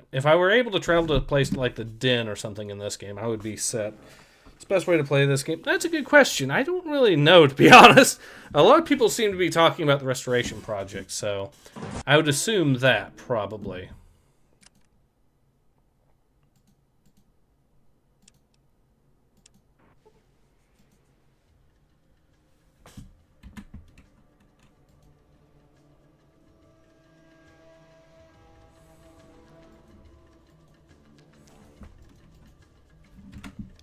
If I were able to travel to a place like the Den or something in this game, I would be set. It's the best way to play this game. That's a good question. I don't really know, to be honest. A lot of people seem to be talking about the Restoration Project, so I would assume that, probably.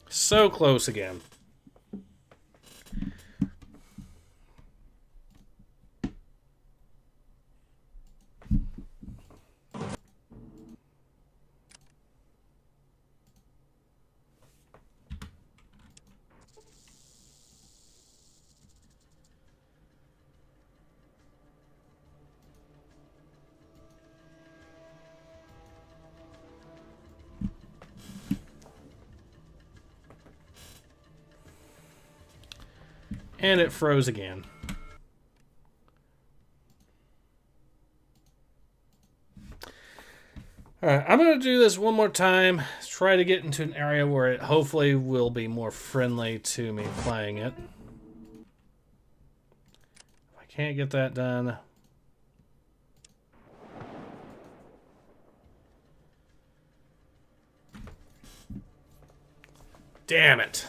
So close again. And it froze again. Alright, I'm going to do this one more time. Try to get into an area where it hopefully will be more friendly to me playing it. If I can't get that done... Damn it.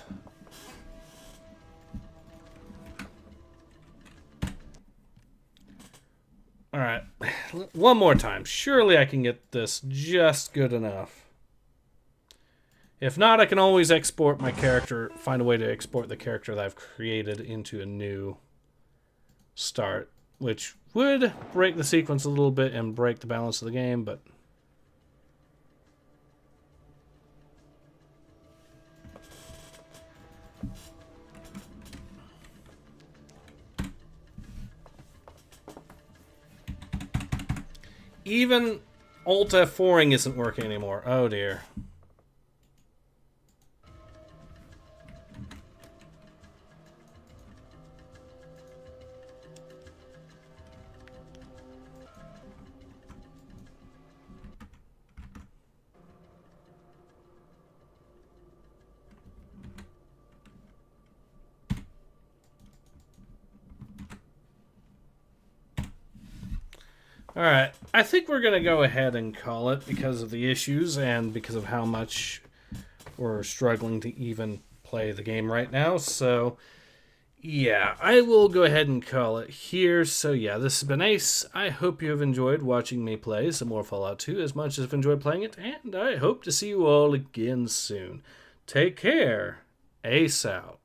Alright, one more time. Surely I can get this just good enough. If not, I can always export my character, find a way to export the character that I've created into a new start, which would break the sequence a little bit and break the balance of the game, but... Even Alt F4ing isn't working anymore. Oh dear. Alright, I think we're going to go ahead and call it because of the issues and because of how much we're struggling to even play the game right now. So, yeah, I will go ahead and call it here. So, yeah, this has been Ace. I hope you have enjoyed watching me play some more Fallout 2 as much as I've enjoyed playing it, and I hope to see you all again soon. Take care. Ace out.